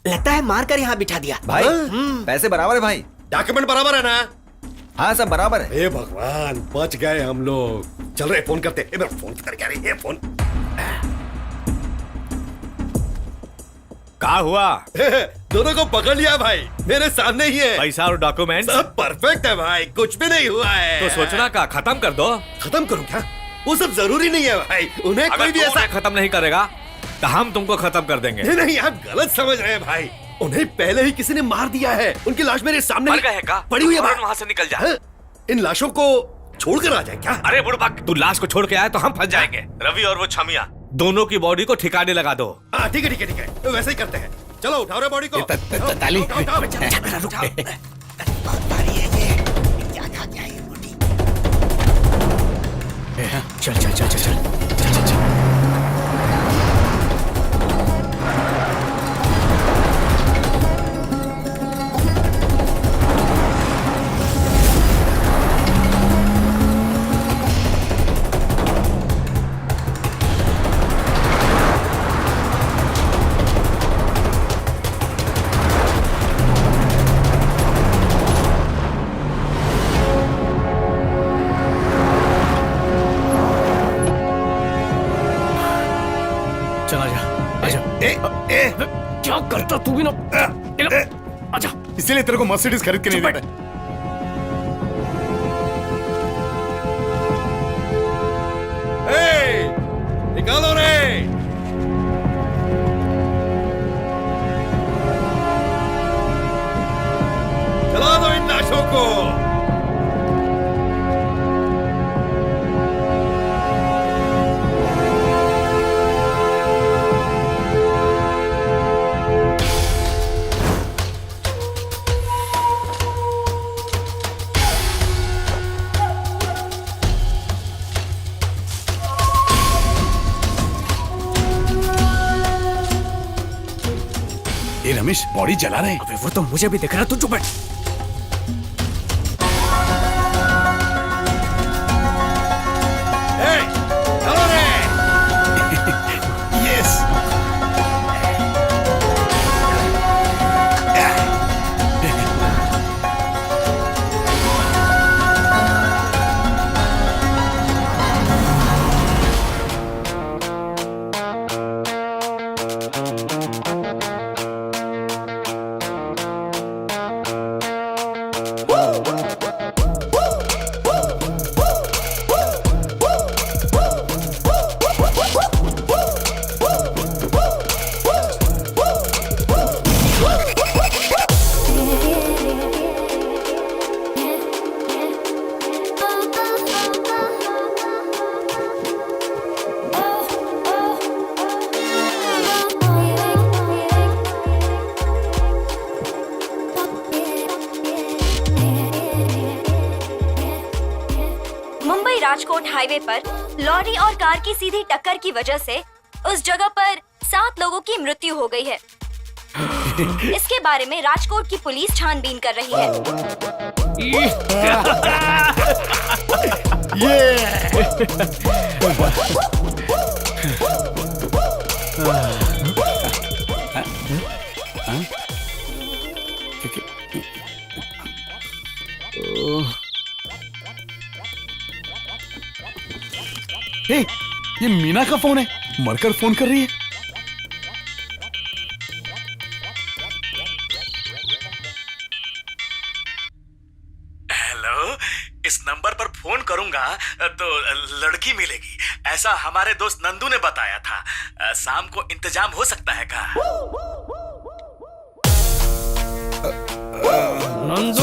S10: लगता है मार कर यहाँ बिठा दिया।
S7: भाई पैसे बराबर है भाई।
S12: डॉक्यूमेंट बराबर है ना?
S7: हाँ सब बराबर है।
S12: हे भगवान, बच गए हम लोग। चल रहे फोन करते। ए मेरा फोन किधर गया रे? ये फोन
S13: क्या हुआ?
S12: दोनों को पकड़ लिया भाई, मेरे सामने ही है।
S13: पैसा और डॉक्यूमेंट
S12: सब परफेक्ट है भाई, कुछ भी नहीं हुआ है।
S13: तो सोचना का खत्म कर दो।
S12: खत्म करूं क्या? वो सब जरूरी नहीं है भाई, उन्हें
S13: अगर
S12: कोई भी
S13: तू
S12: ऐसा
S13: उन्हें खत्म नहीं करेगा तो हम तुमको खत्म कर देंगे।
S12: नहीं नहीं, आप गलत समझ रहे हैं भाई। उन्हें पहले ही किसी ने मार दिया है, उनकी लाश मेरे सामने
S13: मर गए का?
S12: पड़ी हुई है।
S13: फौरन वहां से निकल जा।
S12: हाँ? इन लाशों को छोड़कर आ जाए क्या?
S13: अरे बुड़बक, तू लाश को छोड़ के आया तो हम फंस जाएंगे। रवि और वो छमिया दोनों की बॉडी को ठिकाने लगा दो।
S12: हाँ ठीक है ठीक है ठीक है, वैसे ही करते हैं। चलो उठाओ रे बॉडी को।
S2: ताली।
S1: चल चल चल चल चल। क्या करता तू भी ना?
S2: अच्छा, इसीलिए तेरे को मर्सिडीज खरीद के नहीं देता।
S12: निकालो रे। चला दो इन लाशों को।
S2: ये रमेश बॉडी जला रहे हैं।
S1: अबे वो तो मुझे भी दिख रहा, तू चुप बैठ।
S12: चलो रे।
S2: यस।
S3: राजकोट हाईवे पर लॉरी और कार की सीधी टक्कर की वजह से उस जगह पर 7 लोगों की मृत्यु हो गई है। इसके बारे में राजकोट की पुलिस छानबीन कर रही है।
S2: ये मीना का फोन है, मरकर फोन कर रही है।
S13: हेलो, इस नंबर पर फोन करूंगा तो लड़की मिलेगी, ऐसा हमारे दोस्त नंदू ने बताया था। शाम को इंतजाम हो सकता है क्या?
S1: नंदू